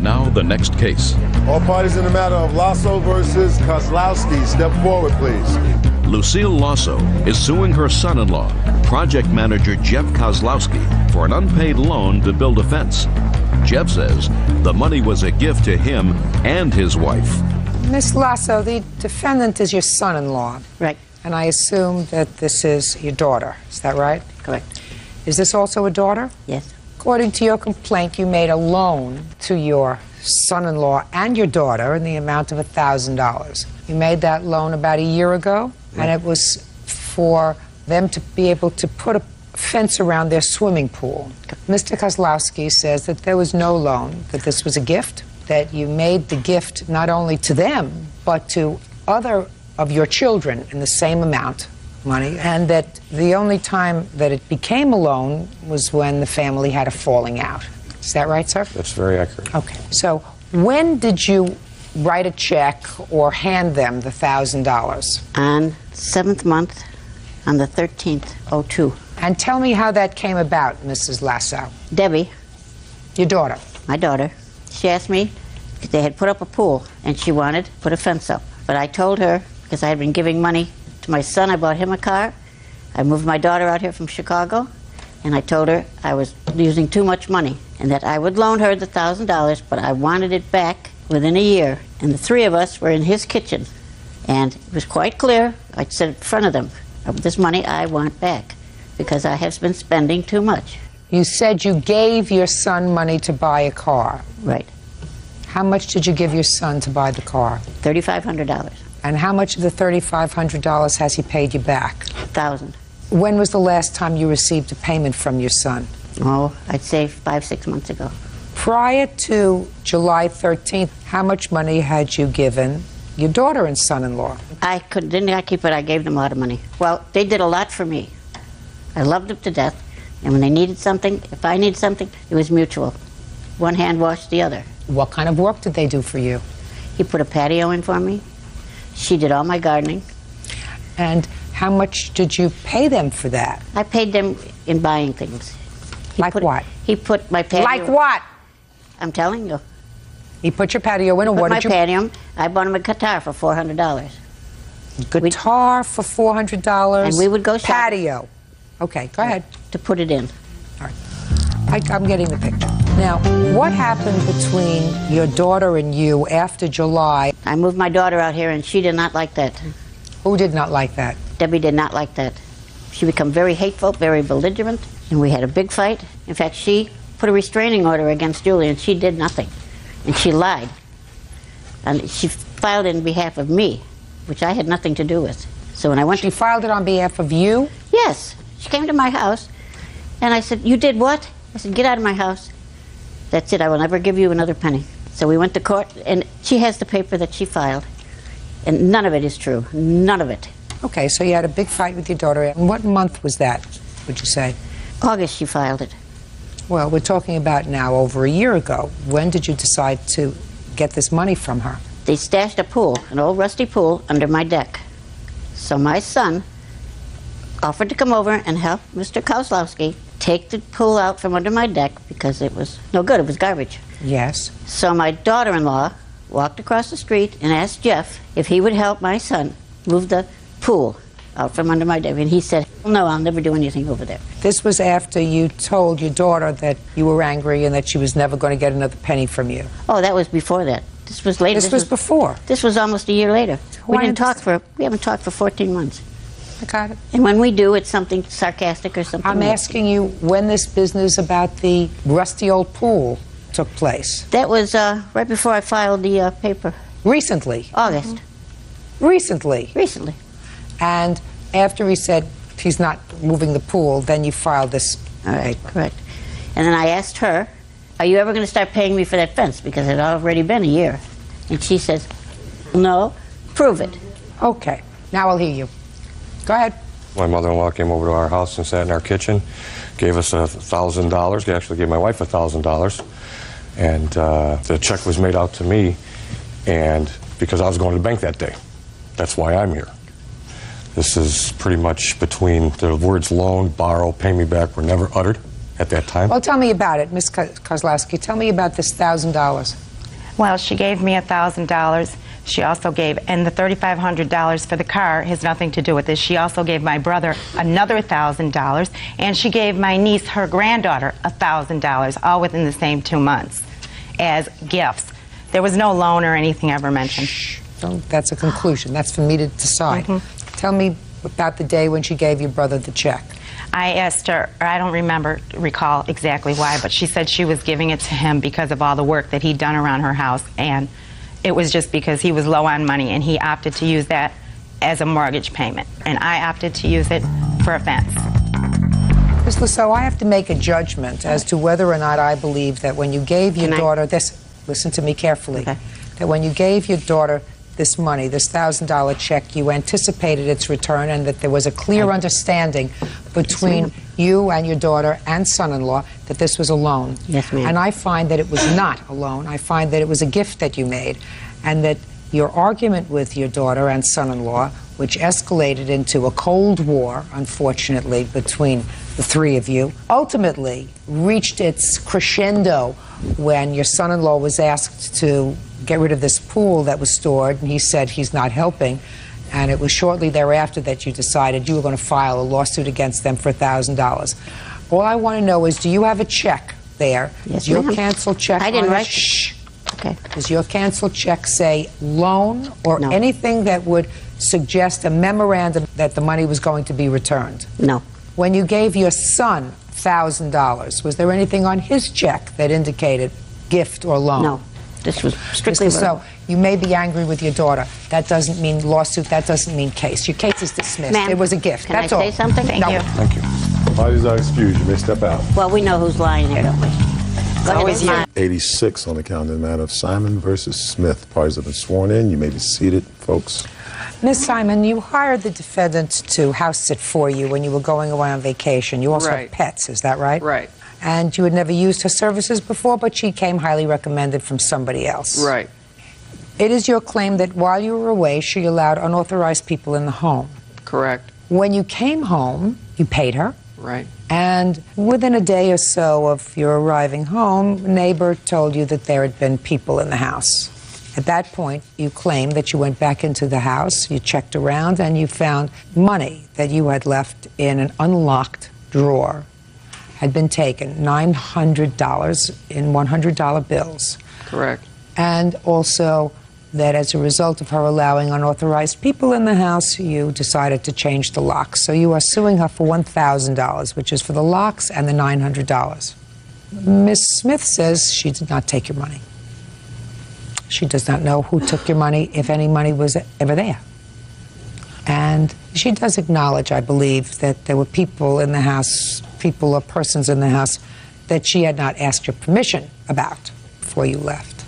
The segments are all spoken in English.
now the next case. All parties in the matter of Lasso versus Kozlowski, step forward, please. Lucille Lasso is suing her son-in-law, project manager Jeff Kozlowski, for an unpaid loan to build a fence. Jeff says the money was a gift to him and his wife. Miss Lasso, the defendant is your son-in-law. Right. And I assume that this is your daughter. Is that right? Correct. Is this also a daughter? Yes. According to your complaint, you made a loan to your son-in-law and your daughter in the amount of $1,000. You made that loan about a year ago, and it was for them to be able to put a fence around their swimming pool. Mr. Kozlowski says that there was no loan, that this was a gift, that you made the gift not only to them, but to other of your children in the same amount of money, and that the only time that it became a loan was when the family had a falling out. Is that right, sir? That's very accurate. Okay. So when did you write a check or hand them the $1,000? On 7th month, on the 13th, 02. And tell me how that came about, Mrs. Lasso. Debbie, Your daughter. my daughter, she asked me if they had put up a pool and she wanted to put a fence up. But I told her, because I had been giving money to my son, I bought him a car. I moved my daughter out here from Chicago, and I told her I was using too much money and that I would loan her the $1,000, but I wanted it back within a year. And the three of us were in his kitchen, and it was quite clear. I said in front of them, this money I want back because I have been spending too much. You said you gave your son money to buy a car. Right. How much did you give your son to buy the car? $3,500. And how much of the $3,500 has he paid you back? $1,000. When was the last time you received a payment from your son? Oh, I'd say 5-6 months ago. Prior to July 13th, how much money had you given your daughter and son-in-law? Didn't I keep it? I gave them a lot of money. Well, they did a lot for me. I loved them to death. And when they needed something, if I needed something, it was mutual. One hand washed the other. What kind of work did they do for you? He put a patio in for me. She did all my gardening. And how much did you pay them for that? I paid them in buying things. Like what? He put my patio... Like what? I'm telling you. He put your patio in, and what did you... patio. I bought him a guitar for $400. Guitar for $400? And we would go shopping. Patio. Okay, go ahead. To put it in. All right. I'm getting the picture. Now, what happened between your daughter and you after July? I moved my daughter out here, and she did not like that. Who did not like that? Debbie did not like that. She became very hateful, very belligerent, and we had a big fight. In fact, she put a restraining order against Julie, and she did nothing. And she lied. And she filed it in behalf of me, which I had nothing to do with. So when I went She filed it on behalf of you? Yes. She came to my house, and I said, "You did what?" I said, "Get out of my house. That's it. I will never give you another penny." So we went to court, and she has the paper that she filed, and none of it is true. None of it. Okay, so you had a big fight with your daughter. And what month was that, would you say? August she filed it. Well, we're talking about now over a year ago. When did you decide to get this money from her? They stashed a pool, an old rusty pool, under my deck. So my son offered to come over and help Mr. Kozlowski take the pool out from under my deck because it was no good, it was garbage. Yes. So my daughter-in-law walked across the street and asked Jeff if he would help my son move the pool out from under my deck. And he said, "No, I'll never do anything over there." This was after you told your daughter that you were angry and that she was never going to get another penny from you. Oh, that was before that. This was later. This was before. This was almost a year later. We Why didn't did talk for, we haven't talked for 14 months. I got it. And when we do, it's something sarcastic or something. I'm asking you when this business about the rusty old pool took place. That was right before I filed the paper. Recently? August. Recently? Recently. And after he said he's not moving the pool, then you filed this All right, paper. correct. And then I asked her, "Are you ever going to start paying me for that fence?" Because it had already been a year. And she says, "No, prove it." Okay, now I'll hear you. Go ahead. My mother-in-law came over to our house and sat in our kitchen, gave us $1,000. Actually gave my wife $1,000. And the check was made out to me, and because I was going to the bank that day. That's why I'm here. This is pretty much between the words loan, borrow, pay me back were never uttered at that time. Well, tell me about it, Ms. Kozlowski. Tell me about this $1,000. Well, she gave me $1,000. She also gave, and the $3,500 for the car has nothing to do with this. She also gave my brother another $1,000, and she gave my niece, her granddaughter, $1,000, all within the same 2 months, as gifts. There was no loan or anything ever mentioned. Shh. That's a conclusion. That's for me to decide. Tell me about the day when she gave your brother the check. I asked her, or I don't recall exactly why, but she said she was giving it to him because of all the work that he'd done around her house, and it was just because he was low on money, and he opted to use that as a mortgage payment, and I opted to use it for a fence. Ms. Lasso, I have to make a judgment as to whether or not I believe that when you gave your daughter this, listen to me carefully, that when you gave your daughter this money, this $1,000 check, you anticipated its return and that there was a clear understanding between you and your daughter and son-in-law that this was a loan. Yes, ma'am. And I find that it was not a loan. I find that it was a gift that you made, and that your argument with your daughter and son-in-law, which escalated into a Cold War, unfortunately, between the three of you, ultimately reached its crescendo when your son-in-law was asked to get rid of this pool that was stored, and he said he's not helping. And it was shortly thereafter that you decided you were going to file a lawsuit against them for $1,000. All I want to know is, do you have a check there? Yes, Is your ma'am. canceled check I didn't on it? write. Shh. Okay. Does your canceled check say loan or No. anything that would suggest a memorandum that the money was going to be returned? No. When you gave your son $1,000, was there anything on his check that indicated gift or loan? No. This was strictly So you may be angry with your daughter. That doesn't mean lawsuit. That doesn't mean case. Your case is dismissed. Ma'am, It was a gift. Can That's I all. say something? Thank you. Thank you. Parties are excused. You may step out. Well, we know who's lying here, don't we? Go ahead, always Ms. you. Meyer. 86 on the count in the matter of Simon versus Smith. Parties have been sworn in. You may be seated, folks. Miss Simon, you hired the defendant to house sit for you when you were going away on vacation. You also Right. have pets, is that right? Right. And you had never used her services before, but she came highly recommended from somebody else. Right. It is your claim that while you were away, she allowed unauthorized people in the home. Correct. When you came home, you paid her. Right. And within a day or so of your arriving home, a neighbor told you that there had been people in the house. At that point, you claimed that you went back into the house, you checked around, and you found money that you had left in an unlocked drawer had been taken, $900 in $100 bills. Correct. And also that as a result of her allowing unauthorized people in the house, you decided to change the locks. So you are suing her for $1,000, which is for the locks and the $900. Ms. Smith says she did not take your money. She does not know who took your money, if any money was ever there. And she does acknowledge, I believe, that there were people in the house, people or persons in the house, that she had not asked your permission about before you left.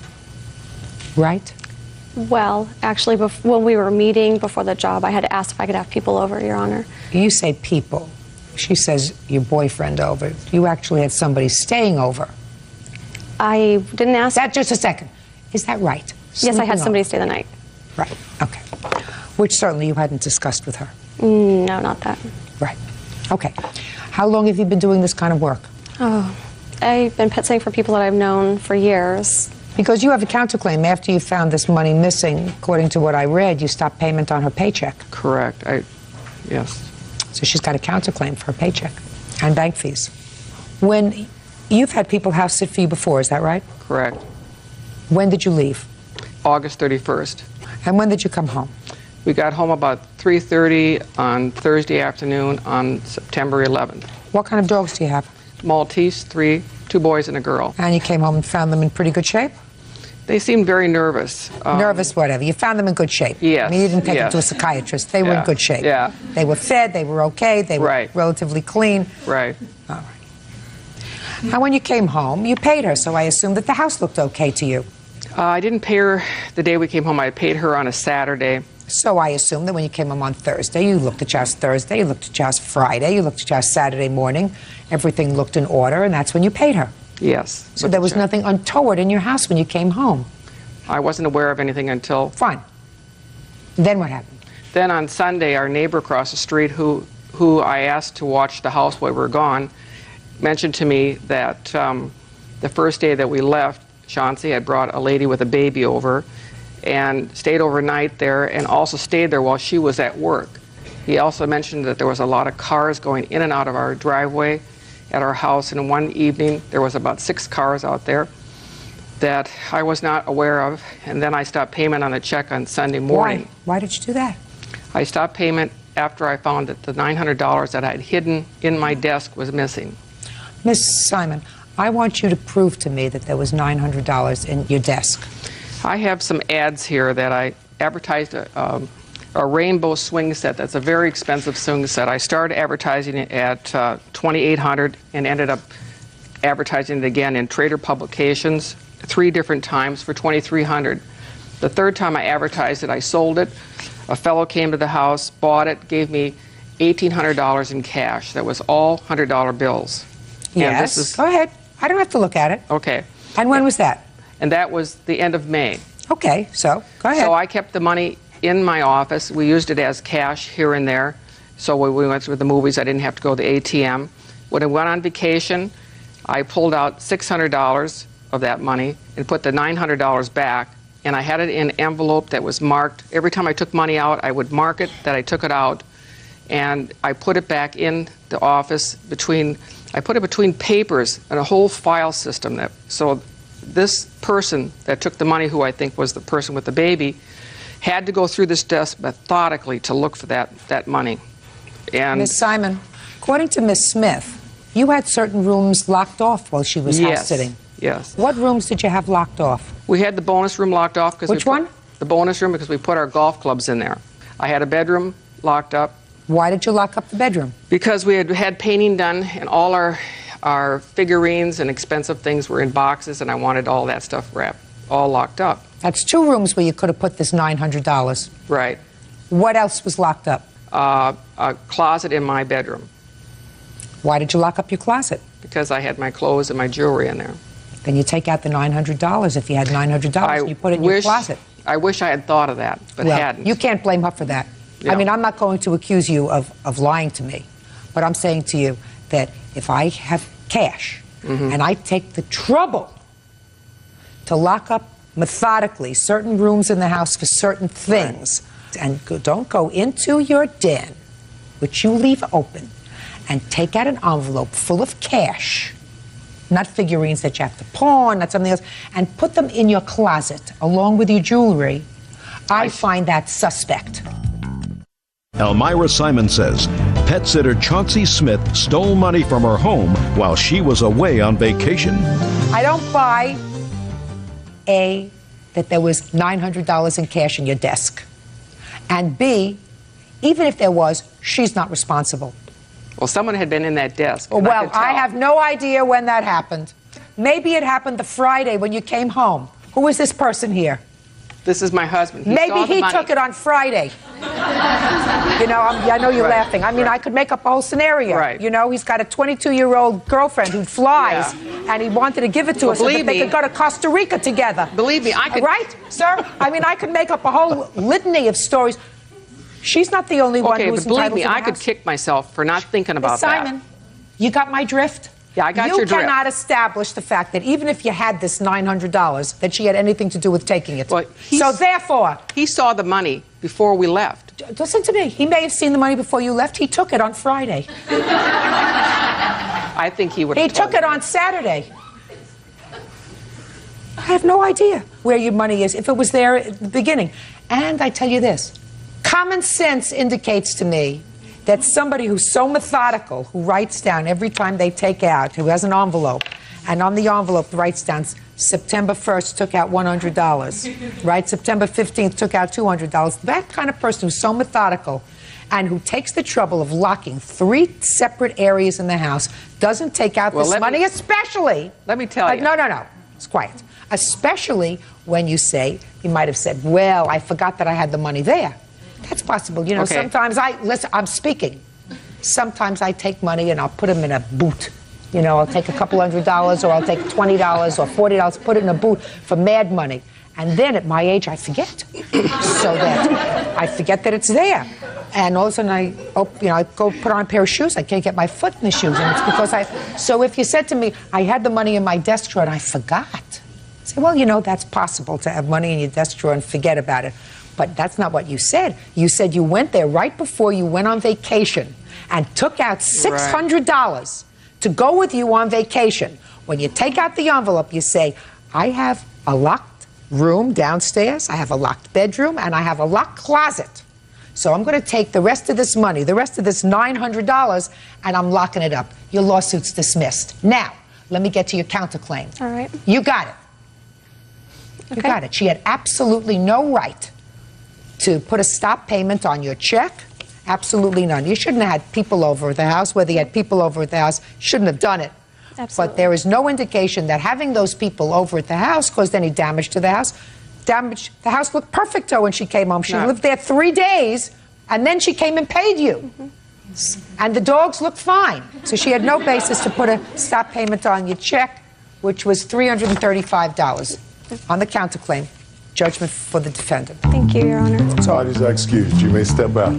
Right? Well, actually, when we were meeting before the job, I had asked if I could have people over, Your Honor. You say people. She says your boyfriend over. You actually had somebody staying over. I didn't ask. That, just a second. Is that right? Yes, I had Sleeping somebody over. stay the night. Right, okay. Which certainly you hadn't discussed with her. No, not that. Right, okay. How long have you been doing this kind of work? Oh, I've been pet sitting for people that I've known for years. Because you have a counterclaim. After you found this money missing, according to what I read, you stopped payment on her paycheck. Correct. Yes. So she's got a counterclaim for her paycheck and bank fees. When you've had people house sit for you before, is that right? Correct. When did you leave? August 31st. And when did you come home? We got home about 3:30 on Thursday afternoon on September 11th. What kind of dogs do you have? Maltese, two boys and a girl. And you came home and found them in pretty good shape? They seemed very nervous. Nervous, whatever. You found them in good shape. Yes, I mean, you didn't take them yes. to a psychiatrist. They were in Yeah, good shape. yeah. They were fed, they were okay, they were Right. relatively clean. Right. All right. Now, when you came home, you paid her, so I assume that the house looked okay to you. I didn't pay her the day we came home. I paid her on a Saturday. So I assume that when you came home on Thursday, you looked at your house Thursday, you looked at your house Friday, you looked at your house Saturday morning, everything looked in order, and that's when you paid her. Yes. So with there the was check. nothing untoward in your house when you came home. I wasn't aware of anything until Fine. Then what happened? then on Sunday, our neighbor across the street, who I asked to watch the house while we were gone, mentioned to me that the first day that we left, Chauncey had brought a lady with a baby over and stayed overnight there, and also stayed there while she was at work. He also mentioned that there was a lot of cars going in and out of our driveway at our house, and one evening there was about 6 cars out there that I was not aware of, and then I stopped payment on a check on Sunday morning. Why did you do that? I stopped payment after I found that the $900 that I had hidden in my desk was missing. Miss Simon, I want you to prove to me that there was $900 in your desk. I have some ads here that I advertised a rainbow swing set. That's a very expensive swing set. I started advertising it at $2,800 and ended up advertising it again in Trader Publications 3 different times for $2,300. The 3rd time I advertised it, I sold it. A fellow came to the house, bought it, gave me $1,800 in cash. That was all $100 bills. Yes, go ahead. I don't have to look at it. Okay. And when was that? And that was the end of May. Okay, so go ahead. So I kept the money in my office. We used it as cash here and there. So when we went to the movies, I didn't have to go to the ATM. When I went on vacation, I pulled out $600 of that money and put the $900 back, and I had it in an envelope that was marked. Every time I took money out, I would mark it that I took it out, and I put it back in the office I put it between papers and a whole file system. So this person that took the money, who I think was the person with the baby, had to go through this desk methodically to look for that money. And Miss Simon, according to Miss Smith, you had certain rooms locked off while she was house sitting. Yes. What rooms did you have locked off? We had the bonus room locked off because Which one? The bonus room, because we put our golf clubs in there. I had a bedroom locked up. Why did you lock up the bedroom? Because we had painting done, and all our figurines and expensive things were in boxes, and I wanted all that stuff wrapped, all locked up. That's 2 rooms where you could have put this $900. Right. What else was locked up? A closet in my bedroom. Why did you lock up your closet? Because I had my clothes and my jewelry in there. Then you take out the $900 if you had $900 and you put it in your closet. I wish I had thought of that, but hadn't. You can't blame her for that. Yeah. I mean, I'm not going to accuse you of lying to me, but I'm saying to you that if I have cash and I take the trouble to lock up methodically certain rooms in the house for certain things, and don't go into your den, which you leave open, and take out an envelope full of cash, not figurines that you have to pawn, not something else, and put them in your closet along with your jewelry, I find that suspect. Elmira Simon says pet sitter Chauncey Smith stole money from her home while she was away on vacation. I don't buy, A, that there was $900 in cash in your desk, and B, even if there was, she's not responsible. Well, someone had been in that desk. Well, I have no idea when that happened. Maybe it happened the Friday when you came home. Who is this person here? This is my husband. Maybe he took it on Friday. You know, I know you're laughing. I mean, I could make up a whole scenario. Right. You know, he's got a 22-year-old girlfriend who flies, and he wanted to give it to us so that they could go to Costa Rica together. Believe me, I could. Right, sir? I mean, I could make up a whole litany of stories. She's not the only one who's entitled to the house. Okay, but believe me, I could kick myself for not thinking about that. Simon, you got my drift? Yeah, I got your drift. You cannot establish the fact that even if you had this $900, that she had anything to do with taking it. Well, so therefore... He saw the money before we left. Listen to me. He may have seen the money before you left. He took it on Friday. I think he would have He took it on Saturday. I have no idea where your money is, if it was there at the beginning. And I tell you this, common sense indicates to me that somebody who's so methodical, who writes down every time they take out, who has an envelope, and on the envelope writes down September 1st took out $100, right? September 15th took out $200. That kind of person who's so methodical and who takes the trouble of locking 3 separate areas in the house doesn't take out this money, especially... Let me tell you. No. It's quiet. Especially when you say, you might have said, well, I forgot that I had the money there. That's possible. You know, sometimes listen, I'm speaking. Sometimes I take money and I'll put them in a boot. You know, I'll take a couple $100 or I'll take $20 or $40, put it in a boot for mad money. And then at my age, I forget. So that I forget that it's there. And all of a sudden I go put on a pair of shoes. I can't get my foot in the shoes. And it's because so if you said to me, I had the money in my desk drawer and I forgot. Say, well, you know, that's possible to have money in your desk drawer and forget about it. But that's not what you said. You said you went there right before you went on vacation and took out $600 to go with you on vacation. When you take out the envelope, you say, I have a locked room downstairs, I have a locked bedroom, and I have a locked closet. So I'm going to take the rest of this money, the rest of this $900, and I'm locking it up. Your lawsuit's dismissed. Now, let me get to your counterclaim. All right. You got it. You got it. She had absolutely no right to put a stop payment on your check. Absolutely none. You shouldn't have had people over at the house. Whether you had people over at the house, shouldn't have done it. Absolutely. But there is no indication that having those people over at the house caused any damage to the house. The house looked perfect to her when she came home. She lived there 3 days, and then she came and paid you. And the dogs looked fine. So she had no basis to put a stop payment on your check, which was $335 on the counterclaim. Judgment for the defendant. Thank you, Your Honor. Parties are excused. You may step out.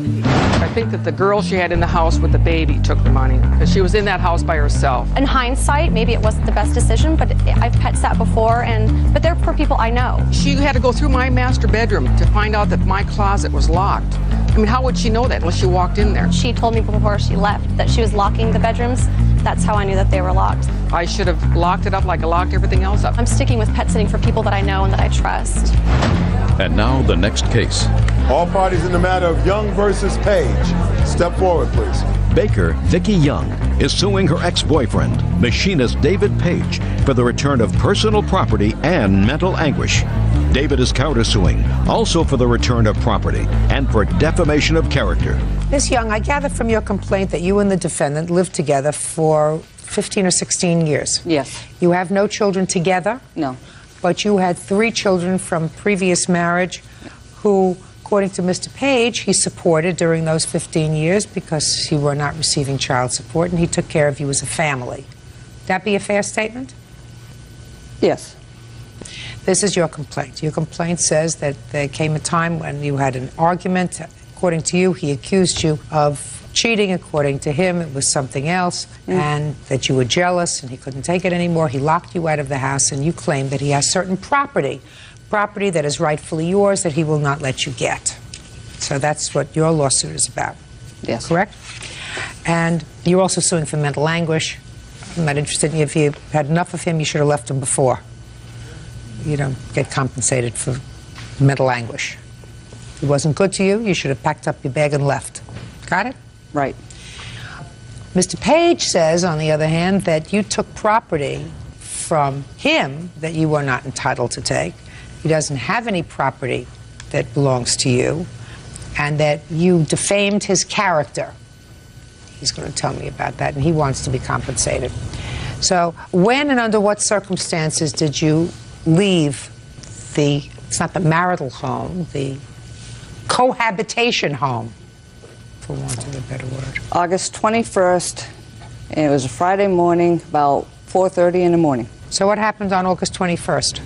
I think that the girl she had in the house with the baby took the money because she was in that house by herself. In hindsight, maybe it wasn't the best decision, but I've pet sat before, but they're for people I know. She had to go through my master bedroom to find out that my closet was locked. I mean, how would she know that unless she walked in there? She told me before she left that she was locking the bedrooms. That's how I knew that they were locked. I should have locked it up like I locked everything else up. I'm sticking with pet sitting for people that I know and that I trust. And now the next case. All parties in the matter of Young versus Page. Step forward, please. Baker Vicki Young is suing her ex-boyfriend, machinist David Page, for the return of personal property and mental anguish. David is countersuing, also for the return of property and for defamation of character. Ms. Young, I gather from your complaint that you and the defendant lived together for 15 or 16 years. Yes. You have no children together? No. But you had 3 children from previous marriage who, according to Mr. Page, he supported during those 15 years because you were not receiving child support, and he took care of you as a family. Would that be a fair statement? Yes. This is your complaint. Your complaint says that there came a time when you had an argument. According to you, he accused you of cheating. According to him, it was something else, and that you were jealous and he couldn't take it anymore. He locked you out of the house, and you claim that he has certain property that is rightfully yours that he will not let you get. So that's what your lawsuit is about. Yes. Correct? And you're also suing for mental anguish. I'm not interested in you. If you had enough of him, you should have left him before. You don't get compensated for mental anguish. If he wasn't good to you, you should have packed up your bag and left. Got it? Right. Mr. Page says, on the other hand, that you took property from him that you were not entitled to take. He doesn't have any property that belongs to you, and that you defamed his character. He's going to tell me about that, and he wants to be compensated. So when and under what circumstances did you leave it's not the marital home, the cohabitation home, for want of a better word? August 21st, and it was a Friday morning, about 4:30 in the morning. So what happened on August 21st?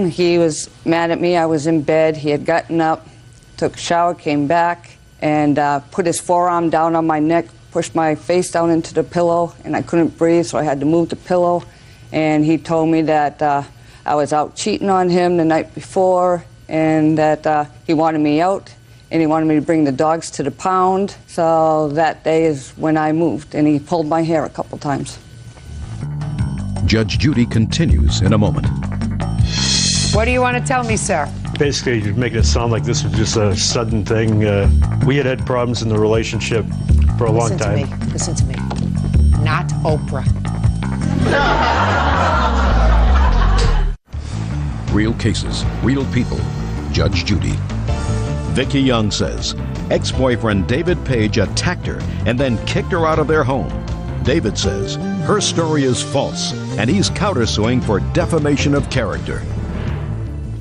He was mad at me. I was in bed. He had gotten up, took a shower, came back, and put his forearm down on my neck, pushed my face down into the pillow, and I couldn't breathe, so I had to move the pillow. And he told me that I was out cheating on him the night before, and that he wanted me out, and he wanted me to bring the dogs to the pound. So that day is when I moved, and he pulled my hair a couple times. Judge Judy continues in a moment. What do you want to tell me, sir? Basically, you're making it sound like this was just a sudden thing. We had had problems in the relationship for a long time. Listen to me. Not Oprah. Real cases, real people. Judge Judy. Vicki Young says ex-boyfriend David Page attacked her and then kicked her out of their home. David says her story is false, and he's countersuing for defamation of character.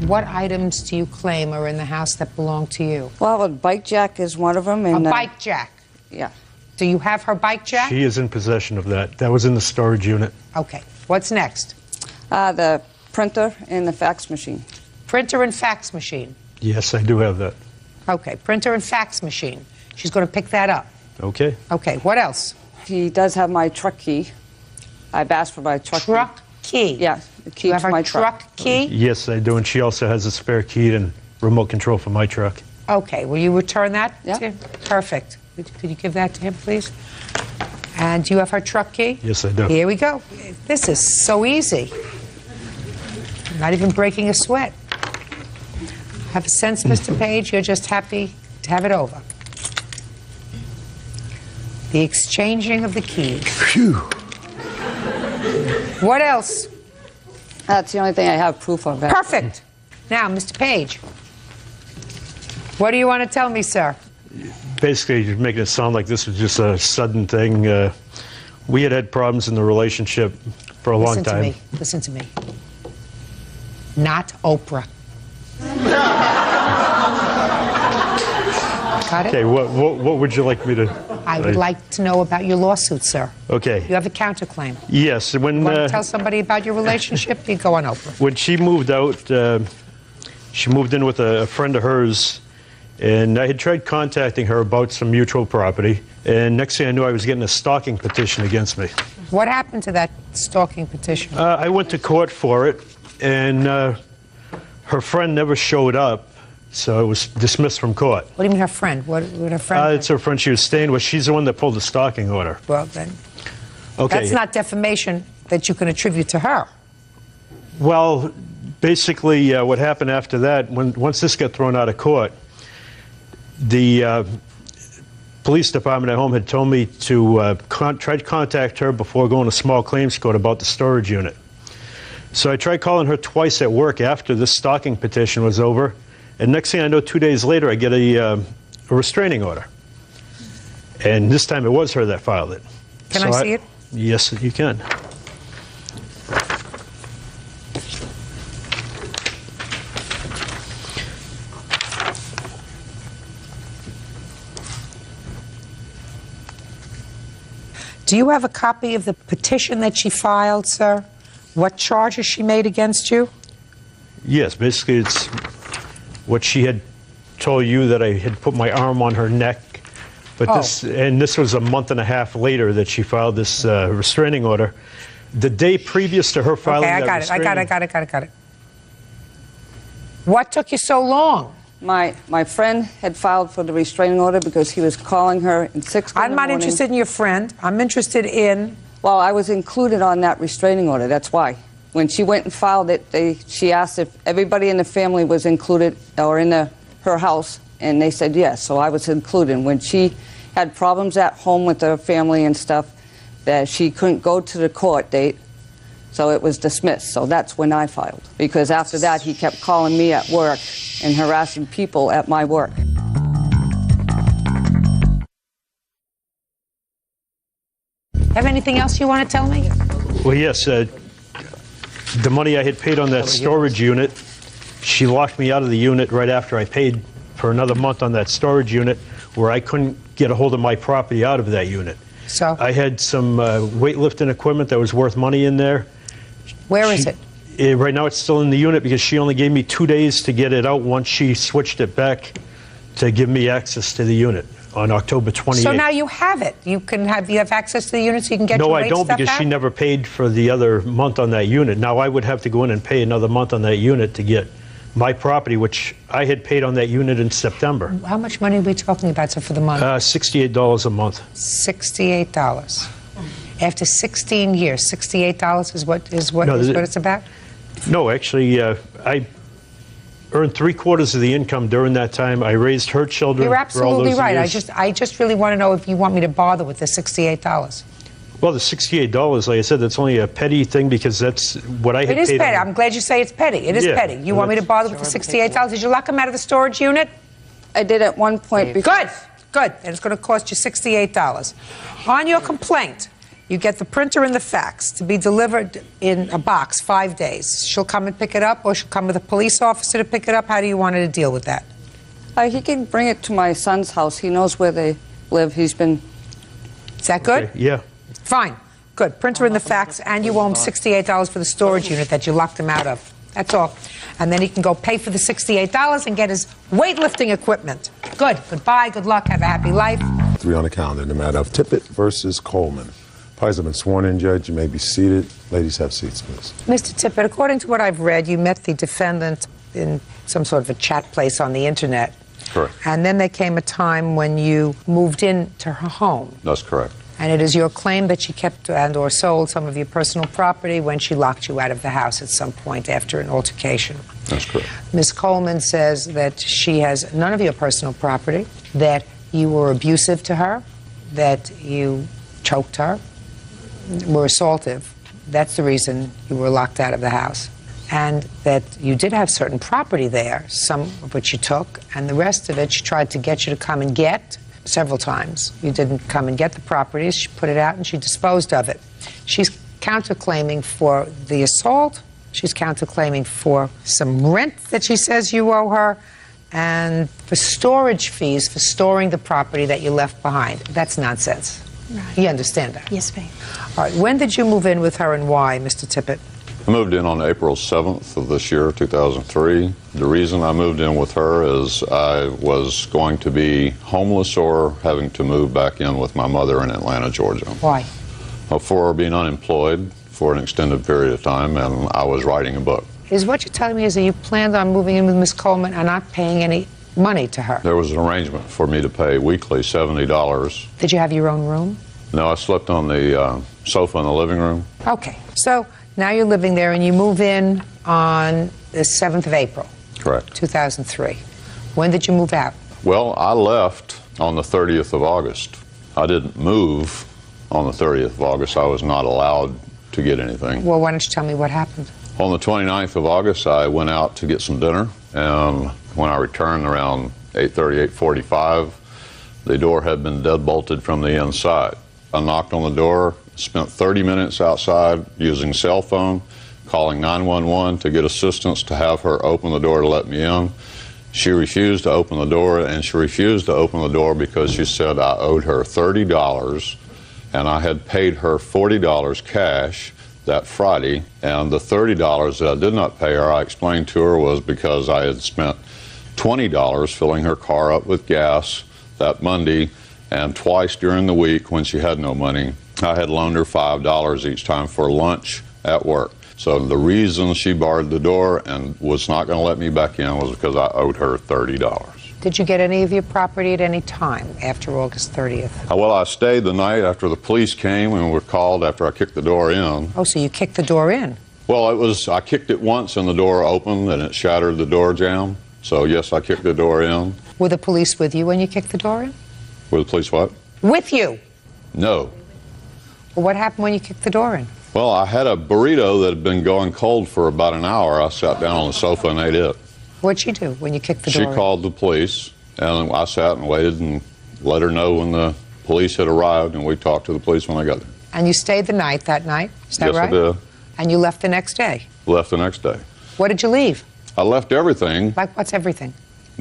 What items do you claim are in the house that belong to you? Well, a bike jack is one of them. And, A bike jack? Yeah. Do you have her bike jack? She is in possession of that. That was in the storage unit. Okay. What's next? The printer and the fax machine. Printer and fax machine. Yes, I do have that. Okay. Printer and fax machine. She's going to pick that up. Okay. Okay. What else? He does have my truck key. I've asked for my truck Truck key? Yeah. the key You have to her my truck key? Yes, I do, and she also has a spare key and remote control for my truck. Okay, will you return that Yeah. to him? Perfect. Could you give that to him, please? And do you have her truck key? Yes, I do. Here we go. This is so easy. Not even breaking a sweat. Have a sense, Mr. Page, you're just happy to have it over. The exchanging of the keys. Phew. What else? That's the only thing I have proof of. Perfect. Now, Mr. Page, what do you want to tell me, sir? Basically, you're making it sound like this was just a sudden thing. We had had problems in the relationship for a long time. Listen to me. Not Oprah. Got it? Okay, what would you like me to... I would like to know about your lawsuit, sir. Okay. You have a counterclaim. Yes, when... You want to tell somebody about your relationship? You go on Oprah. When she moved out, she moved in with a friend of hers, and I had tried contacting her about some mutual property, and next thing I knew, I was getting a stalking petition against me. What happened to that stalking petition? I went to court for it, and her friend never showed up, so it was dismissed from court. What do you mean her friend? What her friend? It's her friend she was staying with. She's the one that pulled the stalking order. Well, then, Okay. that's not defamation that you can attribute to her. Well, basically, what happened after that, once this got thrown out of court, the police department at home had told me to try to contact her before going to small claims court about the storage unit. So I tried calling her twice at work after this stalking petition was over, and next thing I know, 2 days later, I get a restraining order. And this time it was her that filed it. Can I see it? Yes, you can. Do you have a copy of the petition that she filed, sir? What charges she made against you? Yes, basically it's what she had told you, that I had put my arm on her neck. But this was a month and a half later that she filed this restraining order. The day previous to her filing Okay, I got it. What took you so long? My friend had filed for the restraining order because he was calling her in 6 in the morning. I'm not interested in your friend. I'm interested in... Well, I was included on that restraining order, that's why. When she went and filed it, she asked if everybody in the family was included or in her house, and they said yes, so I was included. When she had problems at home with her family and stuff, that she couldn't go to the court date, so it was dismissed. So that's when I filed, because after that he kept calling me at work and harassing people at my work. Have anything else you want to tell me? Well, yes. The money I had paid on that storage unit, she locked me out of the unit right after I paid for another month on that storage unit, where I couldn't get a hold of my property out of that unit. So? I had some weightlifting equipment that was worth money in there. Where is it? Right now it's still in the unit because she only gave me 2 days to get it out once she switched it back to give me access to the unit on October 28th. So now you have it. You have access to the unit so you can get your No, weight I don't, stuff because out? she never paid for the other month on that unit. Now I would have to go in and pay another month on that unit to get my property, which I had paid on that unit in September. How much money are we talking about, sir, for the month? $68 a month. $68. After 16 years, $68 is what it's about? No, actually, I earned 3/4 of the income during that time. I raised her children. You're for all absolutely those right. years. I just really want to know if you want me to bother with the $68. Well, the $68, like I said, that's only a petty thing because that's what I had paid. It is petty. I'm glad you say it's petty. It is petty. You want me to bother with the $68? Did you lock him out of the storage unit? I did at one point. Good. And it's going to cost you $68. On your complaint, you get the printer and the fax to be delivered in a box 5 days. She'll come and pick it up, or she'll come with a police officer to pick it up. How do you want her to deal with that? He can bring it to my son's house. He knows where they live. He's been... Is that good? Okay, yeah. Fine. Good. Printer and the fax, and you owe him $68 for the storage unit that you locked him out of. That's all. And then he can go pay for the $68 and get his weightlifting equipment. Good. Goodbye. Good luck. Have a happy life. 3 on the calendar in the matter of Tippett versus Coleman. Parties have been sworn in, Judge. You may be seated. Ladies, have seats, please. Mr. Tippett, according to what I've read, you met the defendant in some sort of a chat place on the internet. Correct. And then there came a time when you moved into her home. That's correct. And it is your claim that she kept and or sold some of your personal property when she locked you out of the house at some point after an altercation. That's correct. Ms. Coleman says that she has none of your personal property, that you were abusive to her, that you choked her, were assaultive. That's the reason you were locked out of the house. And that you did have certain property there, some of which you took, and the rest of it she tried to get you to come and get several times. You didn't come and get the property. She put it out and she disposed of it. She's counterclaiming for the assault. She's counterclaiming for some rent that she says you owe her, and for storage fees for storing the property that you left behind. That's nonsense. Right. You understand that? Yes, ma'am. All right. When did you move in with her and why, Mr. Tippett? I moved in on April 7th of this year, 2003. The reason I moved in with her is I was going to be homeless or having to move back in with my mother in Atlanta, Georgia. Why? For being unemployed for an extended period of time, and I was writing a book. Is what you're telling me is that you planned on moving in with Miss Coleman and not paying any money to her? There was an arrangement for me to pay weekly $70. Did you have your own room? No, I slept on the sofa in the living room. Okay. So now you're living there and you move in on the 7th of April. Correct. 2003. When did you move out? Well, I left on the 30th of August. I didn't move on the 30th of August. I was not allowed to get anything. Well, why don't you tell me what happened? On the 29th of August, I went out to get some dinner, and when I returned around 8:30, 8:45, the door had been deadbolted from the inside. I knocked on the door, spent 30 minutes outside using cell phone, calling 911 to get assistance to have her open the door to let me in. She refused to open the door, and she refused to open the door because she said I owed her $30, and I had paid her $40 cash that Friday, and the $30 that I did not pay her, I explained to her, was because I had spent $20 filling her car up with gas that Monday, and twice during the week when she had no money, I had loaned her $5 each time for lunch at work. So the reason she barred the door and was not going to let me back in was because I owed her $30. Did you get any of your property at any time after August 30th? Well, I stayed the night after the police came and were called after I kicked the door in. Oh, so you kicked the door in? Well, I kicked it once and the door opened and it shattered the door jamb. So yes, I kicked the door in. Were the police with you when you kicked the door in? Were the police what? With you? No. Well, what happened when you kicked the door in? Well, I had a burrito that had been going cold for about an hour. I sat down on the sofa and ate it. What'd she do when you kicked the door in? She called the police, and I sat and waited and let her know when the police had arrived, and we talked to the police when I got there. And you stayed the night that night? Is that right? Yes, I did. And you left the next day? Left the next day. What did you leave? I left everything. Like what's everything?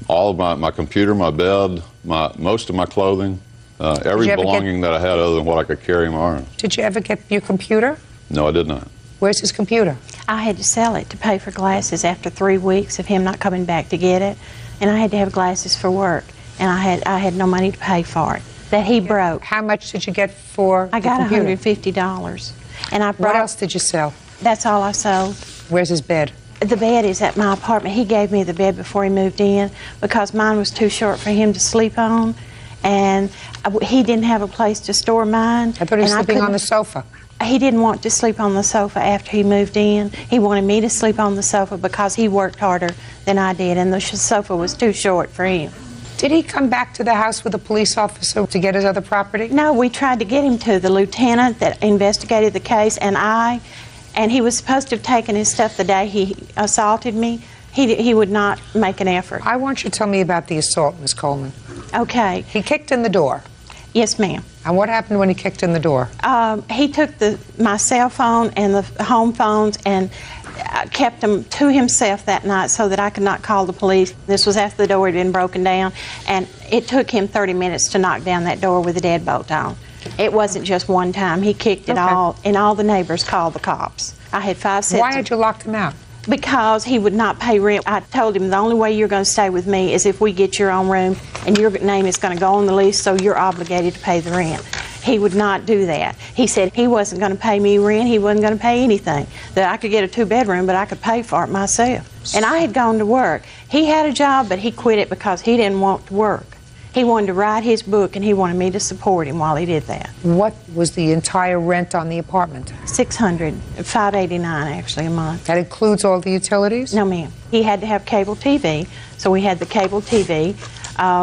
All of my computer, my bed, most of my clothing, every belonging that I had other than what I could carry in my arms. Did you ever get your computer? No, I did not. Where's his computer? I had to sell it to pay for glasses after 3 weeks of him not coming back to get it, and I had to have glasses for work, and I had no money to pay for it. That he broke. How much did you get for I got the computer? $150, and I brought. What else did you sell? That's all I sold. Where's his bed? The bed is at my apartment. He gave me the bed before he moved in because mine was too short for him to sleep on, and he didn't have a place to store mine. I thought he was sleeping on the sofa. He didn't want to sleep on the sofa after he moved in. He wanted me to sleep on the sofa because he worked harder than I did, and the sofa was too short for him. Did he come back to the house with a police officer to get his other property? No, we tried to get him to. The lieutenant that investigated the case and he was supposed to have taken his stuff the day he assaulted me. He would not make an effort. I want you to tell me about the assault, Ms. Coleman. Okay. He kicked in the door. Yes, ma'am. And what happened when he kicked in the door? He took my cell phone and the home phones and kept them to himself that night so that I could not call the police. This was after the door had been broken down, and it took him 30 minutes to knock down that door with a deadbolt on. It wasn't just one time. He kicked it all, and all the neighbors called the cops. I had 5 sets. Why had you locked him out? Because he would not pay rent. I told him the only way you're going to stay with me is if we get your own room, and your name is going to go on the lease, so you're obligated to pay the rent. he would not do that. He said he wasn't going to pay me rent, he wasn't going to pay anything, that I could get a 2-bedroom, but I could pay for it myself. And I had gone to work. He had a job, but he quit it because he didn't want to work. He wanted to write his book, and he wanted me to support him while he did that. What was the entire rent on the apartment? $589 actually a month. That includes all the utilities? No, ma'am. He had to have cable TV, so we had the cable TV.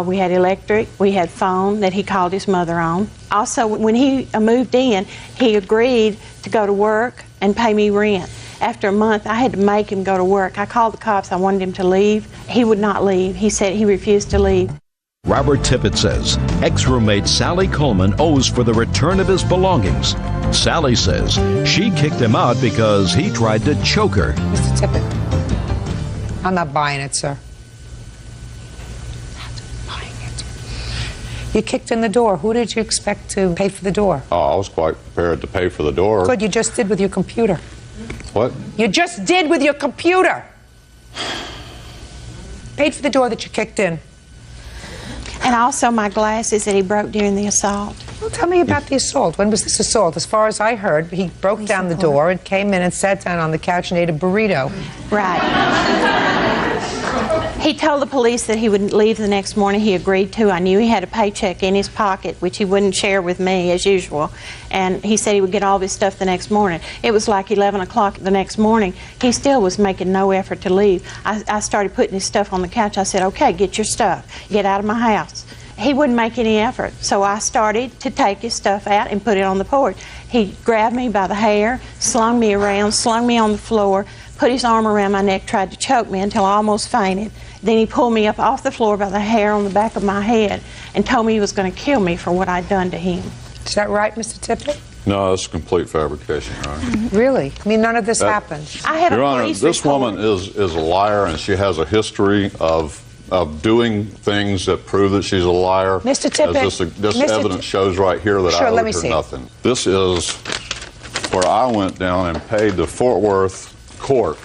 We had electric, we had phone that he called his mother on. Also, when he moved in, he agreed to go to work and pay me rent. After a month, I had to make him go to work. I called the cops, I wanted him to leave. He would not leave. He said he refused to leave. Robert Tippett says ex-roommate Sally Coleman owes for the return of his belongings. Sally says she kicked him out because he tried to choke her. Mr. Tippett, I'm not buying it, sir. You kicked in the door. Who did you expect to pay for the door? Oh, I was quite prepared to pay for the door. Good, you just did with your computer. What? You just did with your computer. Paid for the door that you kicked in. And also my glasses that he broke during the assault. Well, tell me about the assault. When was this assault? As far as I heard, he broke down the door and came in and sat down on the couch and ate a burrito. Right. He told the police that he would leave the next morning. He agreed to. I knew he had a paycheck in his pocket, which he wouldn't share with me, as usual. And he said he would get all of his stuff the next morning. It was like 11 o'clock the next morning. He still was making no effort to leave. I started putting his stuff on the couch. I said, okay, get your stuff. Get out of my house. He wouldn't make any effort. So I started to take his stuff out and put it on the porch. He grabbed me by the hair, slung me around, slung me on the floor, put his arm around my neck, tried to choke me until I almost fainted. Then he pulled me up off the floor by the hair on the back of my head and told me he was going to kill me for what I'd done to him. Is that right, Mr. Tippett? No, that's complete fabrication, Your Honor. Really? I mean, none of this happened. I had Your a Honor, police this report. woman is a liar, and she has a history of doing things that prove that she's a liar. Mr. Tippett. As this evidence shows right here that I owed her nothing. This is where I went down and paid the Fort Worth court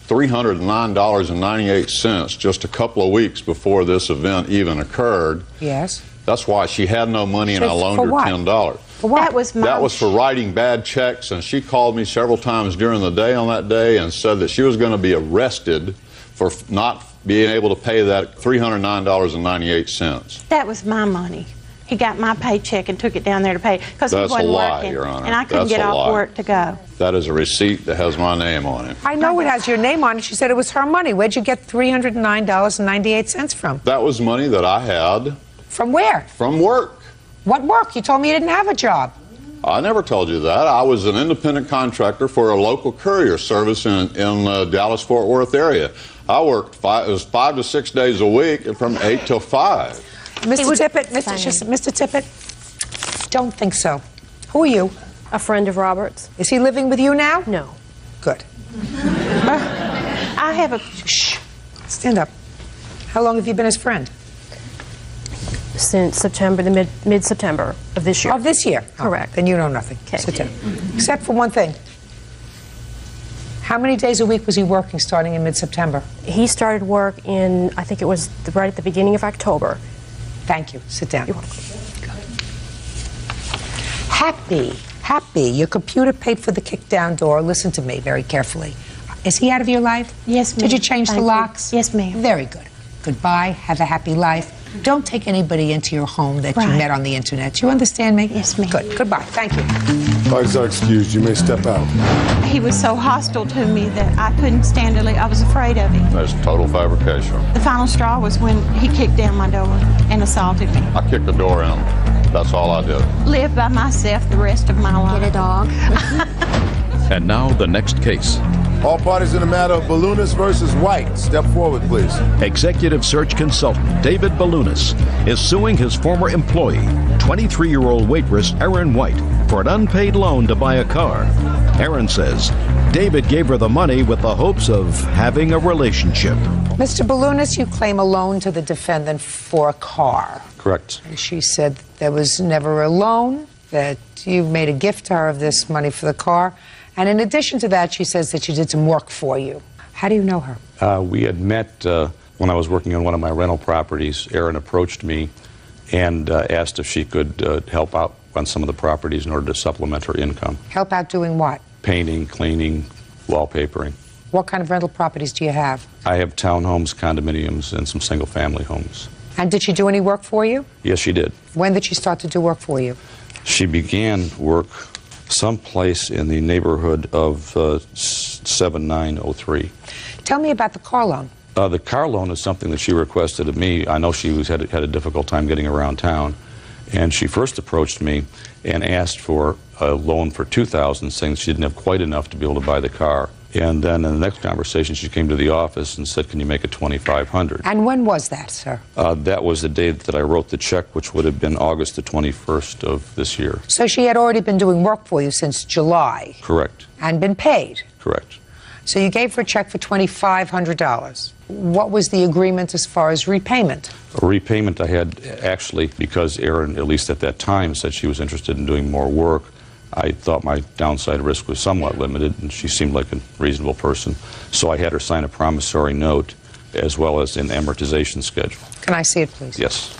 $309.98 just a couple of weeks before this event even occurred. Yes. That's why she had no money and I loaned her $10. For what? That was for writing bad checks, and she called me several times during the day on that day and said that she was going to be arrested for not being able to pay that $309.98. That was my money. He got my paycheck and took it down there to pay because he wasn't working, Your Honor. and I couldn't get off work to go. That is a receipt that has my name on it. I know it has your name on it. She said it was her money. Where'd you get $309.98 from? That was money that I had. From where? From work. What work? You told me you didn't have a job. I never told you that. I was an independent contractor for a local courier service in the Dallas-Fort Worth area. I worked it was 5 to 6 days a week from 8 till 5. Mr. Tippett, Mr. Tippett, don't think so. Who are you? A friend of Robert's. Is he living with you now? No. Good. I have a... Shh. Stand up. How long have you been his friend? Since September, mid-September of this year. Of this year? Correct. Then you know nothing. Okay. Sit down. Except for one thing. How many days a week was he working starting in mid-September? He started work in, I think it was right at the beginning of October. Thank you. Sit down. You're welcome. Happy. Your computer paid for the kick-down door. Listen to me very carefully. Is he out of your life? Yes, ma'am. Did you change the locks? Yes, ma'am. Very good. Goodbye. Have a happy life. Don't take anybody into your home that you met on the internet. You understand me? Yes, ma'am. Good. Goodbye. Thank you. Flags are excused. You may step out. He was so hostile to me that I couldn't stand to leave. I was afraid of him. That's total fabrication. The final straw was when he kicked down my door and assaulted me. I kicked the door in. That's all I did. Live by myself the rest of my life. Get a dog. And now the next case. All parties in the matter of Ballounis versus White. Step forward, please. Executive search consultant David Ballounis is suing his former employee, 23-year-old waitress Erin White, for an unpaid loan to buy a car. Erin says David gave her the money with the hopes of having a relationship. Mr. Ballounis, you claim a loan to the defendant for a car. Correct. And she said there was never a loan, that you made a gift to her of this money for the car. And in addition to that, she says that she did some work for you. How do you know her? We had met when I was working on one of my rental properties. Erin approached me and asked if she could help out on some of the properties in order to supplement her income. Help out doing what? Painting, cleaning, wallpapering. What kind of rental properties do you have? I have townhomes, condominiums, and some single-family homes. And did she do any work for you? Yes, she did. When did she start to do work for you? She began work someplace in the neighborhood of 7903. Tell me about the car loan. The car loan is something that she requested of me. I know she had a difficult time getting around town, and she first approached me and asked for a loan for $2,000, saying she didn't have quite enough to be able to buy the car. And then in the next conversation, she came to the office and said, "Can you make it $2,500?" And when was that, sir? That was the day that I wrote the check, which would have been August the 21st of this year. So she had already been doing work for you since July. Correct. And been paid. Correct. So you gave her a check for $2,500. What was the agreement as far as repayment? A repayment I had actually, because Erin, at least at that time, said she was interested in doing more work. I thought my downside risk was somewhat limited, and she seemed like a reasonable person. So I had her sign a promissory note as well as an amortization schedule. Can I see it, please? Yes.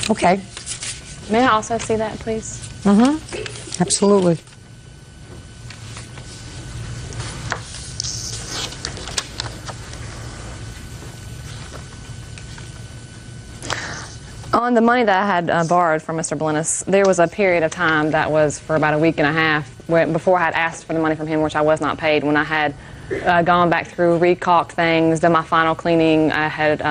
Okay. May I also see that, please? Mm-hmm. Absolutely. On the money that I had borrowed from Mr. Blennis, there was a period of time that was for about a week and a half before I had asked for the money from him, which I was not paid. When I had gone back through, recaulked things, done my final cleaning, I had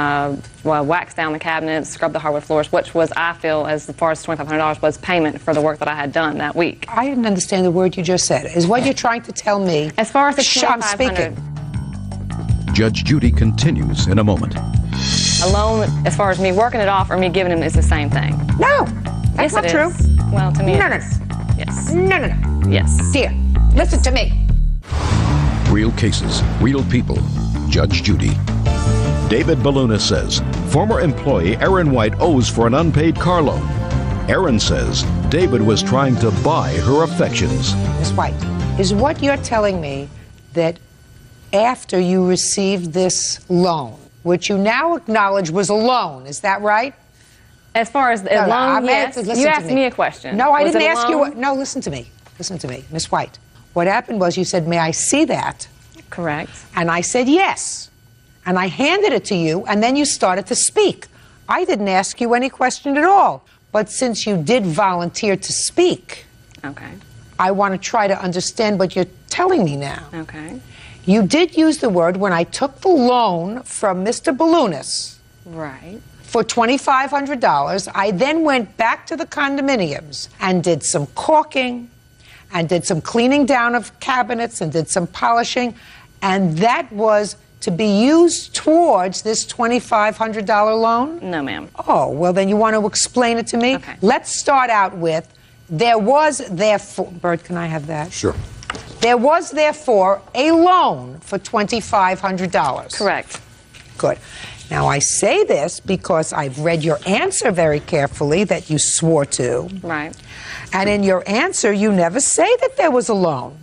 waxed down the cabinets, scrubbed the hardwood floors, which was, I feel, as far as $2,500 was payment for the work that I had done that week. I didn't understand the word you just said. Is what you're trying to tell me? As far as the I'm speaking. Judge Judy continues in a moment. A loan, as far as me working it off or me giving him, is the same thing. No, that's yes, not it true. is. Well, to me, No, it no, is. no. Yes. No, no, no. Yes. Dear, listen to me. Real cases, real people. Judge Judy. David Baluna says former employee Erin White owes for an unpaid car loan. Erin says David was trying to buy her affections. Ms. White, is what you're telling me that after you received this loan, which you now acknowledge was a loan, is that right? As far as a loan, yes. You asked me a question. No, I Was didn't it a ask you. loan? No, listen to me. Listen to me. Miss White, what happened was you said, "May I see that?" Correct. And I said, "Yes." And I handed it to you, and then you started to speak. I didn't ask you any question at all. But since you did volunteer to speak, okay, I want to try to understand what you're telling me now. Okay. You did use the word when I took the loan from Mr. Balunas Right. for $2,500. I then went back to the condominiums and did some caulking and did some cleaning down of cabinets and did some polishing, and that was to be used towards this $2,500 loan? No, ma'am. Oh, well, then you want to explain it to me? Okay. Let's start out with, there was therefore, Bert, can I have that? Sure. There was, therefore, a loan for $2,500. Correct. Good. Now, I say this because I've read your answer very carefully that you swore to. Right. And in your answer, you never say that there was a loan.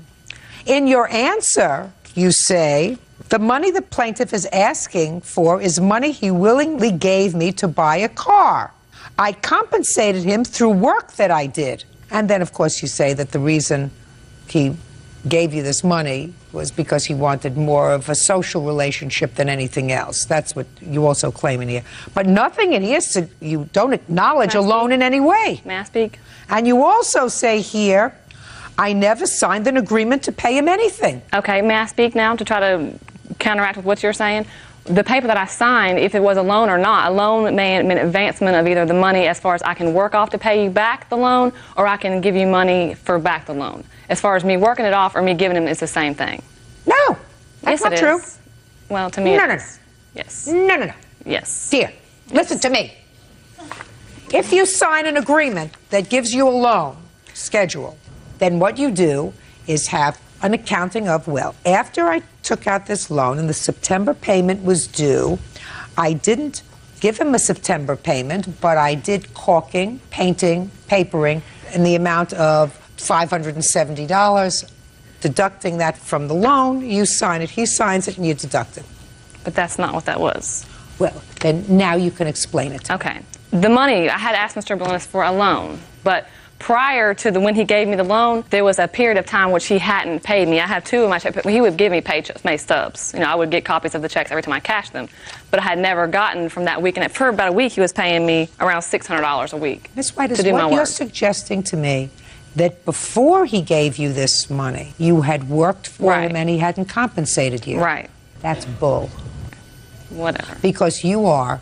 In your answer, you say, the money the plaintiff is asking for is money he willingly gave me to buy a car. I compensated him through work that I did. And then, of course, you say that the reason he gave you this money was because he wanted more of a social relationship than anything else. That's what you also claim in here. But nothing in here, you don't acknowledge a loan in any way. May I speak? And you also say here, I never signed an agreement to pay him anything. Okay, may I speak now to try to counteract with what you're saying? The paper that I signed, if it was a loan or not, a loan may mean advancement of either the money as far as I can work off to pay you back the loan, or I can give you money for back the loan. As far as me working it off or me giving him, it's the same thing. No, that's yes, not it true. Is. Well, to me, No, it no, is. Yes. No, no, no. Yes. Dear, listen to me. If you sign an agreement that gives you a loan schedule, then what you do is have an accounting of, well, after I took out this loan and the September payment was due, I didn't give him a September payment, but I did caulking, painting, papering in the amount of $570. deducting that from the loan. You sign it, he signs it, and you deduct it. But that's not what that was. Well, then now you can explain it. Okay. The money, I had asked Mr. Blennis for a loan, but prior to when he gave me the loan, there was a period of time which he hadn't paid me. I have two of my checks. He would give me pay stubs. You know, I would get copies of the checks every time I cashed them, but I had never gotten from that week. And for about a week, he was paying me around $600 a week. Ms. White, to is do my what you're work. suggesting to me that before he gave you this money, you had worked for him and he hadn't compensated you? Right. That's bull. Whatever. Because you are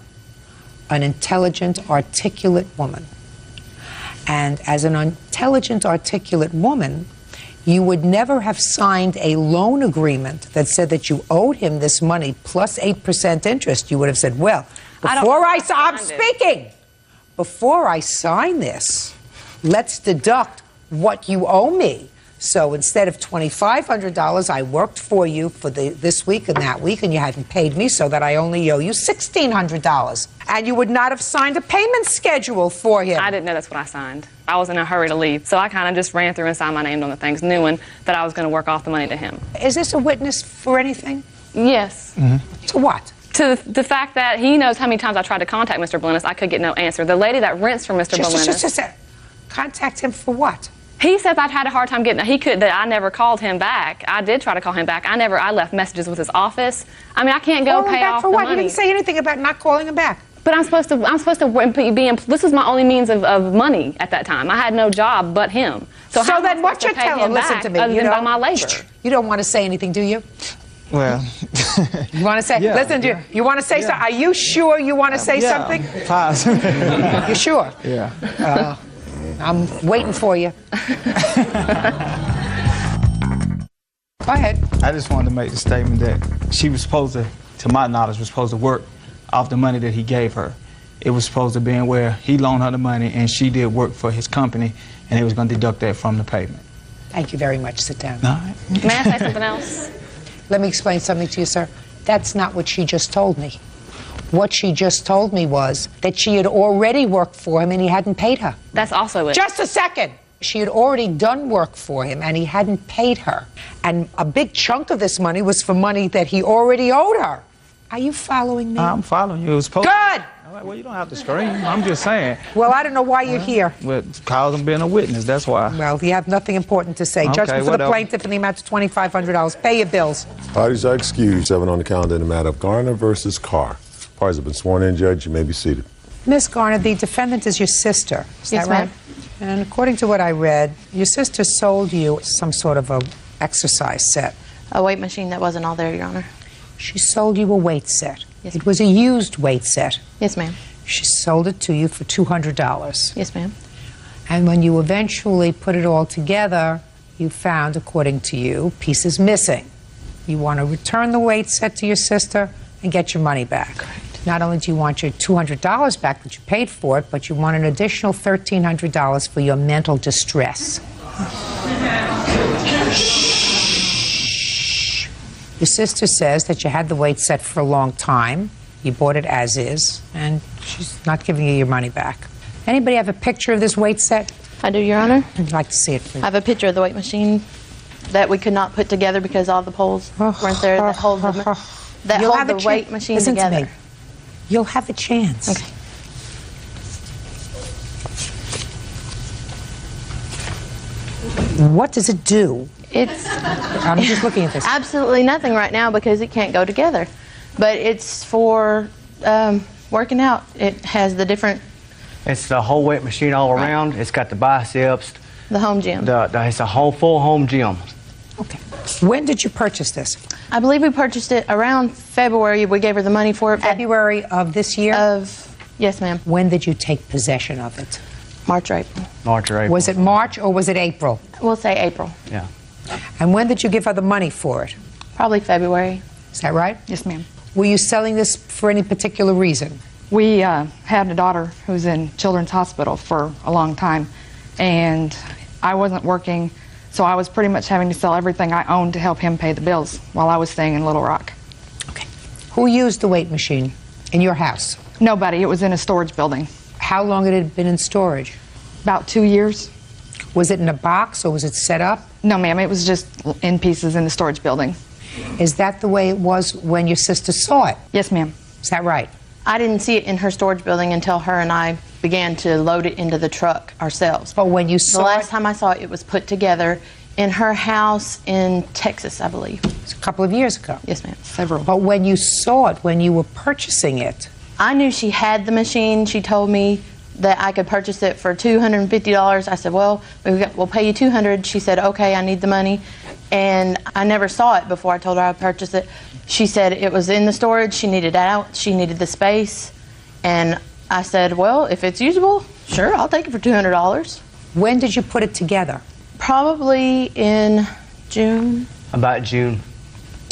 an intelligent, articulate woman. And as an intelligent, articulate woman, you would never have signed a loan agreement that said that you owed him this money plus 8% interest. You would have said, well, before I'm speaking, before I sign this, let's deduct what you owe me. So instead of $2,500, I worked for you for this week and that week, and you hadn't paid me, so that I only owe you $1,600. And you would not have signed a payment schedule for him. I didn't know that's what I signed. I was in a hurry to leave, so I kind of just ran through and signed my name on the things, knowing that I was going to work off the money to him. Is this a witness for anything? Yes. To what? To the fact that he knows how many times I tried to contact Mr. Blennis, I could get no answer. The lady that rents from Mr. Blennis... Contact him for what? He says I've had a hard time getting. That I never called him back. I did try to call him back. I left messages with his office. I mean, I can't go pay off for the what? money. You didn't say anything about not calling him back. But I'm supposed to be. This was my only means of money at that time. I had no job but him. So how then what you're telling? Listen to me. Other than by my labor. You don't want to say anything, do you? Well, you want to say? Yeah, listen, you want to say something? Are you sure you want to say something? You sure? Yeah. I'm waiting for you. Go ahead. I just wanted to make the statement that she was supposed to my knowledge, was supposed to work off the money that he gave her. It was supposed to be where he loaned her the money and she did work for his company, and they was going to deduct that from the payment. Thank you very much. Sit down. All right. May I say something else? Let me explain something to you, sir. That's not what she just told me. What she just told me was that she had already worked for him and he hadn't paid her. That's also it. Just a second. She had already done work for him and he hadn't paid her. And a big chunk of this money was for money that he already owed her. Are you following me? I'm following you. It was supposed Good! Well, you don't have to scream. I'm just saying. Well, I don't know why you're here. Well, cause I'm being a witness, that's why. Well, you have nothing important to say. Okay, Judgment for what the else? plaintiff in the amount of $2,500. Pay your bills. Parties are excused. 7 on the calendar in the matter of Garner versus Carr. Parties have been sworn in, Judge. You may be seated. Miss Garner, the defendant is your sister. Is Yes, that right? ma'am. And according to what I read, your sister sold you some sort of a exercise set. A weight machine that wasn't all there, Your Honor. She sold you a weight set. Yes. It was a used weight set. Yes, ma'am. She sold it to you for $200. Yes, ma'am. And when you eventually put it all together, you found, according to you, pieces missing. You want to return the weight set to your sister and get your money back. Correct. Not only do you want your $200 back that you paid for it, but you want an additional $1,300 for your mental distress. Your sister says that you had the weight set for a long time. You bought it as is, and she's not giving you your money back. Anybody have a picture of this weight set? I do, Your Honor. I'd like to see it, please. I have a picture of the weight machine that we could not put together because all the poles weren't there that hold the weight machine Listen together. to me. You'll have a chance. Okay. What does it do? I'm just looking at this. Absolutely nothing right now because it can't go together. But it's for working out. It has the different... It's the whole weight machine all around. It's got the biceps. The home gym. It's a whole full home gym. Okay. When did you purchase this? I believe we purchased it around February. We gave her the money for it. February of this year? Yes, ma'am. When did you take possession of it? March or April. March or April. Was it March or was it April? We'll say April. Yeah. And when did you give her the money for it? Probably February. Is that right? Yes, ma'am. Were you selling this for any particular reason? We had a daughter who's in Children's Hospital for a long time, and I wasn't working, so I was pretty much having to sell everything I owned to help him pay the bills while I was staying in Little Rock. Okay. Who used the weight machine in your house? Nobody. It was in a storage building. How long had it been in storage? About 2 years. Was it in a box or was it set up? No, ma'am, it was just in pieces in the storage building. Is that the way it was when your sister saw it? Yes, ma'am. Is that right? I didn't see it in her storage building until her and I began to load it into the truck ourselves. But when you saw the last time I saw it, it was put together in her house in Texas, I believe. It's a couple of years ago. Yes, ma'am. Several. But when you saw it, when you were purchasing it, I knew she had the machine. She told me that I could purchase it for $250. I said, well, we'll pay you $200. She said, okay, I need the money. And I never saw it before I told her I'd purchase it. She said it was in the storage. She needed it out. She needed the space. And I said, well, if it's usable, sure, I'll take it for $200. When did you put it together? Probably in June. About June.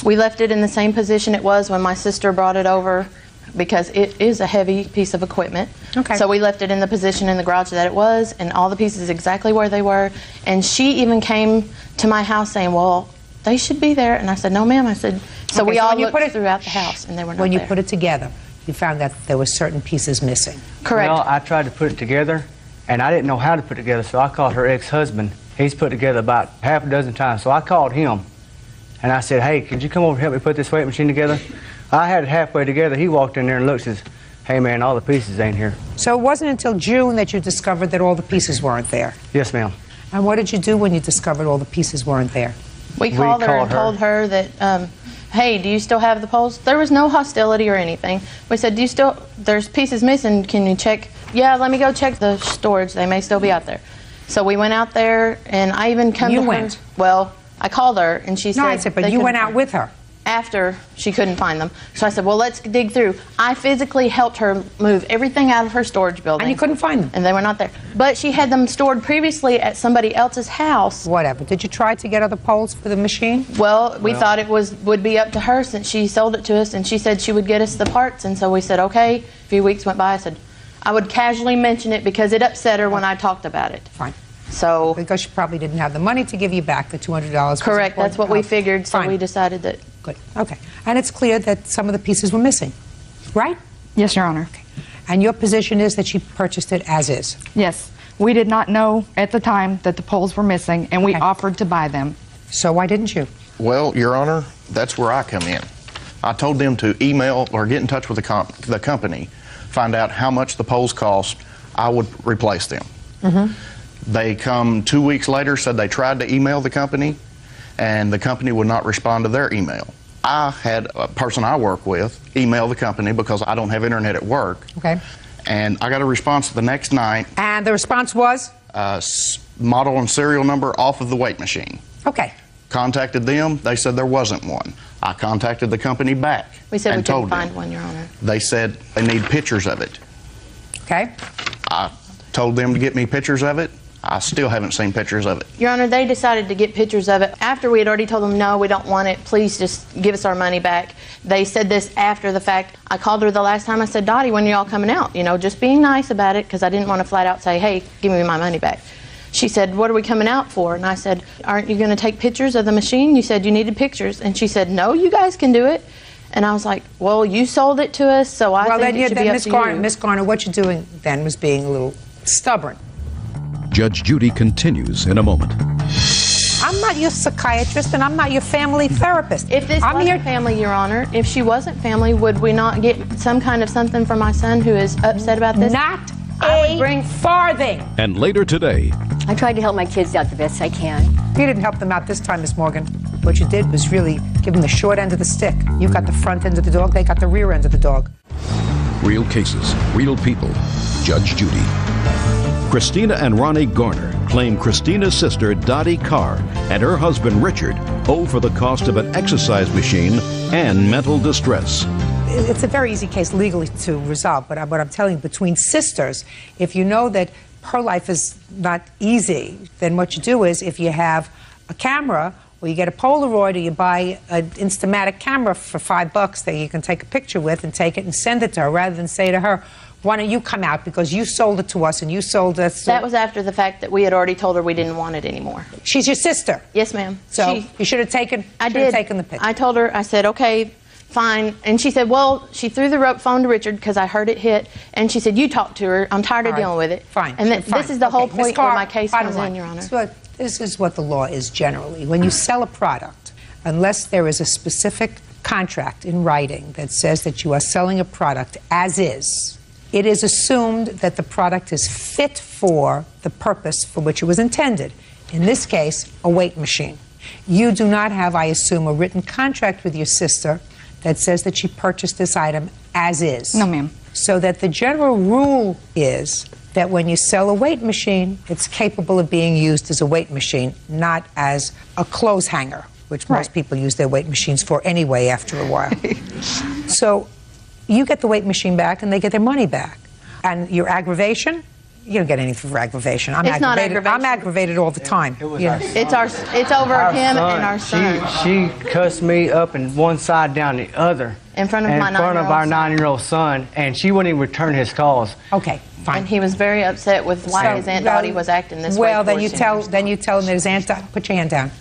We left it in the same position it was when my sister brought it over, because it is a heavy piece of equipment. Okay. So we left it in the position in the garage that it was, and all the pieces exactly where they were. And she even came to my house saying, well, they should be there. And I said, no, ma'am. I said, so Okay, we so all when you looked put it- throughout the house, and they were not When you there. put it together, you found that there were certain pieces missing. Correct. Well, I tried to put it together, and I didn't know how to put it together, so I called her ex-husband. He's put it together about half a dozen times, so I called him. And I said, hey, could you come over and help me put this weight machine together? I had it halfway together. He walked in there and looked and says, hey, man, all the pieces ain't here. So it wasn't until June that you discovered that all the pieces weren't there. Yes, ma'am. And what did you do when you discovered all the pieces weren't there? We called her and told her that, hey, do you still have the poles? There was no hostility or anything. We said, there's pieces missing, can you check? Yeah, let me go check the storage, they may still be out there. So we went out there, and I even come to her. You went? Well, I called her, and she said. No, I said, but they you went couldn't out find- with her. After she couldn't find them. So I said, well, let's dig through. I physically helped her move everything out of her storage building. And you couldn't find them. And they were not there. But she had them stored previously at somebody else's house. Whatever. Did you try to get other poles for the machine? Well, we thought it would be up to her since she sold it to us, and she said she would get us the parts. And so we said, okay. A few weeks went by. I said, I would casually mention it because it upset her when I talked about it. Fine. So because she probably didn't have the money to give you back the $200. correct. That's what we figured. So Fine. we decided that. Good. Okay. And it's clear that some of the pieces were missing, right? Yes, Your Honor. Okay. And your position is that she purchased it as is? Yes. We did not know at the time that the poles were missing, and we offered to buy them. So why didn't you? Well, Your Honor, that's where I come in. I told them to email or get in touch with the company, find out how much the poles cost, I would replace them. They come 2 weeks later, said they tried to email the company, and the company would not respond to their email. I had a person I work with email the company because I don't have internet at work. Okay. And I got a response the next night. And the response was? Model and serial number off of the weight machine. Okay. Contacted them, they said there wasn't one. I contacted the company back. We said we and couldn't told them. find one, Your Honor. They said they need pictures of it. Okay. I told them to get me pictures of it. I still haven't seen pictures of it. Your Honor, they decided to get pictures of it after we had already told them, no, we don't want it. Please just give us our money back. They said this after the fact. I called her the last time. I said, Dottie, when are y'all coming out? You know, just being nice about it because I didn't want to flat out say, hey, give me my money back. She said, what are we coming out for? And I said, aren't you going to take pictures of the machine? You said you needed pictures. And she said, no, you guys can do it. And I was like, well, you sold it to us, so I think it should be up to you. Miss Garner, what you're doing then was being a little stubborn. Judge Judy continues in a moment. I'm not your psychiatrist and I'm not your family therapist. If this wasn't family, Your Honor, if she wasn't family, would we not get some kind of something from my son who is upset about this? Not a farthing. And later today, I tried to help my kids out the best I can. You didn't help them out this time, Miss Morgan. What you did was really give them the short end of the stick. You got the front end of the dog, they got the rear end of the dog. real cases, real people. Judge Judy. Christina and Ronnie Garner claim Christina's sister Dottie Carr and her husband Richard owe for the cost of an exercise machine and mental distress. It's a very easy case legally to resolve, but what I'm telling you, between sisters, if you know that her life is not easy, then what you do is if you have a camera or you get a Polaroid or you buy an Instamatic camera for $5 that you can take a picture with and take it and send it to her rather than say to her, why don't you come out because you sold it to us and you sold us. That was after the fact that we had already told her we didn't want it anymore. She's your sister. Yes, ma'am. So you should have taken. I did. Taken the picture. I told her. I said, okay, fine. And she said, well, she threw the phone to Richard because I heard it hit, and she said, you talk to her. I'm tired of dealing with it. Fine. And Fine. this is the whole Ms. point Carr, where my case bottom comes line. in, Your Honor. This is what the law is generally. When you sell a product, unless there is a specific contract in writing that says that you are selling a product as is, it is assumed that the product is fit for the purpose for which it was intended. In this case, a weight machine. You do not have, I assume, a written contract with your sister that says that she purchased this item as is. No, ma'am. So that the general rule is that when you sell a weight machine, it's capable of being used as a weight machine, not as a clothes hanger, which most people use their weight machines for anyway after a while. So you get the weight machine back and they get their money back. And your aggravation, you don't get anything for aggravation. It's not aggravation. I'm aggravated all the time. It's over him and our son. She cussed me up in one side down the other. In front of my 9-year-old In front of our 9-year-old son, and she wouldn't even return his calls. Okay, fine. And he was very upset with why his Aunt Dottie was acting this way. Well, then you towards him. tell him that his Aunt Dottie, put your hand down.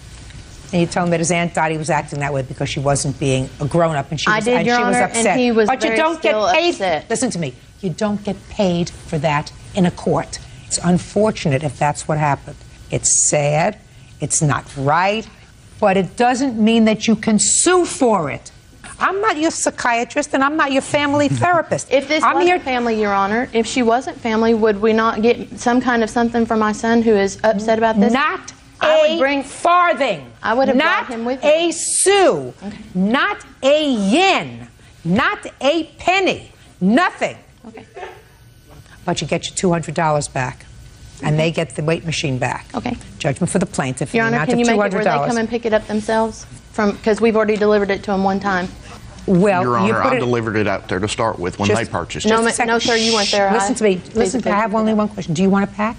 And you tell him that his Aunt Dottie was acting that way because she wasn't being a grown-up and she was, I did, Your Honor, upset. and he was but you very don't get still paid. upset. Listen to me. You don't get paid for that in a court. It's unfortunate if that's what happened. It's sad. It's not right. But it doesn't mean that you can sue for it. I'm not your psychiatrist and I'm not your family therapist. If this wasn't family, Your Honor, if she wasn't family, would we not get some kind of something for my son who is upset about this? Not farthing. I would have not brought him with a me. sou. Okay. Not a yen. Not a penny. Nothing. Okay. But you get your $200 back. And they get the weight machine back. Okay. Judgment for the plaintiff. Your Honor, can you make it where they come and pick it up themselves? Because we've already delivered it to them one time. Well, Your Honor, I delivered it out there to start with when they purchased it. No, sir, you weren't there. Listen to me. Listen, I have only one question. Do you want it back?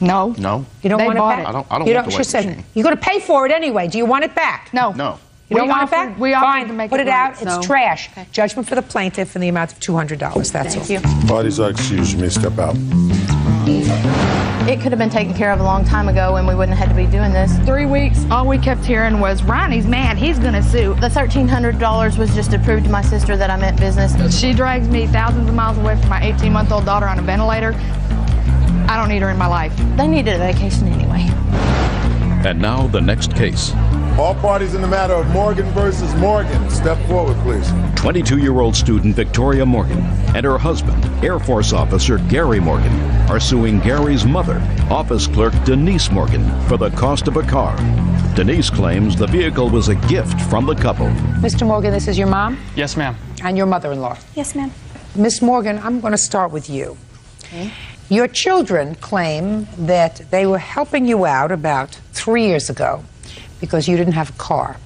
No. No. You don't They want it bought back? it. I don't want the She weight said, machine. you're going to pay for it anyway. Do you want it back? No. No. You don't want it back? We offered Fine. to make Put it it out. right, It's so- trash. Judgment for the plaintiff in the amount of $200. That's all. Thank you. Parties are excused. You may step out. It could have been taken care of a long time ago and we wouldn't have had to be doing this. 3 weeks, all we kept hearing was, Ronnie's mad, he's gonna sue. The $1,300 was just to prove to my sister that I meant business. She drags me thousands of miles away from my 18-month-old daughter on a ventilator. I don't need her in my life. They needed a vacation anyway. And now the next case. All parties in the matter of Morgan versus Morgan, step forward, please. 22-year-old student Victoria Morgan and her husband, Air Force officer Gary Morgan, are suing Gary's mother, office clerk Denise Morgan, for the cost of a car. Denise claims the vehicle was a gift from the couple. Mr. Morgan, this is your mom Yes, ma'am. and your mother-in-law. Yes, ma'am. Miss Morgan, I'm going to start with you. Okay. Your children claim that they were helping you out about 3 years ago because you didn't have a car.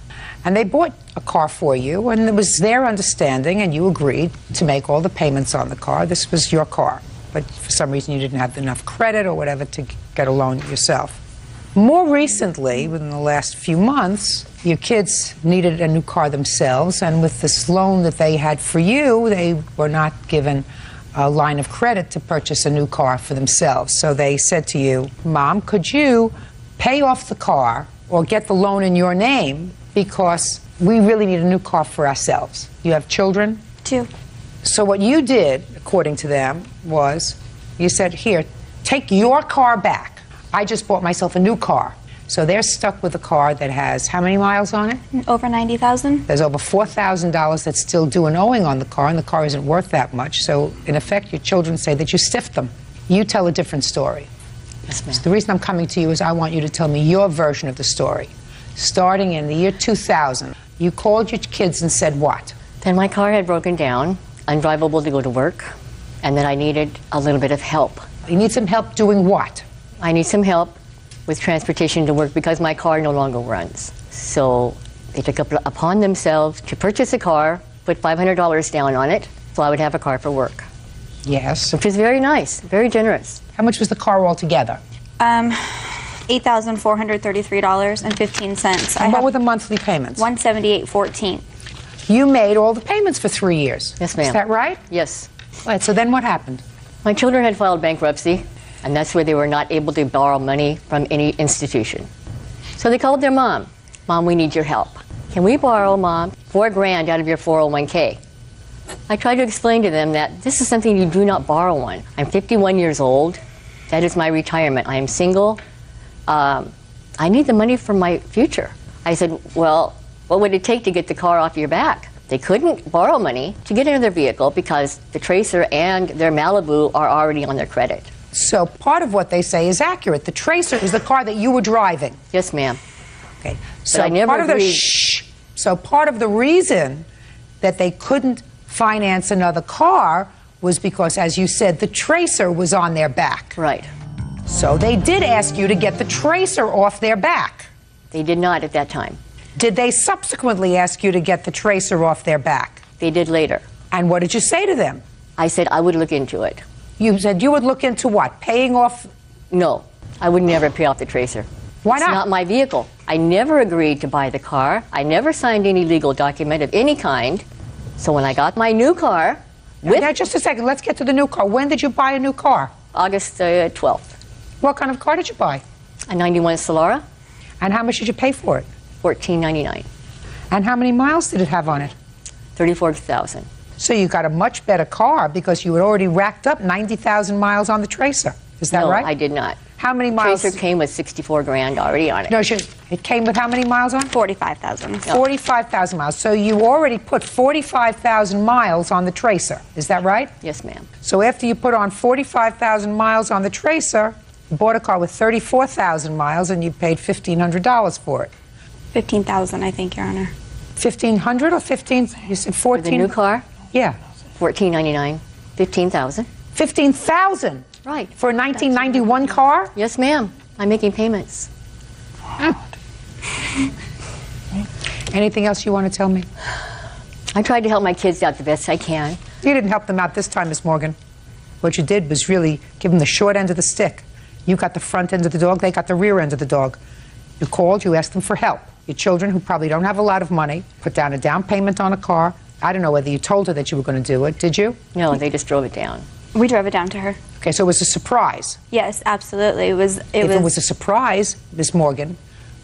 And they bought a car for you, and it was their understanding, and you agreed to make all the payments on the car. This was your car. But for some reason you didn't have enough credit or whatever to get a loan yourself. More recently, within the last few months, your kids needed a new car themselves, and with this loan that they had for you, they were not given a line of credit to purchase a new car for themselves. So they said to you, Mom, could you pay off the car or get the loan in your name because we really need a new car for ourselves? You have children? 2. So what you did, according to them, was you said, here, take your car back. I just bought myself a new car. So they're stuck with a car that has how many miles on it? Over 90,000. There's over $4,000 that's still due and owing on the car, and the car isn't worth that much. So in effect, your children say that you stiffed them. You tell a different story. Yes, ma'am. So the reason I'm coming to you is I want you to tell me your version of the story. Starting in the year 2000, you called your kids and said what? Then my car had broken down, undrivable to go to work, and then I needed a little bit of help. You need some help doing what? I need some help with transportation to work because my car no longer runs. So they took upon themselves to purchase a car, put $500 down on it, so I would have a car for work. Yes. Which is very nice, very generous. How much was the car altogether? $8,433.15. And what were the monthly payments? $178.14. You made all the payments for 3 years. Yes, ma'am. Is that right? Yes. All right, so then what happened? My children had filed bankruptcy, and that's where they were not able to borrow money from any institution. So they called their mom. Mom, we need your help. can we borrow, Mom, $4,000 out of your 401k? I tried to explain to them that this is something you do not borrow on. I'm 51 years old. That is my retirement. I am single. I need the money for my future. I said, well, what would it take to get the car off your back? They couldn't borrow money to get another vehicle because the Tracer and their Malibu are already on their credit. So part of what they say is accurate. The Tracer is the car that you were driving. Yes, ma'am. Okay. But So I never part of the agreed. So part of the reason that they couldn't finance another car was because, as you said, the Tracer was on their back. Right. So they did ask you to get the Tracer off their back. They did not at that time. Did they subsequently ask you to get the Tracer off their back? They did later. And what did you say to them? I said I would look into it. You said you would look into what? Paying off? No, I would never pay off the Tracer. Why not? It's not my vehicle. I never agreed to buy the car. I never signed any legal document of any kind. So when I got my new car, Now, just a second. Let's get to the new car. When did you buy a new car? August 12th. What kind of car did you buy? A 91 Solara. And how much did you pay for it? $14.99. And how many miles did it have on it? 34,000. So you got a much better car because you had already racked up 90,000 miles on the Tracer. Is that No, right? I did not. How many miles? Tracer came with $64,000 already on it. No, it came with how many miles on? 45,000. 45,000 miles. So you already put 45,000 miles on the Tracer. Is that right? Yes, ma'am. So after you put on 45,000 miles on the Tracer, you bought a car with 34,000 miles and you paid $1,500 for it. 15,000, I think, Your Honor. 1,500 or 15? You said 14. For the new car? Yeah. $14.99. 15,000. 15,000. Right. For a 1991 car? Yes, ma'am. I'm making payments. Anything else you want to tell me? I tried to help my kids out the best I can. You didn't help them out this time, Miss Morgan. What you did was really give them the short end of the stick. You got the front end of the dog, they got the rear end of the dog. You called, you asked them for help. Your children, who probably don't have a lot of money, put down a down payment on a car. I don't know whether you told her that you were going to do it. Did you? No, they just drove it down. We drove it down to her. Okay, so it was a surprise. Yes, absolutely. If it was a surprise, Miss Morgan,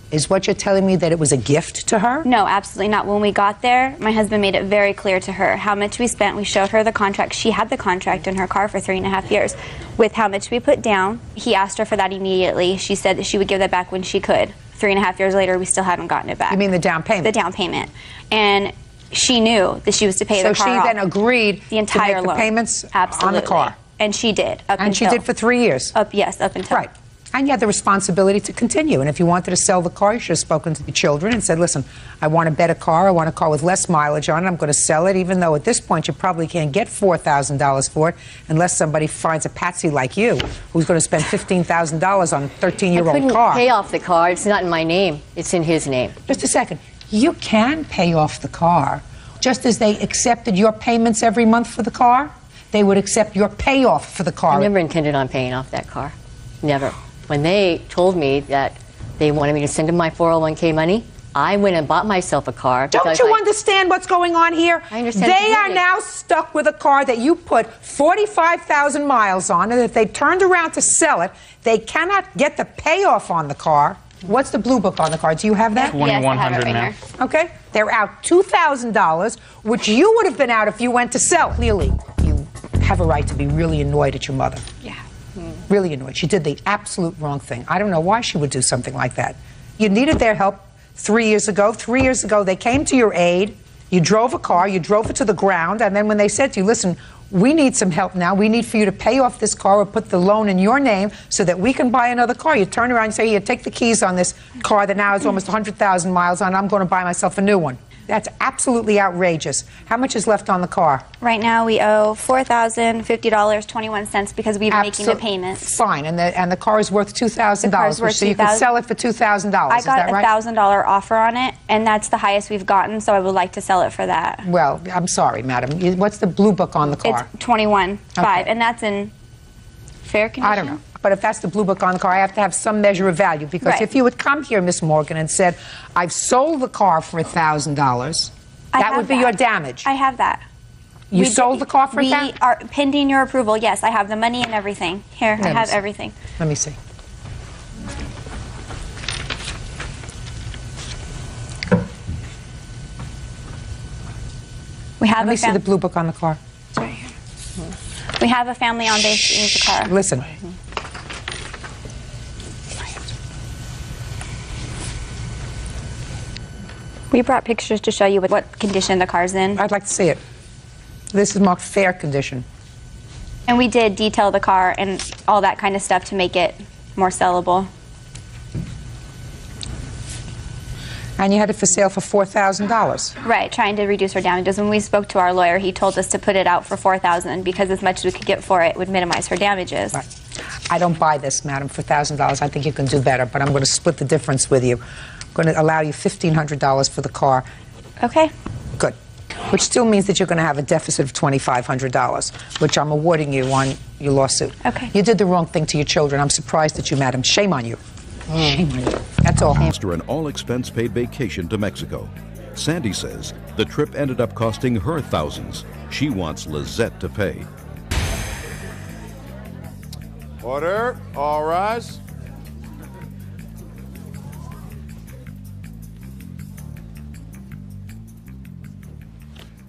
is what you're telling me that it was a gift to her? No, absolutely not. When we got there, my husband made it very clear to her how much we spent. We showed her the contract. She had the contract in her car for 3.5 years with how much we put down. He asked her for that immediately. She said that she would give that back when she could. 3.5 years later, we still haven't gotten it back. You mean the down payment? The down payment. And she knew that she was to pay the car off. So she then agreed the entire to make loan. the payments Absolutely. on the car? And she did. And she did for 3 years? Yes, up until. Right. And you had the responsibility to continue. And if you wanted to sell the car, you should have spoken to the children and said, listen, I want a better car. I want a car with less mileage on it. I'm going to sell it, even though at this point you probably can't get $4,000 for it unless somebody finds a patsy like you who's going to spend $15,000 on a 13-year-old I couldn't car. pay off the car. It's not in my name. It's in his name. Just a second. You can pay off the car, just as they accepted your payments every month for the car. They would accept your payoff for the car. I never intended on paying off that car. Never. When they told me that they wanted me to send them my 401k money, I went and bought myself a car. Don't you understand what's going on here? I understand. They are now stuck with a car that you put 45,000 miles on, and if they turned around to sell it, they cannot get the payoff on the car. What's the blue book on the car? Do you have that? Yes, I have it right here. Okay. They're out $2,000, which you would have been out if you went to sell. Clearly, you have a right to be really annoyed at your mother. Yeah. Really annoyed. She did the absolute wrong thing. I don't know why she would do something like that. You needed their help 3 years ago. 3 years ago, they came to your aid. You drove a car. You drove it to the ground. And then when they said to you, listen, we need some help now. We need for you to pay off this car or put the loan in your name so that we can buy another car. You turn around and say, here, take the keys on this car that now has almost 100,000 miles on it. I'm going to buy myself a new one. That's absolutely outrageous. How much is left on the car? Right now we owe $4,050.21 because we've been making the payments. Fine, and the car is worth $2,000, so you could sell it for $2,000. I got a $1,000 offer on it, and that's the highest we've gotten, so I would like to sell it for that. Well, I'm sorry, madam. What's the blue book on the car? It's $21,500, and that's in fair condition. I don't know. But if that's the blue book on the car, I have to have some measure of value. Because if you had come here, Miss Morgan, and said, I've sold the car for $1,000, that would be your damage. I have that. You sold the car for $1,000? We are pending your approval, yes. I have the money and everything. Here, I have everything. Let me see. We have Let me see the blue book on the car. It's right here. We have a family on base in the car. Listen. We brought pictures to show you what condition the car's in. I'd like to see it. This is marked fair condition. And we did detail the car and all that kind of stuff to make it more sellable. And you had it for sale for $4,000. Right, trying to reduce our damages. When we spoke to our lawyer, he told us to put it out for $4,000 because as much as we could get for it would minimize her damages. Right. I don't buy this, madam, for $1,000. I think you can do better, but I'm going to split the difference with you. I'm going to allow you $1,500 for the car. Okay. Good. Which still means that you're going to have a deficit of $2,500, which I'm awarding you on your lawsuit. Okay. You did the wrong thing to your children. I'm surprised at you, madam. Shame on you. Shame on you. That's all. After an all-expense-paid vacation to Mexico, Sandy says the trip ended up costing her thousands. She wants Lizette to pay. Order. All rise.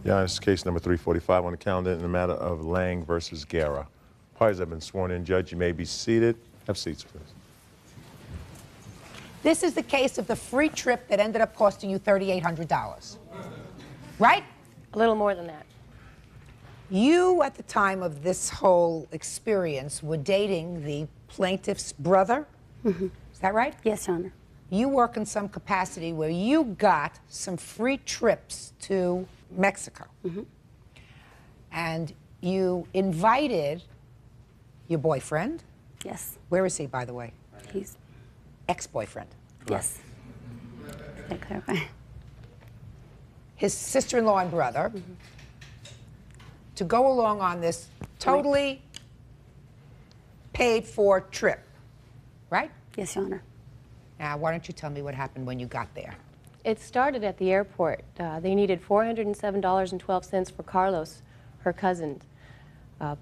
Your Honor, this is case number 345 on the calendar in the matter of Lang versus Guerra. Parties have been sworn in. Judge, you may be seated. Have seats, please. This is the case of the free trip that ended up costing you $3,800. Right? A little more than that. You, at the time of this whole experience, were dating the plaintiff's brother? Mm-hmm. Is that right? Yes, Your Honor. You work in some capacity where you got some free trips to Mexico. Mm-hmm. And you invited your boyfriend. Yes. Where is he, by the way? He's ex-boyfriend. Yes. Can I clarify? His sister-in-law and brother to go along on this totally paid-for trip, right? Yes, Your Honor. Now, why don't you tell me what happened when you got there? It started at the airport. They needed $407.12 for Carlos, her cousin,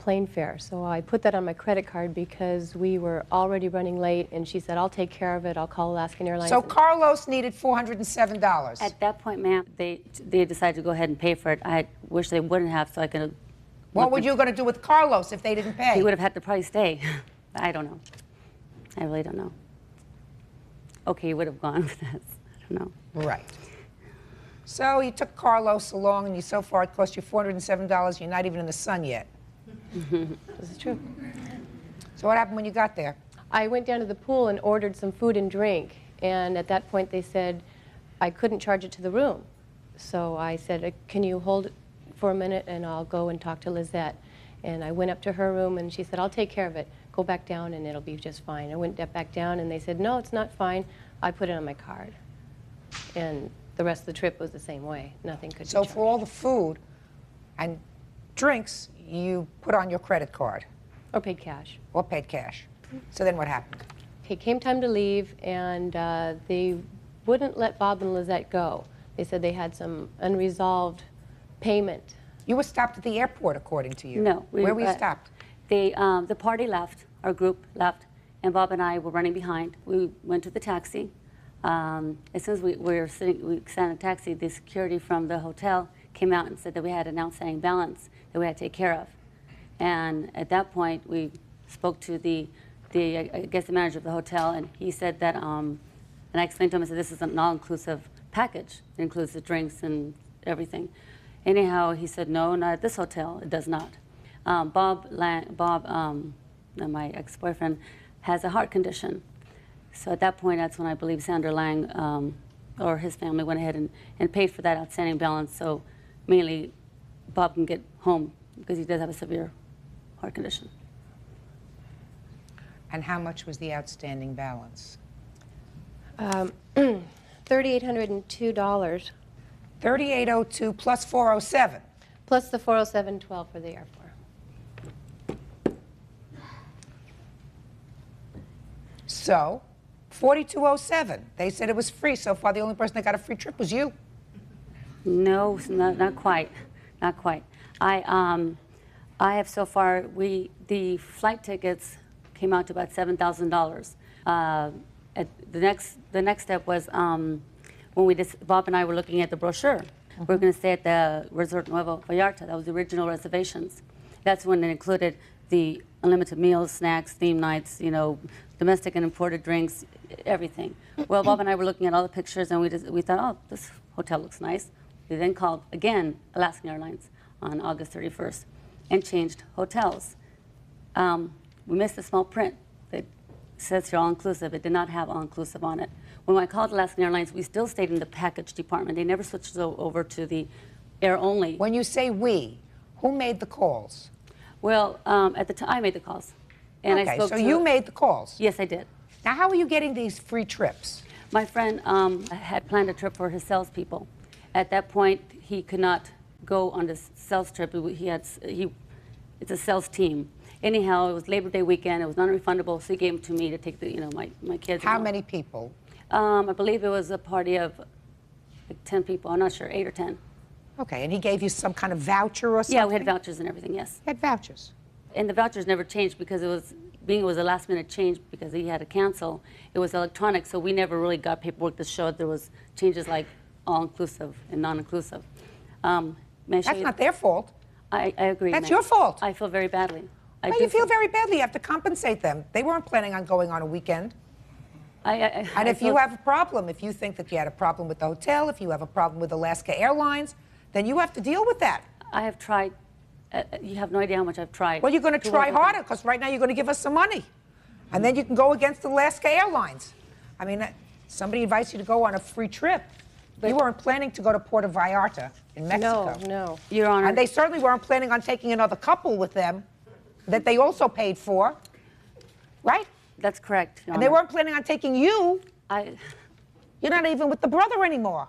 plane fare. So I put that on my credit card because we were already running late, and she said, I'll take care of it. I'll call Alaskan Airlines. So Carlos needed $407. At that point, ma'am, they decided to go ahead and pay for it. I wish they wouldn't have, so I could have... What were you going to do with Carlos if they didn't pay? He would have had to probably stay. I don't know. I really don't know. Okay, he would have gone with this. I don't know. Right. So you took Carlos along, and so far it cost you $407. You're not even in the sun yet. This is true. So what happened when you got there? I went down to the pool and ordered some food and drink, and at that point they said I couldn't charge it to the room. So I said, can you hold it for a minute and I'll go and talk to Lizette. And I went up to her room and she said, I'll take care of it. Go back down and it'll be just fine. I went back down and they said, no, it's not fine. I put it on my card. And the rest of the trip was the same way. Nothing could be So charged. for all the food and drinks, you put on your credit card? Or paid cash. Or paid cash. So then what happened? Okay, came time to leave, and they wouldn't let Bob and Lizette go. They said they had some unresolved payment. You were stopped at the airport, according to you. No. Where were you stopped? The party left, our group left, and Bob and I were running behind. We went to the taxi. As soon as we sat in a taxi, the security from the hotel came out and said that we had an outstanding balance that we had to take care of. And at that point, we spoke to the manager of the hotel, and he said that, and I explained to him, I said, this is an all-inclusive package. It includes the drinks and everything. Anyhow, he said, no, not at this hotel. It does not. Bob, my ex-boyfriend, has a heart condition. So at that point, that's when I believe Sandra Lang or his family went ahead and paid for that outstanding balance. So mainly, Bob can get home because he does have a severe heart condition. And how much was the outstanding balance? $3,802. $3,802 plus $407. Plus the $407.12 for the airfare. So, $4,207. They said it was free. So far, the only person that got a free trip was you. No, not quite. Not quite. I have so far, the flight tickets came out to about $7,000. The next step was when Bob and I were looking at the brochure. We were going to stay at the Resort Nuevo Vallarta. That was the original reservations. That's when it included the unlimited meals, snacks, theme nights, you know, domestic and imported drinks, everything. Well, Bob and I were looking at all the pictures, and we thought, oh, this hotel looks nice. We then called, again, Alaska Airlines on August 31st and changed hotels. We missed the small print that says here all-inclusive. It did not have all-inclusive on it. When I called Alaska Airlines, we still stayed in the package department. They never switched over to the air-only. When you say we, who made the calls? Well, at the time, I made the calls. And Okay, I spoke so to you made the calls? Yes, I did. Now, how are you getting these free trips? My friend had planned a trip for his salespeople. At that point, he could not go on this sales trip. It's a sales team. Anyhow, it was Labor Day weekend. It was non-refundable, so he gave them to me to take the, my kids. How many people? I believe it was a party of like 10 people. I'm not sure, 8 or 10. Okay, and he gave you some kind of voucher or something? Yeah, we had vouchers and everything, yes. Had vouchers. And the vouchers never changed because it was a last-minute change because he had to cancel. It was electronic, so we never really got paperwork that showed there was changes like all-inclusive and non-inclusive. That's not their fault. I agree. That's your fault. I feel very badly. Well, you feel very badly. You have to compensate them. They weren't planning on going on a weekend. And if you have a problem, if you think that you had a problem with the hotel, if you have a problem with Alaska Airlines, then you have to deal with that. I have tried. You have no idea how much I've tried. Well, you're going to try harder because right now you're going to give us some money. And then you can go against Alaska Airlines. I mean, somebody invites you to go on a free trip. You weren't planning to go to Puerto Vallarta in Mexico. No. Your Honor. And they certainly weren't planning on taking another couple with them that they also paid for, right? That's correct, Your And they Honor. weren't planning on taking you. You're not even with the brother anymore.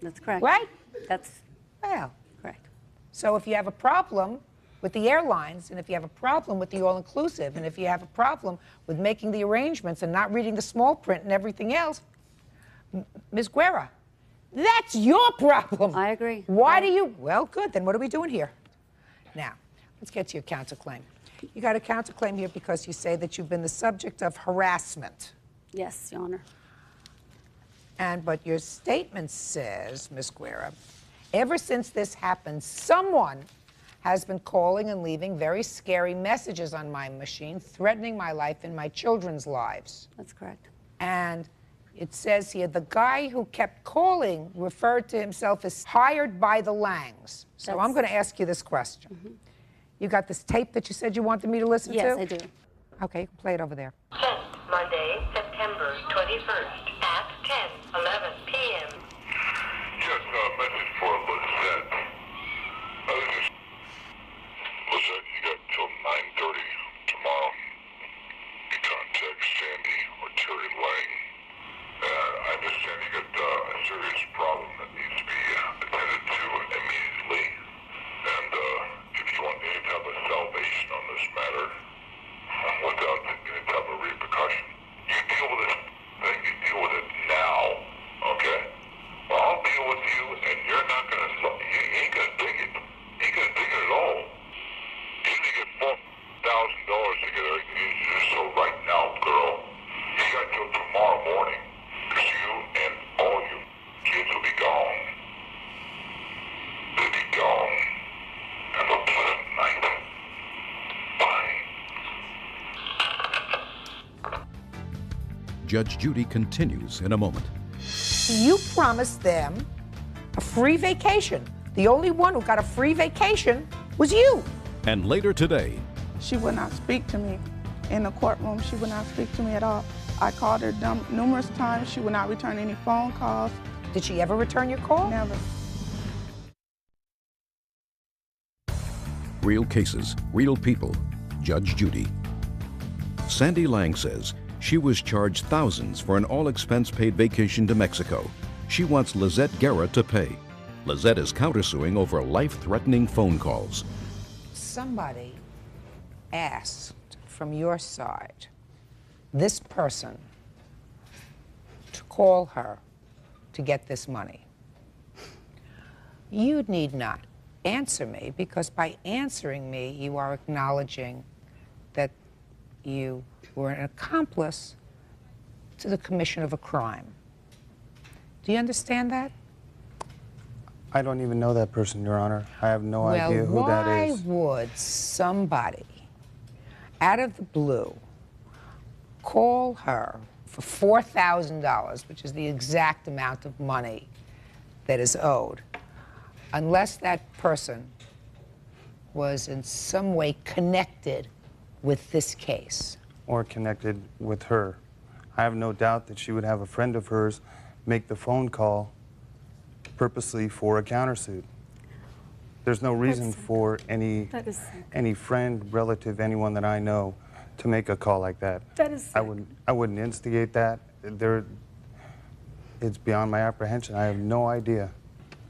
That's correct. Right? That's well. Correct. So if you have a problem with the airlines, and if you have a problem with the all-inclusive, and if you have a problem with making the arrangements and not reading the small print and everything else, Ms. Guerra, that's your problem. I agree. Why do you? Well, good. Then what are we doing here? Now, let's get to your counterclaim. You got a counterclaim here because you say that you've been the subject of harassment. Yes, Your Honor. But your statement says, Ms. Guerra, ever since this happened, someone has been calling and leaving very scary messages on my machine, threatening my life and my children's lives. That's correct. And it says here, the guy who kept calling referred to himself as hired by the Langs. So I'm going to ask you this question. You got this tape that you said you wanted me to listen to? Yes, I do. Okay, you can play it over there. Monday, September 21st at 10:11 p.m. Yes, message for Lizette. Lizette, you got till 9:30 tomorrow. You contact Sandy or Terry Lang. I understand you got a serious problem that needs to be attended to immediately. And if you want any type of salvation on this matter, without any type of repercussion, you deal with this thing, you deal with it now, okay? Well, I'll deal with you, and you're not going to, you ain't going to dig it. You ain't going to dig it at all. You need to get $4,000 together, just so right now, girl, you got till tomorrow morning, because you and all your kids will be gone. They'll be gone. Have a pleasant night. Bye. Judge Judy continues in a moment. You promised them a free vacation. The only one who got a free vacation was you. And later today, She would not speak to me in the courtroom. She would not speak to me at all. I called her numerous times. She would not return any phone calls. Did she ever return your call? Never. real cases, real people. Judge Judy. Sandy Lang says she was charged thousands for an all-expense-paid vacation to Mexico. She wants Lizette Guerra to pay. Lizette is countersuing over life-threatening phone calls. Somebody asked from your side this person to call her to get this money. You need not answer me, because by answering me, you are acknowledging that you were an accomplice to the commission of a crime. Do you understand that? I don't even know that person, Your Honor. I have no idea who that is. Why would somebody, out of the blue, call her for $4,000, which is the exact amount of money that is owed, unless that person was in some way connected with this case? Or connected with her. I have no doubt that she would have a friend of hers make the phone call purposely for a countersuit. There's no reason for any friend, relative, anyone that I know to make a call like that. That is sick. I wouldn't instigate that. It's beyond my apprehension. I have no idea.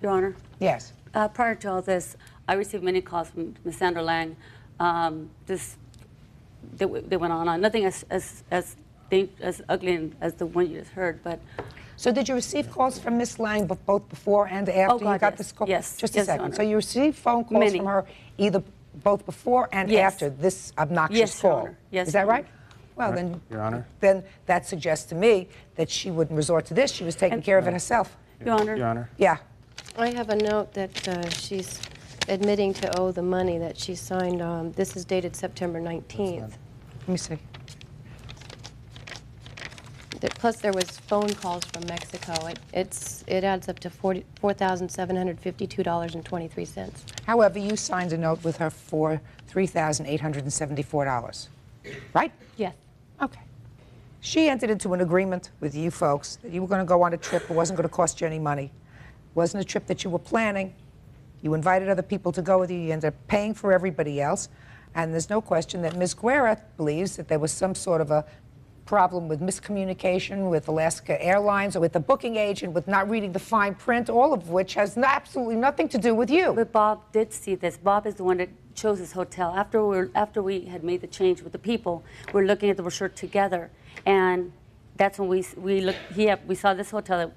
Your Honor? Yes. Prior to all this, I received many calls from Ms. Sandra Lang. They went on. Nothing as ugly as the one you just heard, but... So did you receive calls from Miss Lang both before and after you got this call? Yes. Just a Yes, second. Your Honor. So you received phone calls from her either both before and after this obnoxious Your call? Honor. Yes, Is that Your right? Honor. Well, then, Your Honor? Then that suggests to me that she wouldn't resort to this. She was taking care of it herself. Your Honor. Your Honor? Yeah. I have a note that she's admitting to owe the money that she signed. This is dated September 19th. Let me see. Plus, there was phone calls from Mexico. It adds up to $4,752.23. However, you signed a note with her for $3,874, right? Yes. Okay. She entered into an agreement with you folks that you were going to go on a trip. It wasn't going to cost you any money. It wasn't a trip that you were planning. You invited other people to go with you. You ended up paying for everybody else. And there's no question that Ms. Guerra believes that there was some sort of a problem with miscommunication with Alaska Airlines or with the booking agent, with not reading the fine print, all of which has absolutely nothing to do with you. But Bob did see this. Bob is the one that chose his hotel. After we had made the change with the people, we're looking at the brochure together, and that's when we saw this hotel.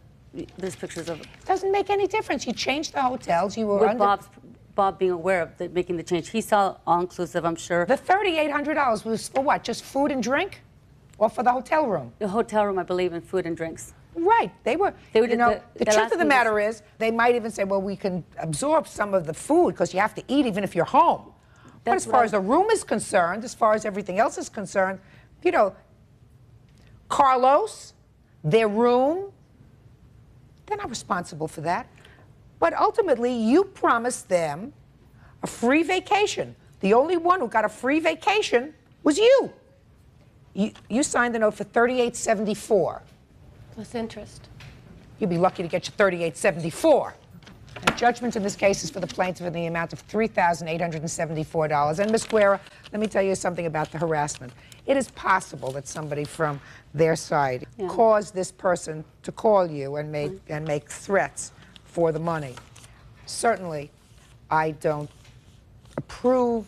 There's pictures of it. Doesn't make any difference. You changed the hotels. You were with Bob being aware of making the change. He saw all-inclusive, I'm sure. The $3,800 was for what? Just food and drink? Or for the hotel room? The hotel room, I believe, and food and drinks. Right. The truth of the matter is, they might even say, well, we can absorb some of the food because you have to eat even if you're home. But as far as the room is concerned, as far as everything else is concerned, Carlos, their room, they're not responsible for that. But ultimately, you promised them a free vacation. The only one who got a free vacation was you. You signed the note for $3,874. Plus interest. You'd be lucky to get your $3,874. And judgment in this case is for the plaintiff in the amount of $3,874. And Ms. Guerra, let me tell you something about the harassment. It is possible that somebody from their side caused this person to call you and make threats for the money. Certainly, I don't approve.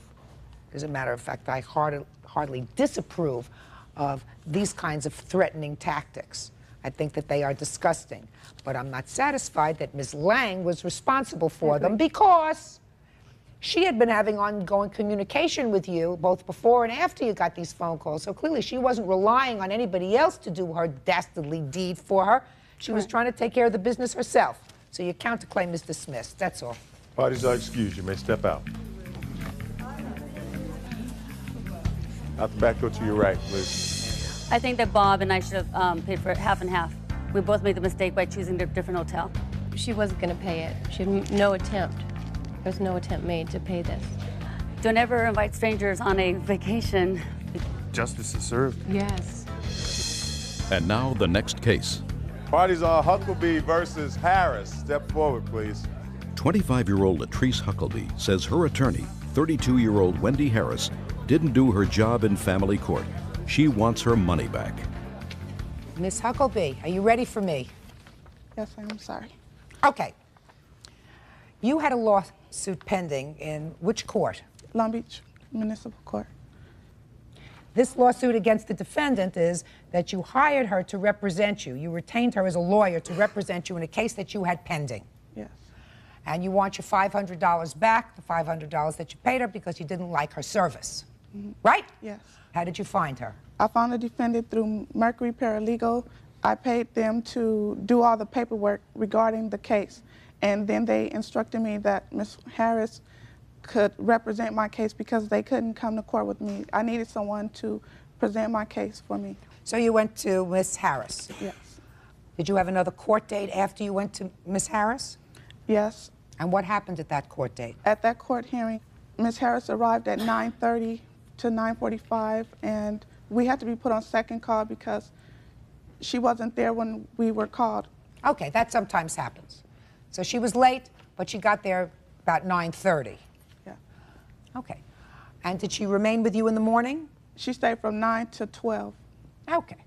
As a matter of fact, I hardly disapprove of these kinds of threatening tactics. I think that they are disgusting. But I'm not satisfied that Ms. Lang was responsible for them because she had been having ongoing communication with you both before and after you got these phone calls. So clearly she wasn't relying on anybody else to do her dastardly deed for her. She was trying to take care of the business herself. So your counterclaim is dismissed. That's all. Parties are excused. You may step out. Out the back door to your right, please. I think that Bob and I should have paid for it half and half. We both made the mistake by choosing a different hotel. She wasn't going to pay it. She had no attempt. There was no attempt made to pay this. Don't ever invite strangers on a vacation. Justice is served. Yes. And now the next case. Parties are Huckleby versus Harris. Step forward, please. 25-year-old Latrice Huckleby says her attorney, 32-year-old Wendy Harris, didn't do her job in family court. She wants her money back. Miss Huckleby, are you ready for me? Yes, I'm sorry. Okay. You had a lawsuit pending in which court? Long Beach Municipal Court. This lawsuit against the defendant is that you hired her to represent you. You retained her as a lawyer to represent you in a case that you had pending. Yes. And you want your $500 back, the $500 that you paid her because you didn't like her service. Right? Yes. How did you find her? I found the defendant through Mercury Paralegal. I paid them to do all the paperwork regarding the case. And then they instructed me that Ms. Harris could represent my case because they couldn't come to court with me. I needed someone to present my case for me. So you went to Miss Harris? Yes. Did you have another court date after you went to Miss Harris? Yes. And what happened at that court date? At that court hearing, Ms. Harris arrived at 9:30 to 9:45, and we had to be put on second call because she wasn't there when we were called. Okay, that sometimes happens. So she was late, but she got there about 9:30. Yeah. Okay. And did she remain with you in the morning? She stayed from 9 to 12. Okay.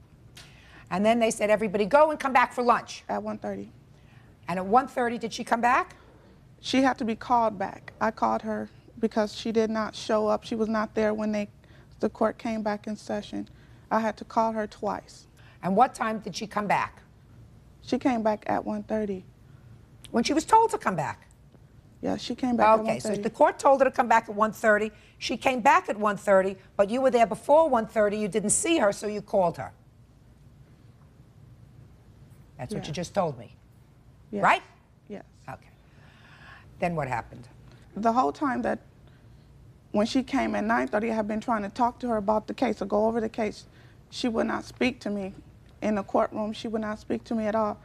And then they said, everybody go and come back for lunch. At 1:30. And at 1:30, did she come back? She had to be called back. I called her because she did not show up. She was not there when the court came back in session. I had to call her twice. And what time did she come back? She came back at 1:30. When she was told to come back? Yeah, she came back at 1:30. Okay, so the court told her to come back at 1:30. She came back at 1:30, but you were there before 1:30. You didn't see her, so you called her. That's what you just told me. Yes. Right? Yes. Okay. Then what happened? The whole time that when she came at 9:30, I had been trying to talk to her about the case or go over the case. She would not speak to me in the courtroom. She would not speak to me at all.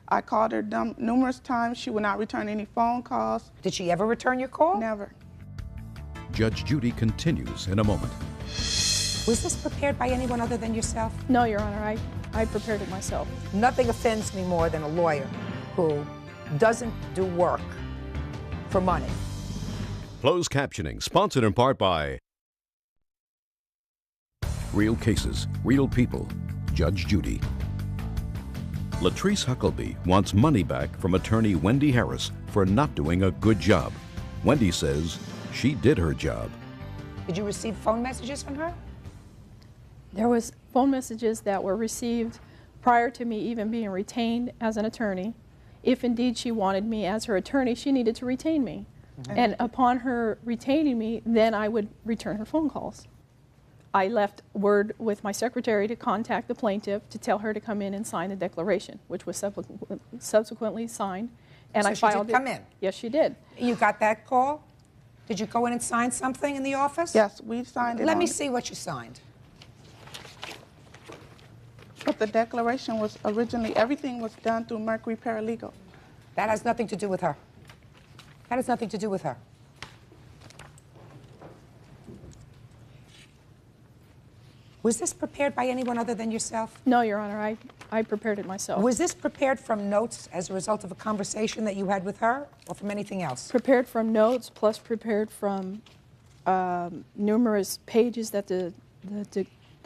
I called her numerous times. She would not return any phone calls. Did she ever return your call? Never. Judge Judy continues in a moment. Was this prepared by anyone other than yourself? No, Your Honor, I prepared it myself. Nothing offends me more than a lawyer who doesn't do work for money. Closed captioning, sponsored in part by Real Cases, Real People, Judge Judy. Latrice Huckleby wants money back from attorney Wendy Harris for not doing a good job. Wendy says she did her job. Did you receive phone messages from her? There was phone messages that were received prior to me even being retained as an attorney. If indeed she wanted me as her attorney, she needed to retain me. Mm-hmm. And upon her retaining me, then I would return her phone calls. I left word with my secretary to contact the plaintiff to tell her to come in and sign the declaration, which was subsequently signed. And So I she filed did come in? Yes, she did. You got that call? Did you go in and sign something in the office? Yes, we signed it. Let me see what you signed. But the declaration was originally, everything was done through Mercury Paralegal. That has nothing to do with her. That has nothing to do with her. Was this prepared by anyone other than yourself? No, Your Honor, I prepared it myself. Was this prepared from notes as a result of a conversation that you had with her, or from anything else? Prepared from notes, plus prepared from numerous pages that the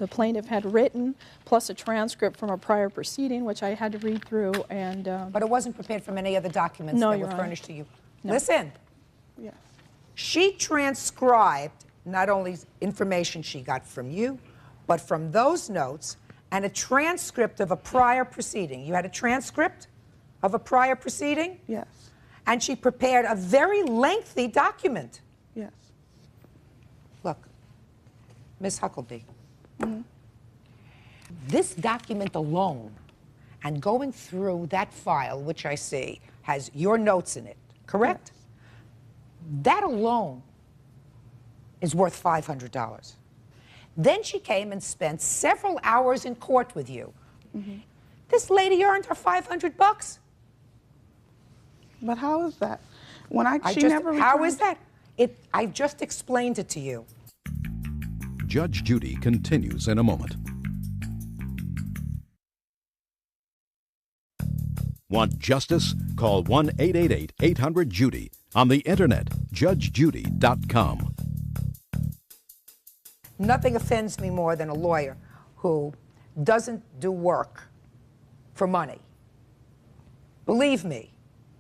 plaintiff had written, plus a transcript from a prior proceeding, which I had to read through. And but it wasn't prepared from any other documents no, that Your were Honor. furnished to you? No. Listen. Yes. She transcribed not only information she got from you, but from those notes and a transcript of a prior proceeding. You had a transcript of a prior proceeding? Yes. And she prepared a very lengthy document. Yes. Look, Ms. Huckleby, Mm-hmm. this document alone, and going through that file, which I see has your notes in it, correct? Yes. That alone is worth $500. Then she came and spent several hours in court with you. Mm-hmm. This lady earned her $500. But how is that? When she just, never how returned- is that? I just explained it to you. Judge Judy continues in a moment. Want justice? Call 1-888-800-JUDY. On the internet, judgejudy.com. Nothing offends me more than a lawyer who doesn't do work for money. Believe me,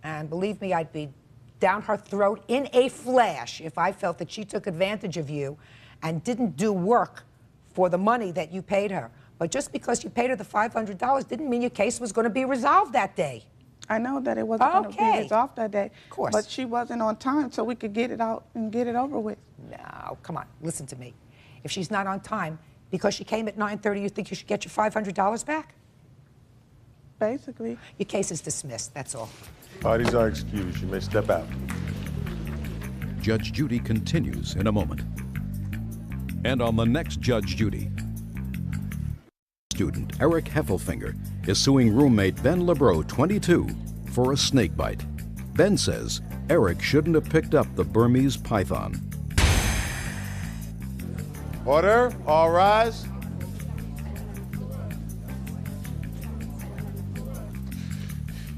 and believe me, I'd be down her throat in a flash if I felt that she took advantage of you and didn't do work for the money that you paid her. But just because you paid her the $500 didn't mean your case was going to be resolved that day. I know that it wasn't going to be resolved that day. Of course. But she wasn't on time, so we could get it out and get it over with. No, come on, listen to me. If she's not on time because she came at 9:30, you think you should get your $500 back? Basically. Your case is dismissed, that's all. Parties are excused. You may step out. Judge Judy continues in a moment. And on the next Judge Judy, student Eric Heffelfinger is suing roommate Ben LeBreau, 22, for a snake bite. Ben says Eric shouldn't have picked up the Burmese python. Order. All rise.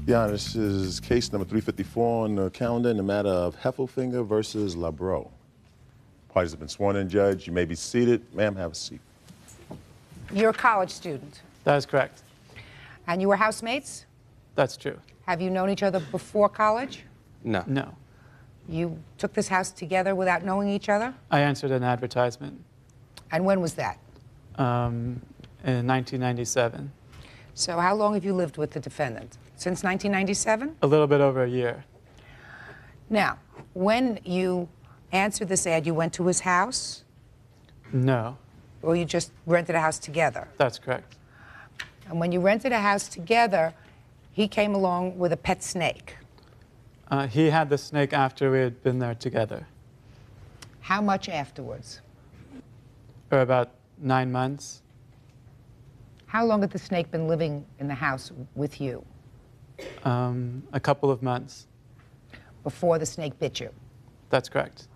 Yeah, this is case number 354 on the calendar in the matter of Heffelfinger versus LeBreau. Parties have been sworn in, Judge. You may be seated. Ma'am, have a seat. You're a college student, That is correct. and you were housemates? That's true. Have you known each other before college? No. No. You took this house together without knowing each other? I answered an advertisement And when was that? in 1997. So how long have you lived with the defendant? Since 1997? A little bit over a year. Now, when you answered this ad, you went to his house? No. Or you just rented a house together? That's correct. And when you rented a house together, he came along with a pet snake. He had the snake after we had been there together. How much afterwards? For about 9 months. How long had the snake been living in the house with you? A couple of months. Before the snake bit you? That's correct.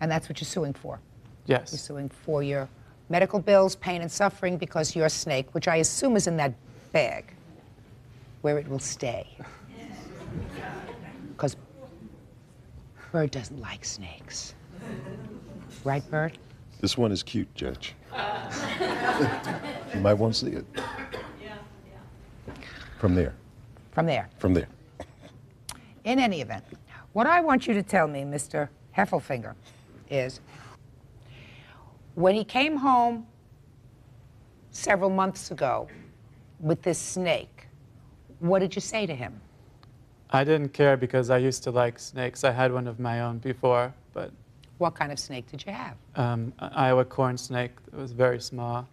And that's what you're suing for? Yes. You're suing for your medical bills, pain and suffering because your snake, which I assume is in that bag, where it will stay. Because Bird doesn't like snakes. Right, Bird? This one is cute, Judge. You might want to see it. From there. From there. From there. In any event, what I want you to tell me, Mr. Heffelfinger, is when he came home several months ago with this snake, what did you say to him? I didn't care because I used to like snakes. I had one of my own before, but... What kind of snake did you have? An Iowa corn snake. It was very small.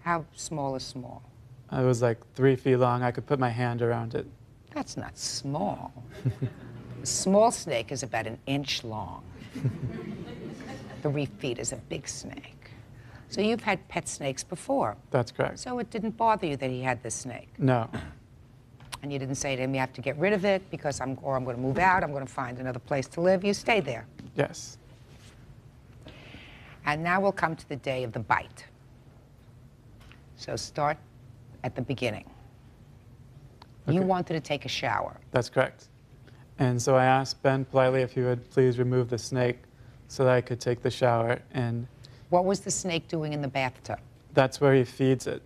How small is small? It was like 3 feet long. I could put my hand around it. That's not small. A small snake is about 1 inch long. 3 feet is a big snake. So you've had pet snakes before. That's correct. So it didn't bother you that he had this snake? No. And you didn't say to him, you have to get rid of it because I'm going to move out, I'm going to find another place to live. You stayed there. Yes. And now we'll come to the day of the bite. So start at the beginning. Okay. You wanted to take a shower. That's correct. And so I asked Ben politely if he would please remove the snake so that I could take the shower. And what was the snake doing in the bathtub? That's where he feeds it.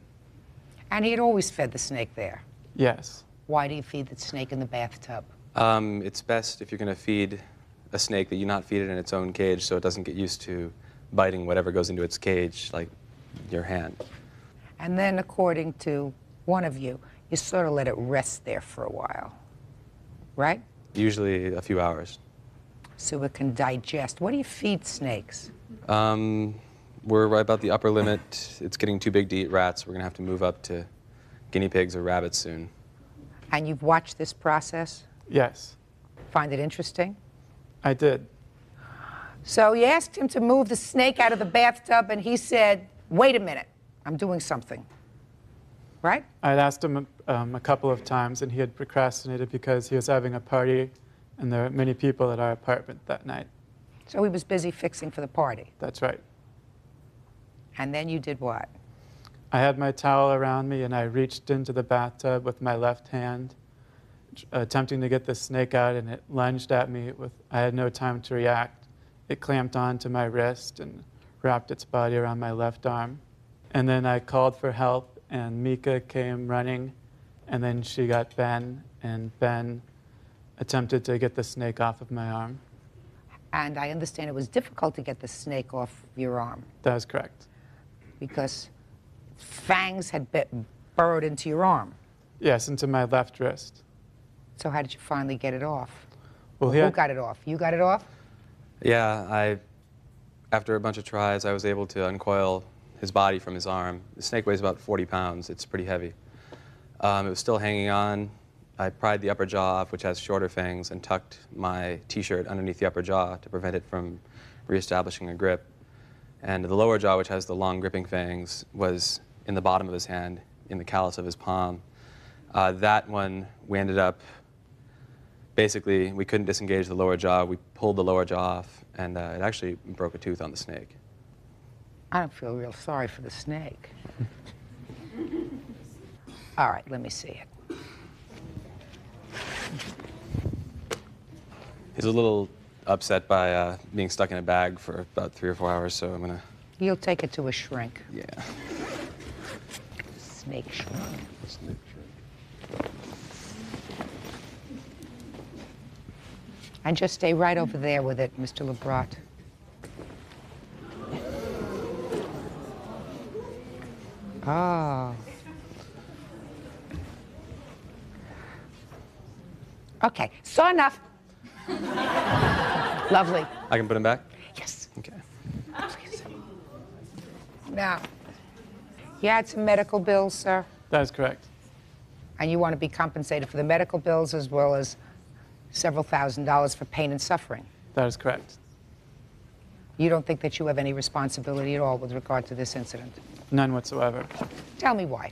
And he had always fed the snake there? Yes. Why do you feed the snake in the bathtub? It's best if you're going to feed a snake that you not feed it in its own cage so it doesn't get used to biting whatever goes into its cage, like your hand. And then, according to one of you, you sort of let it rest there for a while, right? Usually a few hours. So it can digest. What do you feed snakes? We're right about the upper limit. It's getting too big to eat rats. We're going to have to move up to guinea pigs or rabbits soon. And you've watched this process? Yes. Find it interesting? I did. So you asked him to move the snake out of the bathtub, and he said, wait a minute, I'm doing something. Right? I'd asked him a couple of times, and he had procrastinated because he was having a party, and there were many people at our apartment that night. So he was busy fixing for the party? That's right. And then you did what? I had my towel around me, and I reached into the bathtub with my left hand, attempting to get the snake out, and it lunged at me. I had no time to react. It clamped onto my wrist and wrapped its body around my left arm. And then I called for help, and Mika came running, and then she got Ben, and Ben attempted to get the snake off of my arm. And I understand it was difficult to get the snake off your arm. That is correct. Because fangs had burrowed into your arm. Yes, into my left wrist. So how did you finally get it off? Well, Who got it off? You got it off? Yeah, after a bunch of tries, I was able to uncoil his body from his arm. The snake weighs about 40 pounds. It's pretty heavy. It was still hanging on, I pried the upper jaw off, which has shorter fangs, and tucked my T-shirt underneath the upper jaw to prevent it from reestablishing a grip. And the lower jaw, which has the long gripping fangs, was in the bottom of his hand, in the callus of his palm. That one, we ended up, basically, we couldn't disengage the lower jaw. We pulled the lower jaw off, and it actually broke a tooth on the snake. I don't feel real sorry for the snake. All right, let me see it. He's a little upset by being stuck in a bag for about 3 or 4 hours, so I'm gonna... You'll take it to a shrink. Yeah. Snake shrink. Snake shrink. And just stay right over there with it, Mr. LeBrat. Oh. Okay, so enough. Lovely. I can put him back? Yes. Okay. Now, you had some medical bills, sir? That is correct. And you want to be compensated for the medical bills as well as several $1,000s for pain and suffering? That is correct. You don't think that you have any responsibility at all with regard to this incident? None whatsoever. Tell me why.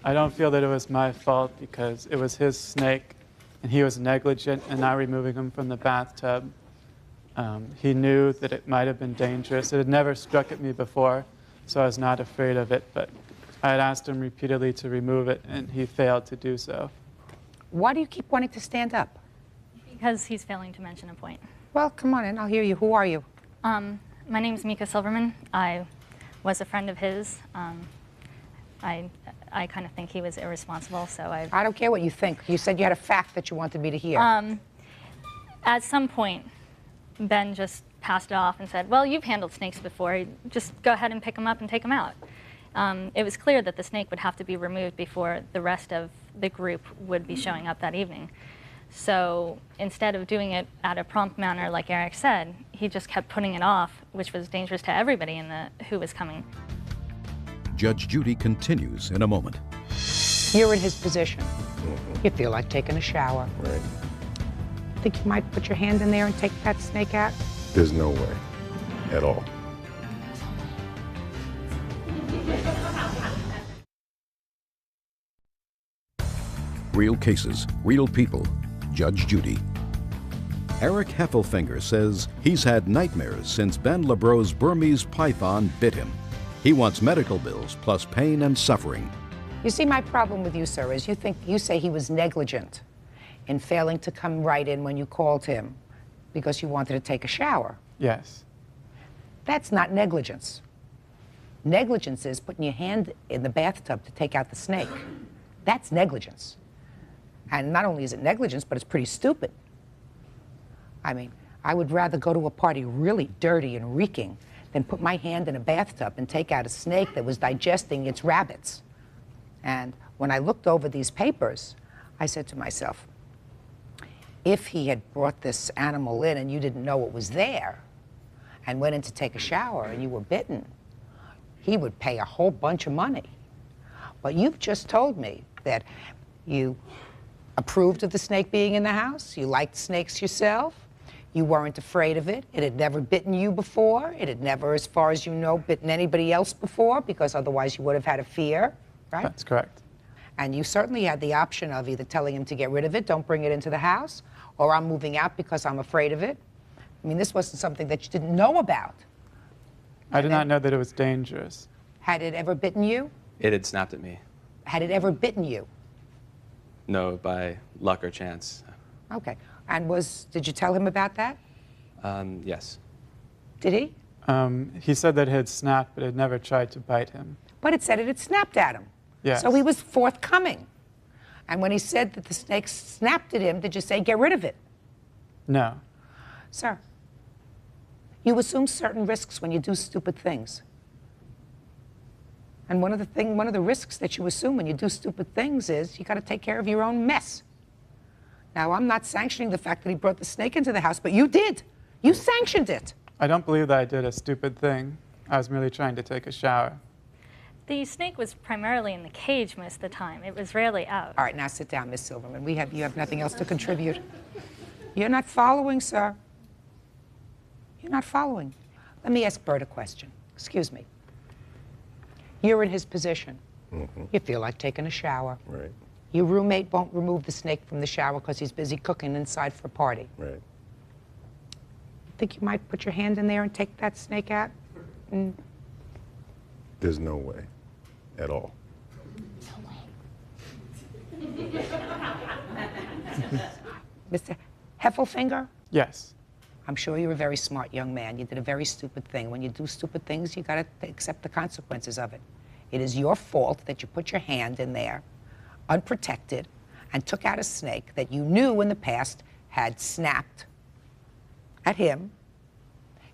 I don't feel that it was my fault because it was his snake and he was negligent in not removing him from the bathtub. He knew that it might have been dangerous. It had never struck at me before, so I was not afraid of it, but I had asked him repeatedly to remove it, and he failed to do so. Why do you keep wanting to stand up? Because he's failing to mention a point. Well, come on in, I'll hear you. Who are you? My name's Mika Silverman. I was a friend of his. I kind of think he was irresponsible, so I don't care what you think. You said you had a fact that you wanted me to hear. At some point, Ben just passed it off and said, well, you've handled snakes before. Just go ahead and pick them up and take them out. It was clear that the snake would have to be removed before the rest of the group would be showing up that evening. So instead of doing it at a prompt manner, like Eric said, he just kept putting it off, which was dangerous to everybody who was coming. Judge Judy continues in a moment. You're in his position. You feel like taking a shower. Right. Think you might put your hand in there and take that snake out? There's no way at all. Real cases, real people. Judge Judy. Eric Heffelfinger says he's had nightmares since Ben LeBreau's Burmese python bit him. He wants medical bills plus pain and suffering. You see, my problem with you, sir, is you say he was negligent in failing to come right in when you called him because you wanted to take a shower. Yes. That's not negligence. Negligence is putting your hand in the bathtub to take out the snake. That's negligence. And not only is it negligence, but it's pretty stupid. I mean, I would rather go to a party really dirty and reeking than put my hand in a bathtub and take out a snake that was digesting its rabbits. And when I looked over these papers, I said to myself, if he had brought this animal in and you didn't know it was there and went in to take a shower and you were bitten, he would pay a whole bunch of money. But you've just told me that you approved of the snake being in the house, you liked snakes yourself, you weren't afraid of it, it had never bitten you before, it had never, as far as you know, bitten anybody else before, because otherwise you would have had a fear, right? That's correct. And you certainly had the option of either telling him to get rid of it, don't bring it into the house, or I'm moving out because I'm afraid of it. I mean, this wasn't something that you didn't know about. I did not know that it was dangerous. Had it ever bitten you? It had snapped at me. Had it ever bitten you? No, by luck or chance. Okay. And did you tell him about that? Yes. Did he? He said that it had snapped, but it never tried to bite him. But it said it had snapped at him. Yes. So he was forthcoming. And when he said that the snake snapped at him, did you say, get rid of it? No. Sir, you assume certain risks when you do stupid things. And one of the risks that you assume when you do stupid things is you got to take care of your own mess. Now, I'm not sanctioning the fact that he brought the snake into the house, but you did. You sanctioned it. I don't believe that I did a stupid thing. I was merely trying to take a shower. The snake was primarily in the cage most of the time. It was rarely out. All right, now sit down, Miss Silverman. You have nothing else to contribute. You're not following, sir. You're not following. Let me ask Bert a question. Excuse me. You're in his position. You feel like taking a shower. Right. Your roommate won't remove the snake from the shower because he's busy cooking inside for a party. Right. Think you might put your hand in there and take that snake out? There's no way at all. Mr. Heffelfinger? Yes. I'm sure you're a very smart young man. You did a very stupid thing. When you do stupid things, you got to accept the consequences of it. It is your fault that you put your hand in there, unprotected, and took out a snake that you knew in the past had snapped at him.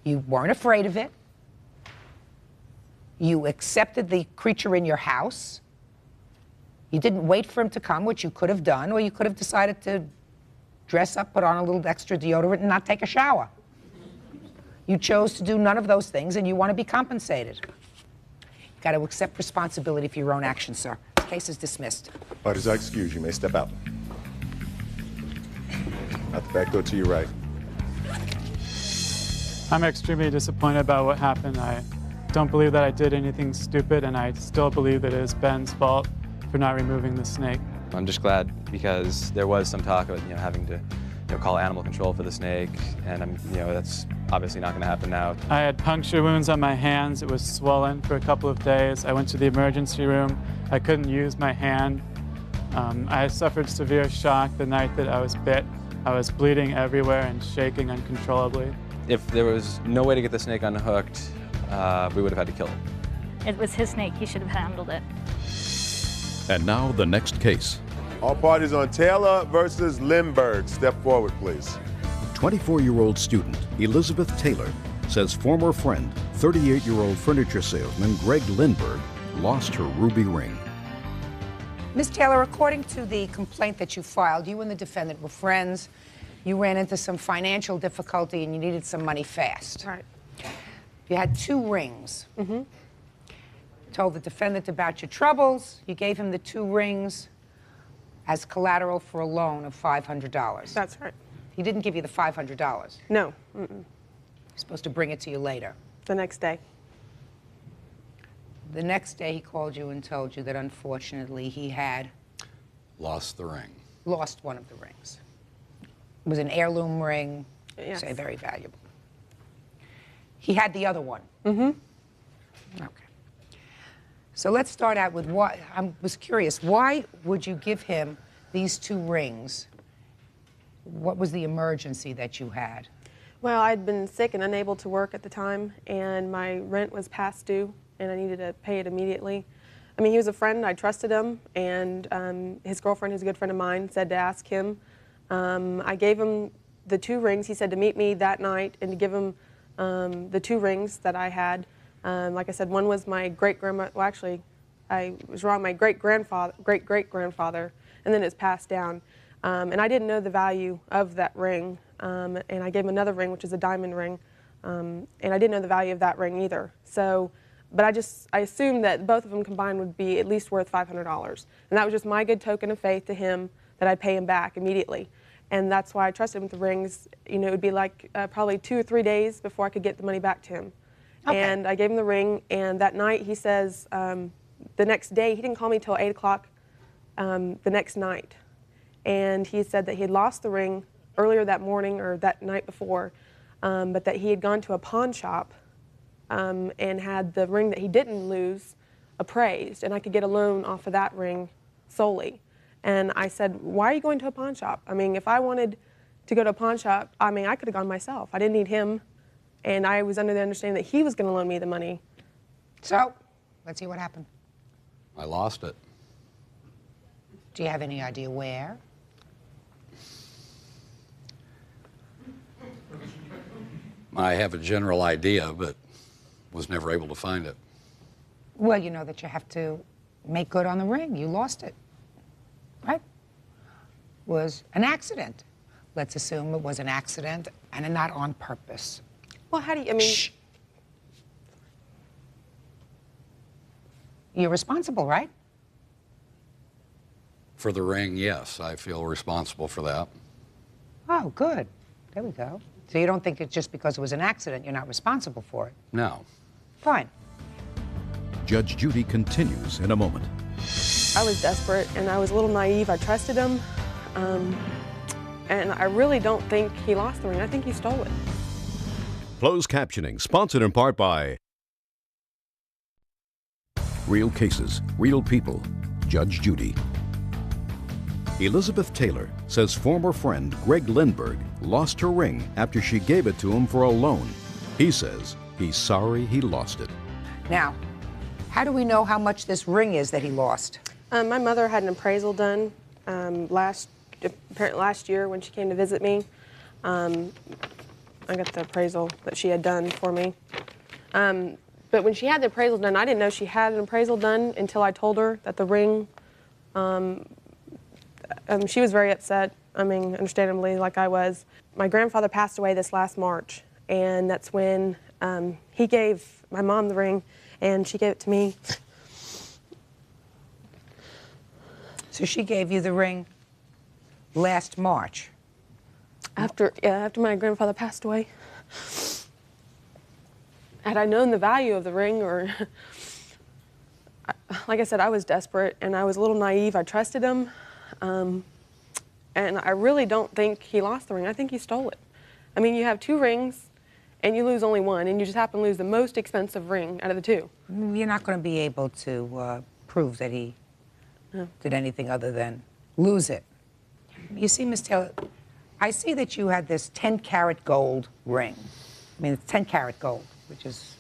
You weren't afraid of it. You accepted the creature in your house. You didn't wait for him to come, which you could have done, or you could have decided to dress up, put on a little extra deodorant, and not take a shower. You chose to do none of those things, and you want to be compensated. You've got to accept responsibility for your own actions, sir. The case is dismissed. Parties are excused. You may step out. Out the back door to your right. I'm extremely disappointed about what happened. I don't believe that I did anything stupid, and I still believe that it is Ben's fault for not removing the snake. I'm just glad because there was some talk of having to call animal control for the snake, and that's obviously not going to happen now. I had puncture wounds on my hands. It was swollen for a couple of days. I went to the emergency room. I couldn't use my hand. I suffered severe shock the night that I was bit. I was bleeding everywhere and shaking uncontrollably. If there was no way to get the snake unhooked, we would have had to kill it. It was his snake. He should have handled it. And now the next case. All parties on Taylor versus Lindbergh. Step forward, please. 24-year-old student Elizabeth Taylor says former friend, 38-year-old furniture salesman Greg Lindbergh, lost her ruby ring. Ms. Taylor, according to the complaint that you filed, you and the defendant were friends. You ran into some financial difficulty and you needed some money fast. Right. You had 2 rings. Told the defendant about your troubles. You gave him the 2 rings as collateral for a loan of $500. That's right. He didn't give you the $500. No. He's supposed to bring it to you later. The next day. The next day he called you and told you that unfortunately he had lost the ring. Lost one of the rings. It was an heirloom ring, Yes. say very valuable. He had the other one. Okay. So let's start out with why. I was curious, why would you give him these 2 rings? What was the emergency that you had? Well, I'd been sick and unable to work at the time, and my rent was past due, and I needed to pay it immediately. I mean, he was a friend, I trusted him, and his girlfriend, who's a good friend of mine, said to ask him. I gave him the 2 rings. He said to meet me that night and to give him the 2 rings that I had. Like I said, one was my great-grandma, well, actually, I was wrong, my great-great-grandfather, and then it's passed down. And I didn't know the value of that ring, and I gave him another ring, which is a diamond ring, and I didn't know the value of that ring either. So, but I assumed that both of them combined would be at least worth $500. And that was just my good token of faith to him that I'd pay him back immediately. And that's why I trusted him with the rings. It would be like probably 2 or 3 days before I could get the money back to him. Okay. And I gave him the ring, and that night he says, the next day, he didn't call me till 8 o'clock the next night. And he said that he had lost the ring earlier that morning or that night before, but that he had gone to a pawn shop and had the ring that he didn't lose appraised, and I could get a loan off of that ring solely. And I said, why are you going to a pawn shop? I mean, if I wanted to go to a pawn shop, I mean, I could have gone myself. I didn't need him. And I was under the understanding that he was going to loan me the money. So, let's see what happened. I lost it. Do you have any idea where? I have a general idea, but was never able to find it. Well, you know that you have to make good on the ring. You lost it, right? Was an accident. Let's assume it was an accident and not on purpose. Well, how do you, I mean... Shh. You're responsible, right? For the ring, yes, I feel responsible for that. Oh, good. There we go. So you don't think it's just because it was an accident, you're not responsible for it? No. Fine. Judge Judy continues in a moment. I was desperate and I was a little naive. I trusted him. And I really don't think he lost the ring. I think he stole it. Closed captioning, sponsored in part by Real Cases, Real People, Judge Judy. Elizabeth Taylor says former friend Greg Lindbergh lost her ring after she gave it to him for a loan. He says he's sorry he lost it. Now, how do we know how much this ring is that he lost? My mother had an appraisal done last year when she came to visit me. I got the appraisal that she had done for me. But when she had the appraisal done, I didn't know she had an appraisal done until I told her that the ring, she was very upset, I mean, understandably, like I was. My grandfather passed away this last March, and that's when he gave my mom the ring, and she gave it to me. So she gave you the ring last March? After my grandfather passed away. Had I known the value of the ring, or like I said, I was desperate and I was a little naive. I trusted him, and I really don't think he lost the ring. I think he stole it. I mean, you have two rings and you lose only one, and you just happen to lose the most expensive ring out of the two. You're not going to be able to prove that he did anything other than lose it. You see, Miss Taylor, I see that you had this 10-karat gold ring. I mean, it's 10-karat gold, which is...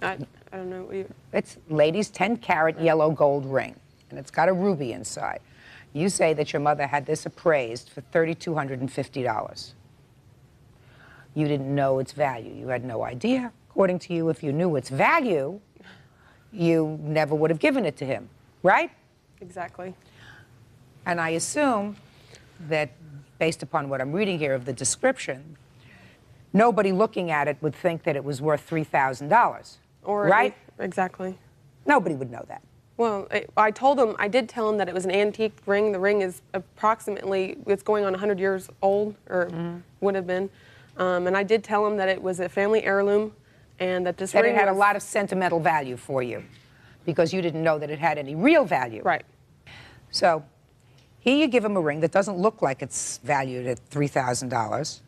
I don't know what you... It's ladies' 10-karat yellow gold ring, and it's got a ruby inside. You say that your mother had this appraised for $3,250. You didn't know its value. You had no idea. According to you, if you knew its value, you never would have given it to him, right? Exactly. And I assume that, based upon what I'm reading here of the description, nobody looking at it would think that it was worth $3,000, right? Exactly. Nobody would know that. Well, I told him, I did tell him that it was an antique ring. The ring is approximately, it's going on 100 years old, or would have been. And I did tell him that it was a family heirloom, and that this ring it had a lot of sentimental value for you, because you didn't know that it had any real value. Right. So here you give him a ring that doesn't look like it's valued at $3,000,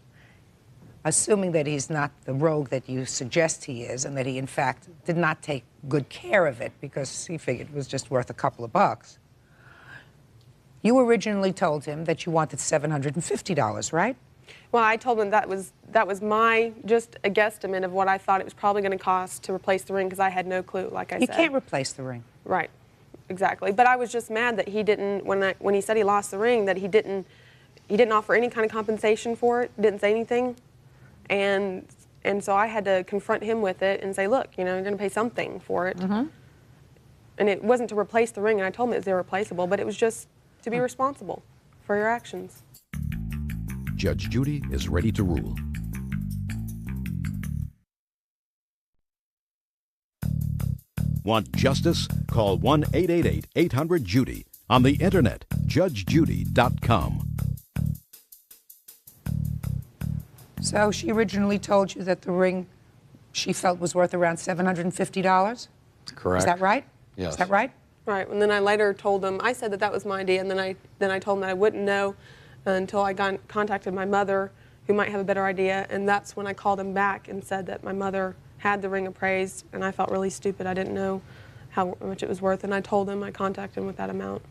assuming that he's not the rogue that you suggest he is, and that he, in fact, did not take good care of it because he figured it was just worth a couple of bucks. You originally told him that you wanted $750, right? Well, I told him that was my, just a guesstimate of what I thought it was probably going to cost to replace the ring, because I had no clue, like I said. You can't replace the ring. Right, exactly. But I was just mad that he didn't, when he said he lost the ring, that he didn't offer any kind of compensation for it, didn't say anything. And so I had to confront him with it and say, look, you know, you're going to pay something for it. And it wasn't to replace the ring, and I told him it was irreplaceable, but it was just to be responsible for your actions. Judge Judy is ready to rule. Want justice? Call 1-888-800-JUDY. On the internet, judgejudy.com. So she originally told you that the ring she felt was worth around $750? Correct. Is that right? Yes. Is that right? Right, and then I later told him, I said that was my idea, and then I told him that I wouldn't know until I contacted my mother, who might have a better idea, and that's when I called him back and said that my mother had the ring appraised, and I felt really stupid. I didn't know how much it was worth, and I told him, I contacted him with that amount.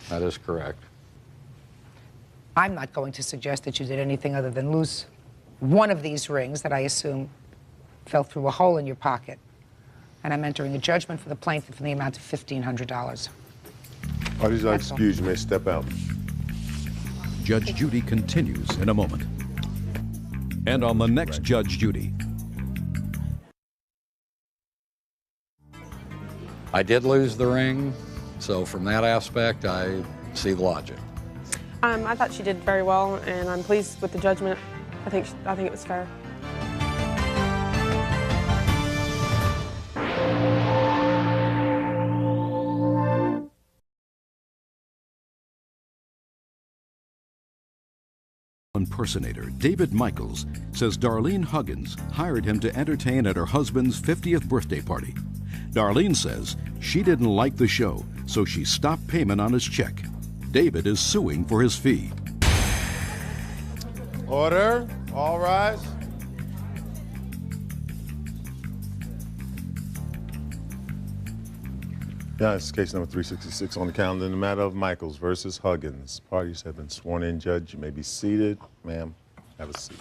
That is correct. I'm not going to suggest that you did anything other than lose one of these rings that I assume fell through a hole in your pocket. And I'm entering a judgment for the plaintiff in the amount of $1,500. Parties are excused. You may step out. Judge Judy continues in a moment. And on the next Judge Judy. I did lose the ring, so from that aspect, I see the logic. I thought she did very well, and I'm pleased with the judgment. I think it was fair. Impersonator David Michaels says Darlene Huggins hired him to entertain at her husband's 50th birthday party. Darlene says she didn't like the show, so she stopped payment on his check. David is suing for his fee. Order. All rise. Yeah, it's case number 366 on the calendar in the matter of Michaels versus Huggins. Parties have been sworn in. Judge, you may be seated. Ma'am, have a seat.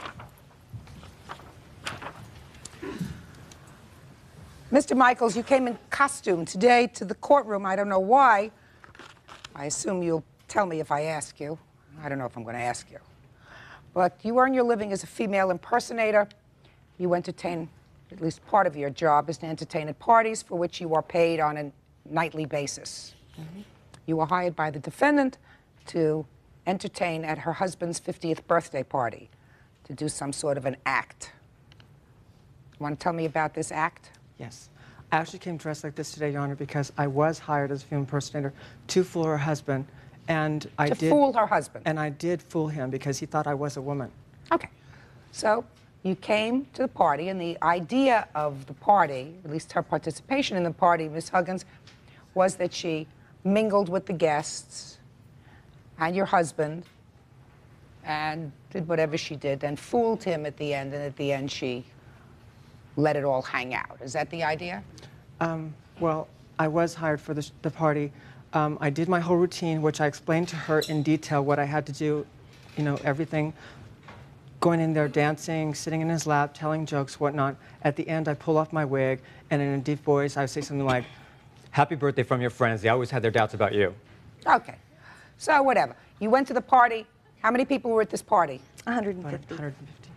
Mr. Michaels, you came in costume today to the courtroom. I don't know why. I assume you'll tell me if I ask you. I don't know if I'm going to ask you. But you earn your living as a female impersonator. You entertain, at least part of your job is to entertain at parties for which you are paid on a nightly basis. You were hired by the defendant to entertain at her husband's 50th birthday party, to do some sort of an act. Want to tell me about this act? Yes. I actually came dressed like this today, Your Honor, because I was hired as a film impersonator to fool her husband, and I did fool her husband? And I did fool him because he thought I was a woman. Okay. So you came to the party, and the idea of the party, at least her participation in the party, Ms. Huggins, was that she mingled with the guests and your husband and did whatever she did and fooled him at the end, and at the end she let it all hang out. Is that the idea? Well, I was hired for the party. I did my whole routine, which I explained to her in detail what I had to do, you know, everything. Going in there, dancing, sitting in his lap, telling jokes, whatnot. At the end, I pull off my wig, and in a deep voice, I would say something like, "Happy birthday from your friends. They always had their doubts about you." Okay. So whatever. You went to the party. How many people were at this party? 150. 150.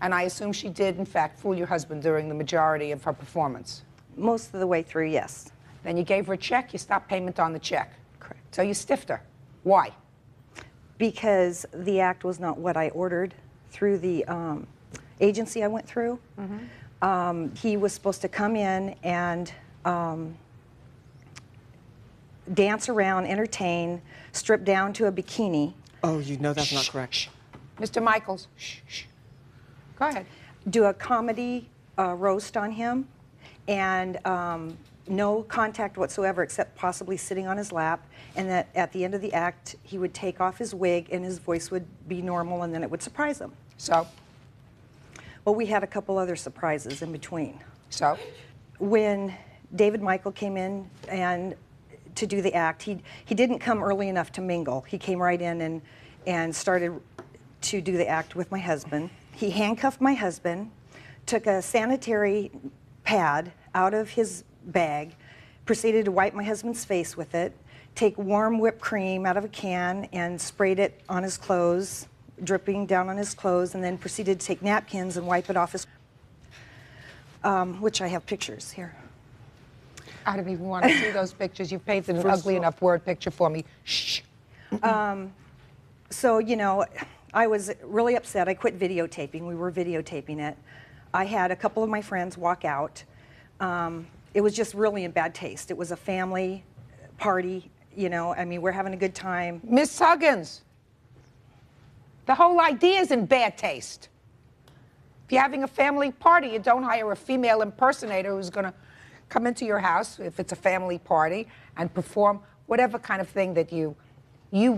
And I assume she did, in fact, fool your husband during the majority of her performance. Most of the way through, yes. Then you gave her a check, you stopped payment on the check. Correct. So you stiffed her. Why? Because the act was not what I ordered through the agency I went through. He was supposed to come in and dance around, entertain, strip down to a bikini. Oh, you know that's not correct. Mr. Michaels, go ahead. Do a comedy roast on him, and no contact whatsoever except possibly sitting on his lap, and that at the end of the act he would take off his wig and his voice would be normal, and then it would surprise him. So? Well, we had a couple other surprises in between. So? When David Michael came in and to do the act, he didn't come early enough to mingle. He came right in and started to do the act with my husband. He handcuffed my husband, took a sanitary pad out of his bag, proceeded to wipe my husband's face with it, take warm whipped cream out of a can and sprayed it on his clothes, dripping down on his clothes, and then proceeded to take napkins and wipe it off his, which I have pictures here. I don't even want to see those pictures. You've painted an ugly enough word picture for me. Shh. So, you know, I was really upset. I quit videotaping. We were videotaping it. I had a couple of my friends walk out. It was just really in bad taste. It was a family party, you know. I mean, we're having a good time. Miss Huggins, the whole idea is in bad taste. If you're having a family party, you don't hire a female impersonator who's going to come into your house, if it's a family party, and perform whatever kind of thing that you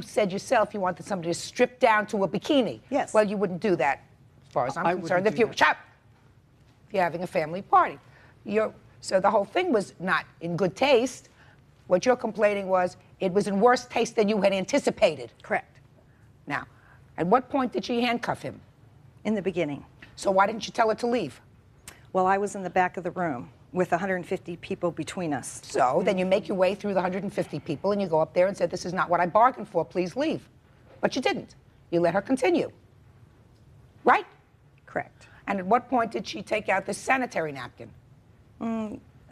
said yourself you wanted somebody to strip down to a bikini. Yes. Well, you wouldn't do that, as far as I'm concerned. If you're having a family party. So the whole thing was not in good taste. What you're complaining was it was in worse taste than you had anticipated. Correct. Now, at what point did she handcuff him? In the beginning. So why didn't you tell her to leave? Well, I was in the back of the room with 150 people between us. So then you make your way through the 150 people and you go up there and say, "This is not what I bargained for, please leave." But you didn't. You let her continue. Right? Correct. And at what point did she take out this sanitary napkin?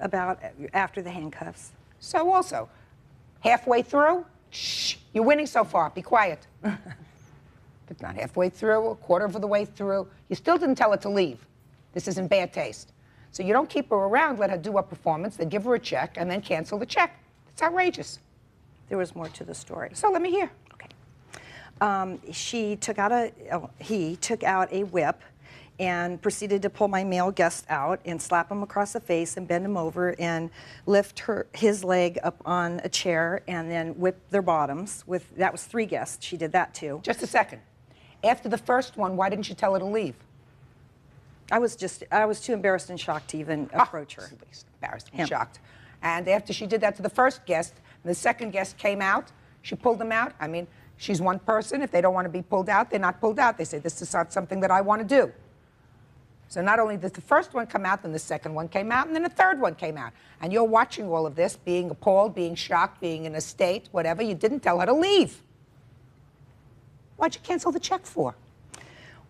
About after the handcuffs. So also, halfway through, shh, you're winning so far, be quiet. But not halfway through, a quarter of the way through, you still didn't tell her to leave. This is in bad taste. So you don't keep her around, let her do a performance, then give her a check, and then cancel the check. It's outrageous. There was more to the story. So let me hear. Okay. he took out a whip and proceeded to pull my male guest out and slap him across the face and bend him over and lift his leg up on a chair and then whip their bottoms. That was 3 guests. She did that too. Just a second. After the first one, why didn't you tell her to leave? I was too embarrassed and shocked to even approach her. Embarrassed and shocked. And after she did that to the first guest, the second guest came out, she pulled them out. I mean, she's one person. If they don't want to be pulled out, they're not pulled out. They say, this is not something that I want to do. So not only did the first one come out, then the second one came out, and then the third one came out. And you're watching all of this, being appalled, being shocked, being in a state, whatever. You didn't tell her to leave. Why'd you cancel the check for?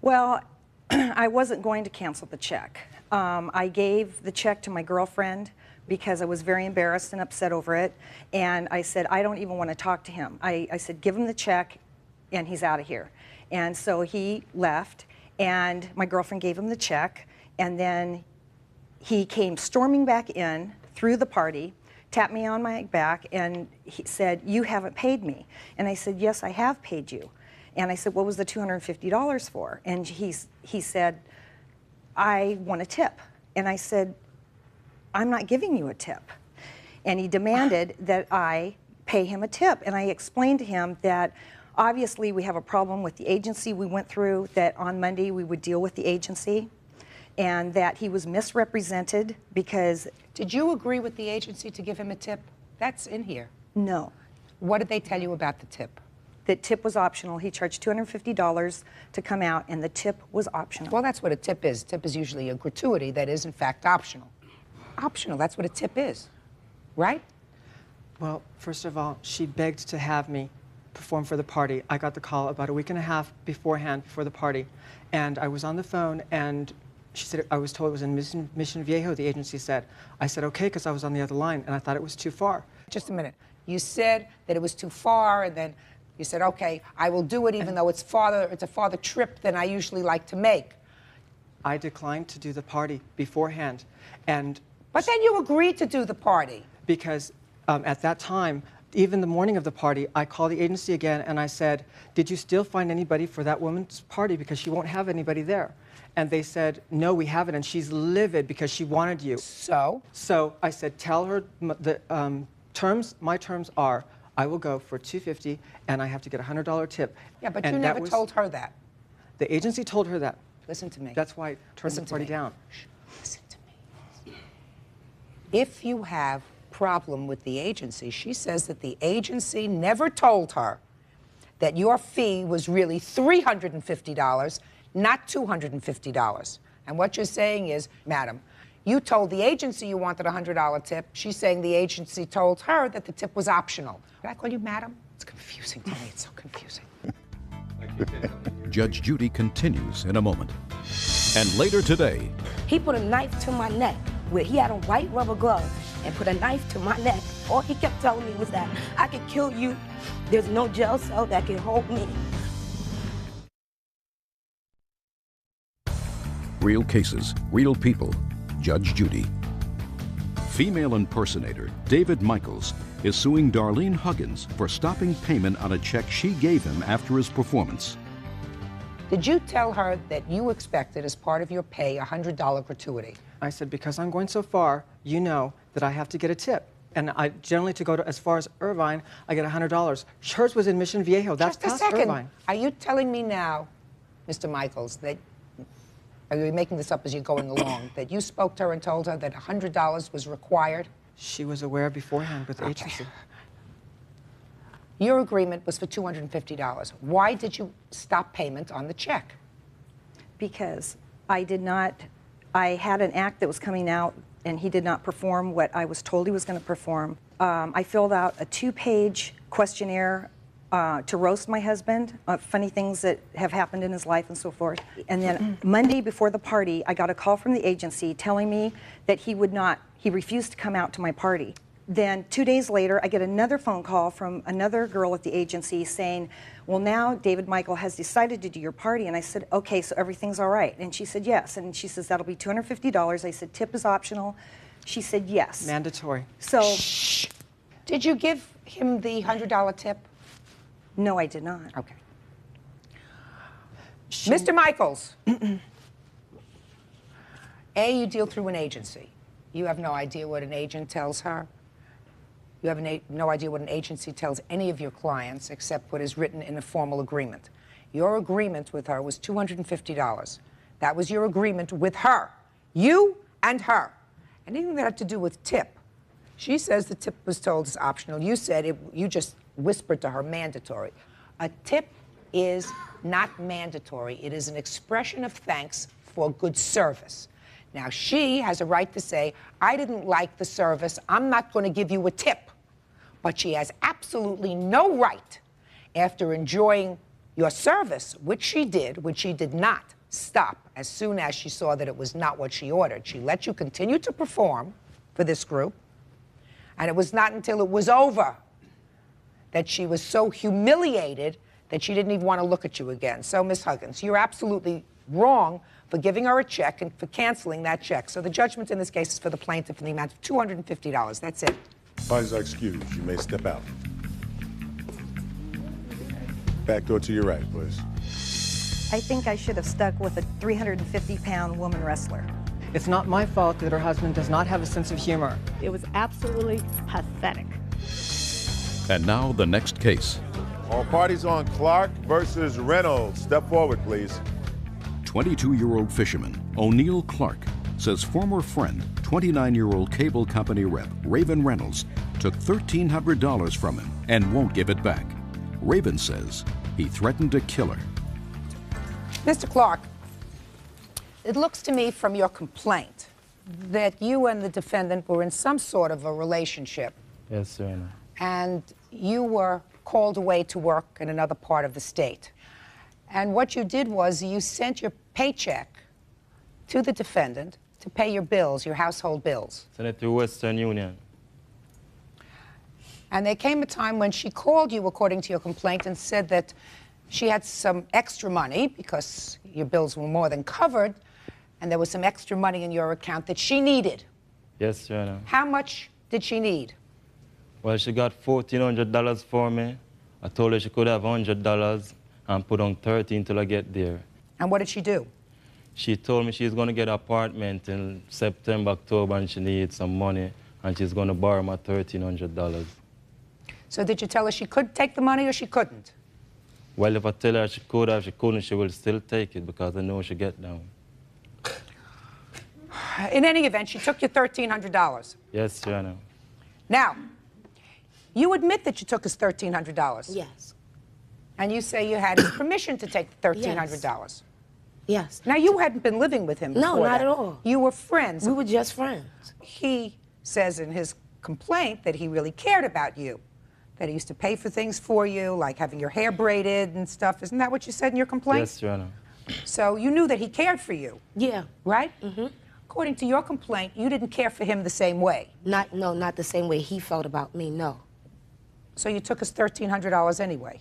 Well, I wasn't going to cancel the check. I gave the check to my girlfriend because I was very embarrassed and upset over it. And I said, I don't even want to talk to him. I said, give him the check, and he's out of here. And so he left. And my girlfriend gave him the check, and then he came storming back in through the party, tapped me on my back, and he said, you haven't paid me. And I said, yes, I have paid you. And I said, what was the $250 for? And he said, I want a tip. And I said, I'm not giving you a tip. And he demanded that I pay him a tip. And I explained to him that obviously, we have a problem with the agency we went through, that on Monday we would deal with the agency, and that he was misrepresented because... Did you agree with the agency to give him a tip? That's in here. No. What did they tell you about the tip? The tip was optional. He charged $250 to come out, and the tip was optional. Well, that's what a tip is. Tip is usually a gratuity that is, in fact, optional. Optional, that's what a tip is, right? Well, first of all, she begged to have me perform for the party. I got the call about a week and a half beforehand, before the party, and I was on the phone, and she said, I was told it was in Mission Viejo, the agency said. I said, okay, because I was on the other line, and I thought it was too far. Just a minute. You said that it was too far, and then you said, okay, I will do it even though it's a farther trip than I usually like to make. I declined to do the party beforehand, and... But then you agreed to do the party. Because at that time, even the morning of the party, I called the agency again and I said, did you still find anybody for that woman's party because she won't have anybody there? And they said, no, we haven't, and she's livid because she wanted you. So? So I said, tell her the my terms are, I will go for $250 and I have to get a $100 tip. Yeah, but you never told her that. The agency told her that. Listen to me. That's why I turned the party down. Listen to me. If you have problem with the agency, she says that the agency never told her that your fee was really $350, not $250. And what you're saying is, madam, you told the agency you wanted a $100 tip. She's saying the agency told her that the tip was optional. Did I call you madam? It's confusing to me. It's so confusing. Judge Judy continues in a moment. And later today, he put a knife to my neck. He had a white rubber glove and put a knife to my neck. All he kept telling me was that I could kill you. There's no jail cell that can hold me. real cases, real people. Judge Judy. Female impersonator David Michaels is suing Darlene Huggins for stopping payment on a check she gave him after his performance. Did you tell her that you expected, as part of your pay, a $100 gratuity? I said, because I'm going so far, you know that I have to get a tip. And I generally, to go to as far as Irvine, I get $100. Hers was in Mission Viejo. That's Just a past second. Irvine. Are you telling me now, Mr. Michaels, that, are you making this up as you're going along, that you spoke to her and told her that $100 was required? She was aware beforehand with the Okay. agency. Your agreement was for $250. Why did you stop payment on the check? Because I had an act that was coming out and he did not perform what I was told he was going to perform. I filled out a 2-page questionnaire to roast my husband, funny things that have happened in his life and so forth. And then Monday before the party, I got a call from the agency telling me that he refused to come out to my party. Then 2 days later, I get another phone call from another girl at the agency saying, well, now David Michael has decided to do your party. And I said, okay, so everything's all right. And she said, yes. And she says, that'll be $250. I said, tip is optional. She said, yes. Mandatory. So, did you give him the $100 tip? No, I did not. Okay. Mr. Michaels. A, you deal through an agency. You have no idea what an agent tells her. You have no idea what an agency tells any of your clients except what is written in a formal agreement. Your agreement with her was $250. That was your agreement with her. You and her. Anything that had to do with tip. She says the tip was told is optional. You said you just whispered to her mandatory. A tip is not mandatory. It is an expression of thanks for good service. Now, she has a right to say, I didn't like the service, I'm not going to give you a tip. But she has absolutely no right, after enjoying your service, which she did not stop as soon as she saw that it was not what she ordered. She let you continue to perform for this group, and it was not until it was over that she was so humiliated that she didn't even want to look at you again. So, Ms. Huggins, you're absolutely wrong for giving her a check and for canceling that check. So the judgment in this case is for the plaintiff in the amount of $250. That's it. Parties are excused. You may step out. Back door to your right, please. I think I should have stuck with a 350-pound woman wrestler. It's not my fault that her husband does not have a sense of humor. It was absolutely pathetic. And now the next case. All parties on Clark versus Reynolds. Step forward, please. 22-year-old fisherman O'Neill Clark says former friend, 29-year-old cable company rep Raven Reynolds, took $1,300 from him and won't give it back. Raven says he threatened to kill her. Mr. Clark, it looks to me from your complaint that you and the defendant were in some sort of a relationship. Yes, Your Honor. And you were called away to work in another part of the state. And what you did was you sent your paycheck to the defendant to pay your bills, your household bills. Sent it through Western Union. And there came a time when she called you, according to your complaint, and said that she had some extra money because your bills were more than covered, and there was some extra money in your account that she needed. Yes, Your Honor. How much did she need? Well, she got $1,400 for me. I told her she could have $100 and put on $13 till I get there. And what did she do? She told me she's going to get an apartment in September, October, and she needs some money, and she's going to borrow my $1,300. So did you tell her she could take the money or she couldn't? Well, if I tell her she could have, she couldn't, she will still take it because I know she'll get down. In any event, she took your $1,300. Yes, Your Honor. Now, you admit that you took his $1,300. Yes. And you say you had his permission to take the $1,300. Yes. Now, you hadn't been living with him No, before not that. at all. You were friends. We were just friends. He says in his complaint that he really cared about you, that he used to pay for things for you, like having your hair braided and stuff. Isn't that what you said in your complaint? Yes, Your Honor. So you knew that he cared for you. Yeah. Right? Mm-hmm. According to your complaint, you didn't care for him the same way. Not the same way he felt about me, no. So you took his $1,300 anyway?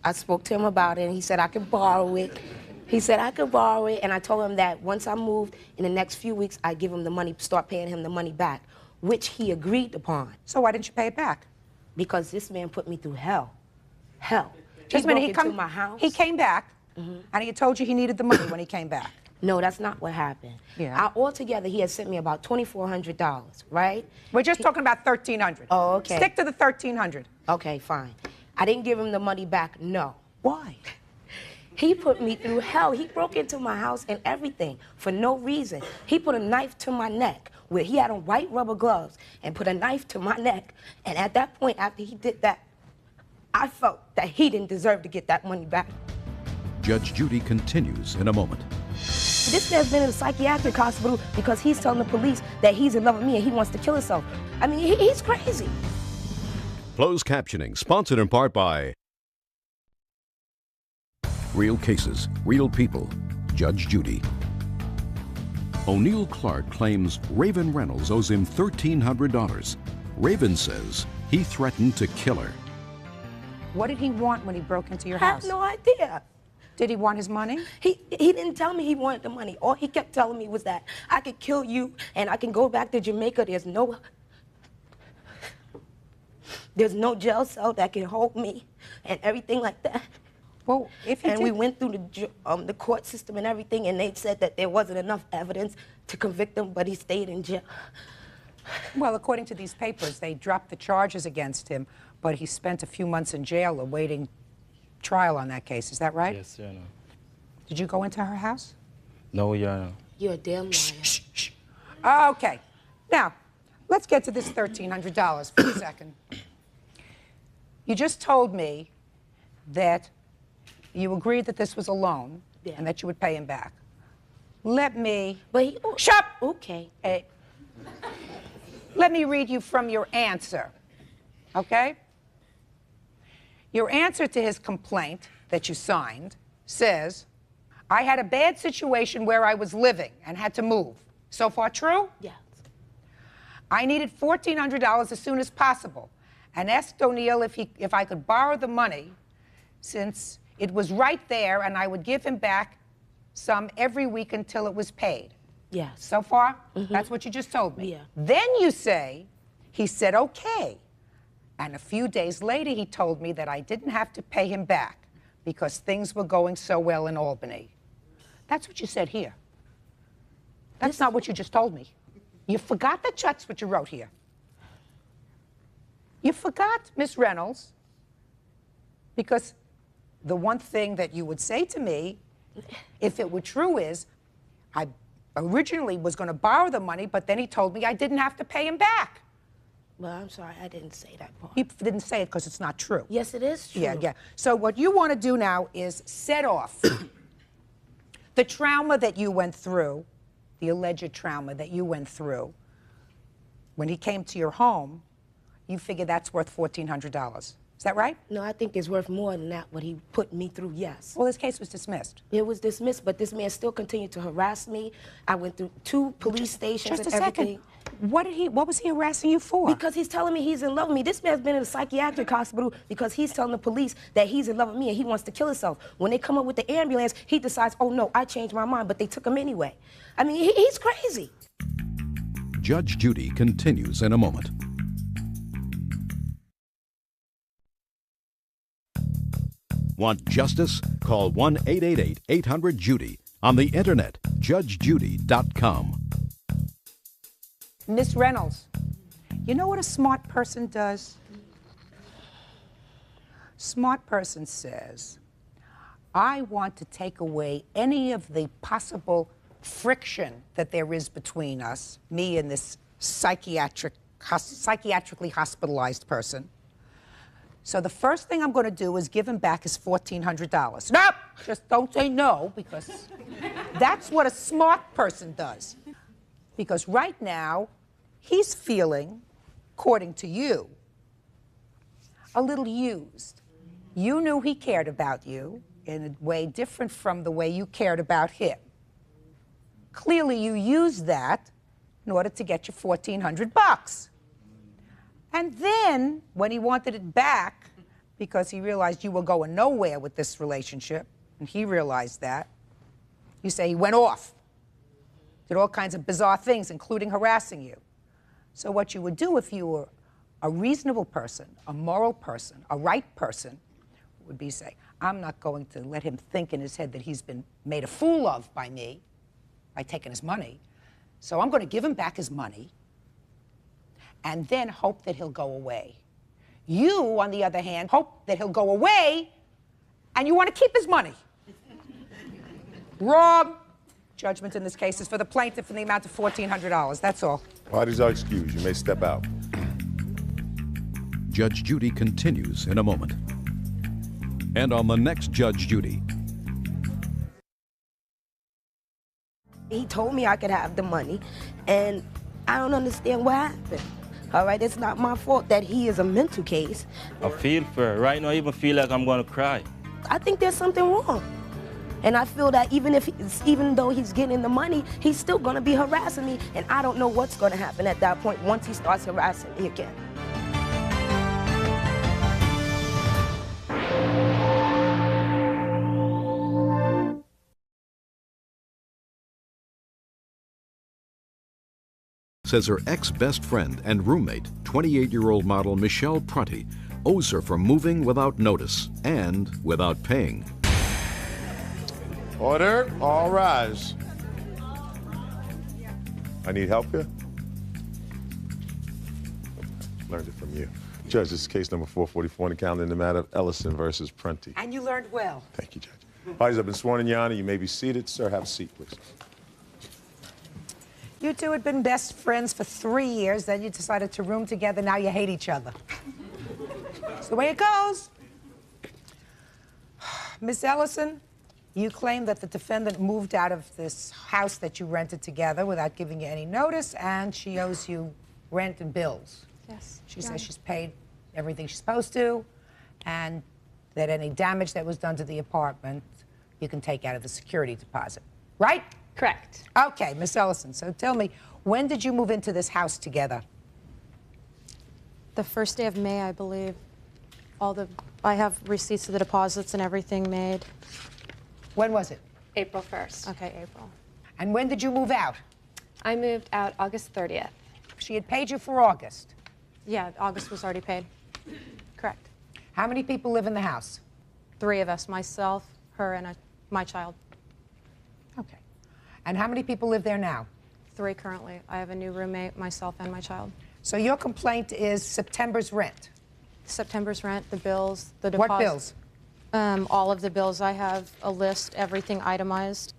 I spoke to him about it, and he said I could borrow it. He said I could borrow it, and I told him that once I moved, in the next few weeks, I'd give him the money, start paying him the money back, which he agreed upon. So why didn't you pay it back? Because this man put me through hell. Hell. Just a minute, he broke into my house. He came back, and he told you he needed the money when he came back. No, that's not what happened. Yeah. Altogether, he had sent me about $2,400, right? We're just talking about $1,300. Oh, okay. Stick to the $1,300. Okay, fine. I didn't give him the money back, no. Why? He put me through hell. He broke into my house and everything for no reason. He put a knife to my neck, where he had on white rubber gloves, and put a knife to my neck. And at that point, after he did that, I felt that he didn't deserve to get that money back. Judge Judy continues in a moment. This man's been in a psychiatric hospital because he's telling the police that he's in love with me and he wants to kill himself. I mean, he's crazy. Closed captioning, sponsored in part by Real Cases, Real People, Judge Judy. O'Neill Clark claims Raven Reynolds owes him $1,300. Raven says he threatened to kill her. What did he want when he broke into your I house? have no idea. Did he want his money? He didn't tell me he wanted the money. All he kept telling me was that I could kill you and I can go back to Jamaica. There's no jail cell that can hold me and everything like that. Well, if he and did... we went through the court system and everything, and they said that there wasn't enough evidence to convict him, but he stayed in jail. Well, according to these papers, they dropped the charges against him, but he spent a few months in jail awaiting trial on that case. Is that right? Yes, Your Honor. Did you go into her house? No, Your Honor. You're a damn liar. Shh, shh. Okay. Now, let's get to this $1,300 for a second. You just told me that you agreed that this was a loan and that you would pay him back. Let me... But he... Shut up! Okay. Hey. Let me read you from your answer, okay? Your answer to his complaint that you signed says, I had a bad situation where I was living and had to move. So far true? Yes. I needed $1,400 as soon as possible and asked O'Neill if I could borrow the money since it was right there and I would give him back some every week until it was paid. Yes. So far? That's what you just told me. Yeah. Then you say, he said okay. And a few days later, he told me that I didn't have to pay him back because things were going so well in Albany. That's what you said here. That's not what you just told me. You forgot that that's what you wrote here. You forgot, Miss Reynolds, because the one thing that you would say to me, if it were true, is I originally was going to borrow the money, but then he told me I didn't have to pay him back. Well, I'm sorry, I didn't say that part. He didn't say it because it's not true. Yes, it is true. Yeah, yeah. So what you want to do now is set off the trauma that you went through, the alleged trauma that you went through. When he came to your home, you figure that's worth $1,400. Is that right? No, I think it's worth more than that, what he put me through, yes. Well, this case was dismissed. It was dismissed, but this man still continued to harass me. I went through 2 police stations Just and a everything. second. What was he harassing you for? Because he's telling me he's in love with me. This man's been in a psychiatric hospital because he's telling the police that he's in love with me and he wants to kill himself. When they come up with the ambulance, he decides, oh no, I changed my mind, but they took him anyway. I mean, he's crazy. Judge Judy continues in a moment. Want justice? Call 1-888-800-JUDY. On the internet, judgejudy.com. Miss Reynolds, you know what a smart person does? Smart person says, I want to take away any of the possible friction that there is between us, me and this psychiatrically hospitalized person. So the first thing I'm going to do is give him back his $1,400. Nope! Just don't say no, because that's what a smart person does. Because right now, he's feeling, according to you, a little used. You knew he cared about you in a way different from the way you cared about him. Clearly, you used that in order to get your $1,400. And then, when he wanted it back, because he realized you were going nowhere with this relationship, and he realized that, you say he went off, did all kinds of bizarre things, including harassing you. So what you would do if you were a reasonable person, a moral person, a right person, would be say, I'm not going to let him think in his head that he's been made a fool of by me, by taking his money. So I'm going to give him back his money, and then hope that he'll go away. You, on the other hand, hope that he'll go away, and you want to keep his money. Wrong. Judgment in this case is for the plaintiff in the amount of $1,400. That's all. Parties are excused. You may step out. Judge Judy continues in a moment. And on the next Judge Judy. He told me I could have the money, and I don't understand what happened. All right, it's not my fault that he is a mental case. I feel for her. Right now, I even feel like I'm going to cry. I think there's something wrong. And I feel that even though he's getting the money, he's still going to be harassing me, and I don't know what's going to happen at that point once he starts harassing me again. Says her ex-best friend and roommate, 28-year-old model Michelle Prunty, owes her for moving without notice and without paying. Order, all rise. I need help here? Learned it from you. Judge, this is case number 444 in the calendar in the matter of Ellison versus Prunty. And you learned well. Thank you, Judge. Parties have been sworn in, Your Honor. You may be seated. Sir, have a seat, please. You two had been best friends for 3 years, then you decided to room together, now you hate each other. It's the way it goes. Miss Ellison, you claim that the defendant moved out of this house that you rented together without giving you any notice, and she owes you rent and bills. Yes. She says she's paid everything she's supposed to, and that any damage that was done to the apartment, you can take out of the security deposit. Right? Correct. Okay, Miss Ellison, so tell me, when did you move into this house together? The first day of May, I believe. I have receipts of the deposits and everything made. When was it? April 1st. Okay, April. And when did you move out? I moved out August 30th. She had paid you for August? Yeah, August was already paid. Correct. How many people live in the house? 3 of us, myself, her, and my child. Okay. And how many people live there now? 3 currently. I have a new roommate, myself, and my child. So your complaint is September's rent? September's rent, the bills, the deposit. What bills? All of the bills. I have a list, everything itemized.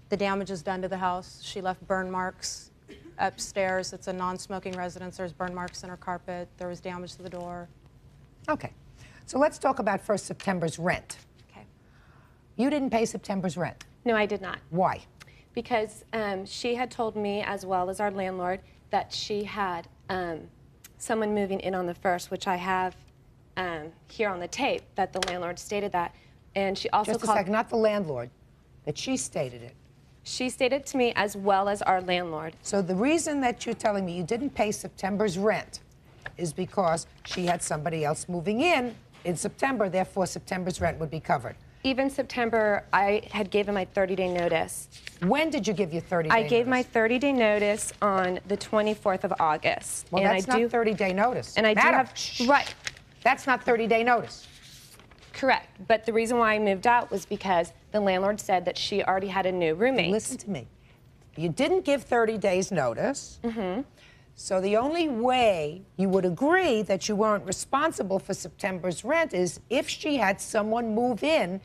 The damages done to the house. She left burn marks upstairs. It's a non-smoking residence. There's burn marks in her carpet. There was damage to the door. Okay. So let's talk about first September's rent. Okay. You didn't pay September's rent? No, I did not. Why? Because she had told me, as well as our landlord, that she had someone moving in on the 1st, which I have here on the tape, that the landlord stated that. And she also Just a second, not the landlord, that she stated it. She stated to me as well as our landlord. So the reason that you're telling me you didn't pay September's rent is because she had somebody else moving in September, therefore September's rent would be covered. Even September, I had given my 30-day notice. When did you give your 30-day notice? I gave my 30-day notice on the 24th of August. Well, and that's not 30-day notice. And I do have, right. That's not 30-day notice. Correct. But the reason why I moved out was because the landlord said that she already had a new roommate. Listen to me. You didn't give 30 days notice. Mm-hmm. So the only way you would agree that you weren't responsible for September's rent is if she had someone move in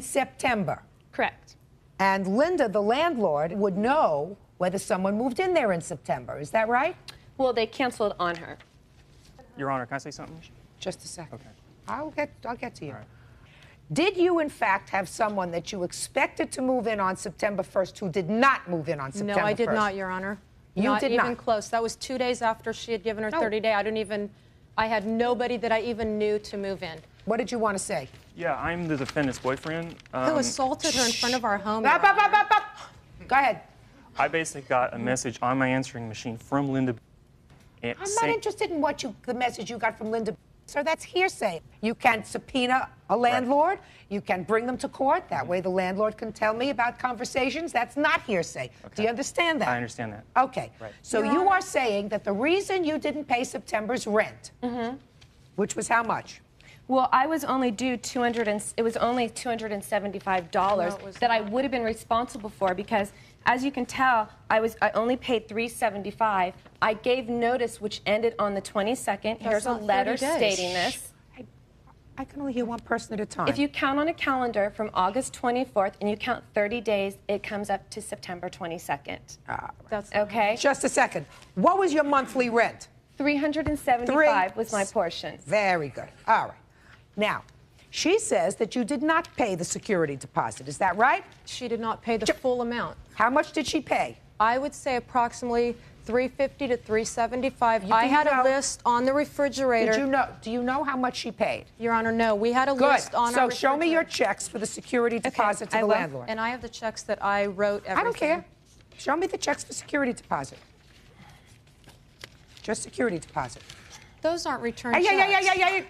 September. Correct. And Linda, the landlord, would know whether someone moved in there in September. Is that right? Well, they canceled on her. Your Honor, can I say something? Just a second. Okay. I'll get to you. Right. Did you, in fact, have someone that you expected to move in on September 1st who did not move in on September 1st? No, I did not, Your Honor. You did not? Not even close. That was 2 days after she had given her 30-day. I had nobody that I even knew to move in. What did you want to say? Yeah, I'm the defendant's boyfriend. Who assaulted her in front of our home. Go ahead. I basically got a message on my answering machine from Linda. I'm not interested in the message you got from Linda. Sir, that's hearsay. You can subpoena a landlord. Right. You can bring them to court. That way the landlord can tell me about conversations. That's not hearsay. Okay. Do you understand that? I understand that. Okay. Right. So you are saying that the reason you didn't pay September's rent, which was how much? Well, I was only due it was only $275 that I would have been responsible for because, as you can tell, I only paid $375. I gave notice, which ended on the 22nd. Here's a letter stating this. I can only hear one person at a time. If you count on a calendar from August 24th and you count 30 days, it comes up to September 22nd. That's okay. Just a second. What was your monthly rent? $375 was my portion. Very good. All right. Now, she says that you did not pay the security deposit. Is that right? She did not pay the full amount. How much did she pay? I would say approximately $350 to $375. I had a list on the refrigerator. Do you know how much she paid? Your Honor, no. We had a list on our refrigerator. So show me your checks for the security deposit to the landlord. And I have the checks that I wrote everything. I don't care. Show me the checks for security deposit. Just security deposit. Those aren't returned checks.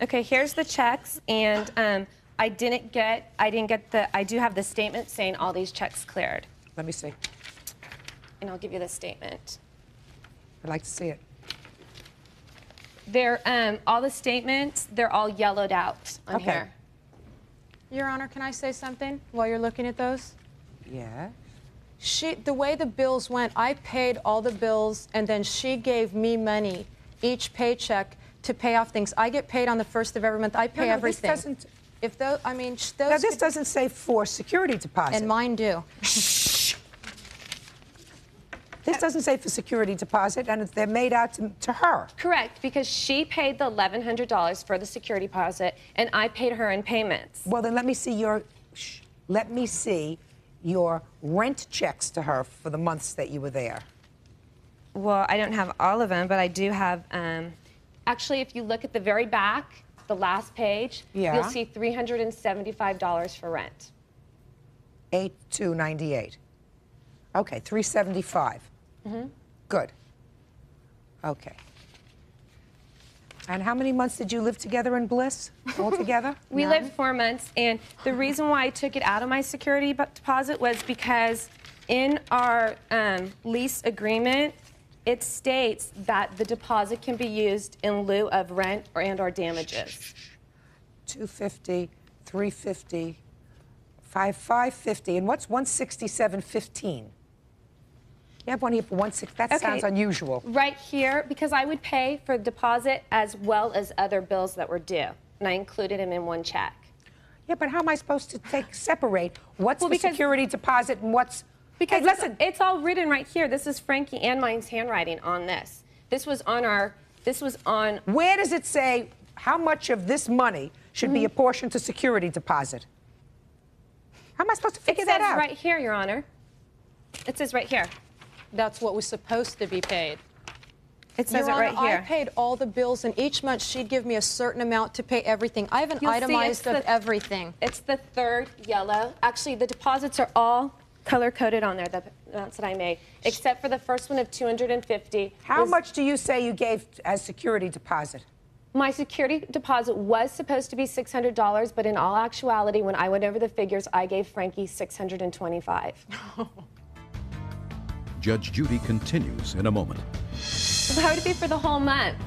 Okay, here's the checks, and I do have the statement saying all these checks cleared. Let me see. And I'll give you the statement. I'd like to see it. They're, all the statements, they're all yellowed out on here. Your Honor, can I say something while you're looking at those? Yeah. The way the bills went, I paid all the bills, and then she gave me money, each paycheck, to pay off things. I get paid on the 1st of every month. I pay everything. This doesn't. If those, I mean, those. Now this doesn't say for security deposit. And mine do. This doesn't say for security deposit, and they're made out to her. Correct, because she paid the $1,100 for the security deposit, and I paid her in payments. Well, then let me see your rent checks to her for the months that you were there. Well, I don't have all of them, but I do have, actually, if you look at the very back, the last page, you'll see $375 for rent. 8,298. Okay, 375. Good. Okay. And how many months did you live together in bliss altogether? We lived 4 months, and the reason why I took it out of my security deposit was because in our lease agreement, it states that the deposit can be used in lieu of rent or damages. 250, 350, 550, and what's 167.15? You have one here for 160. That sounds unusual. Right here, because I would pay for deposit as well as other bills that were due, and I included them in one check. Yeah, but how am I supposed to separate what's the security deposit and what's... Because hey, listen, it's all written right here. This is Frankie and mine's handwriting on this. This was on our, Where does it say how much of this money should be apportioned to security deposit? How am I supposed to figure that out? It says right here, Your Honor. It says right here. That's what was supposed to be paid. It says Your it right Honor, here. I paid all the bills, and each month she'd give me a certain amount to pay everything. I have an itemized of everything. It's the third yellow. Actually, the deposits are all color-coded on there, the amounts that I made, except for the first one of $250. How much do you say you gave as security deposit? My security deposit was supposed to be $600, but in all actuality, when I went over the figures, I gave Frankie $625. Judge Judy continues in a moment. Why would it be for the whole month?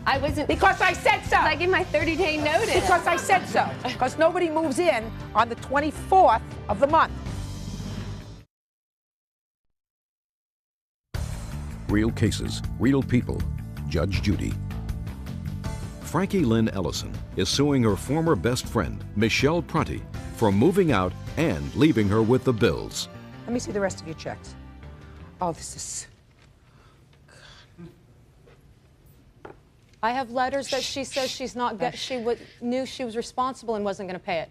I wasn't... Because I said so. I gave my 30-day notice. Because I said so. Because nobody moves in on the 24th of the month. Real cases, real people. Judge Judy. Frankie Lynn Ellison is suing her former best friend, Michelle Prunty, for moving out and leaving her with the bills. Let me see the rest of your checks. Oh, this is... I have letters that she says she's not knew she was responsible and wasn't going to pay it.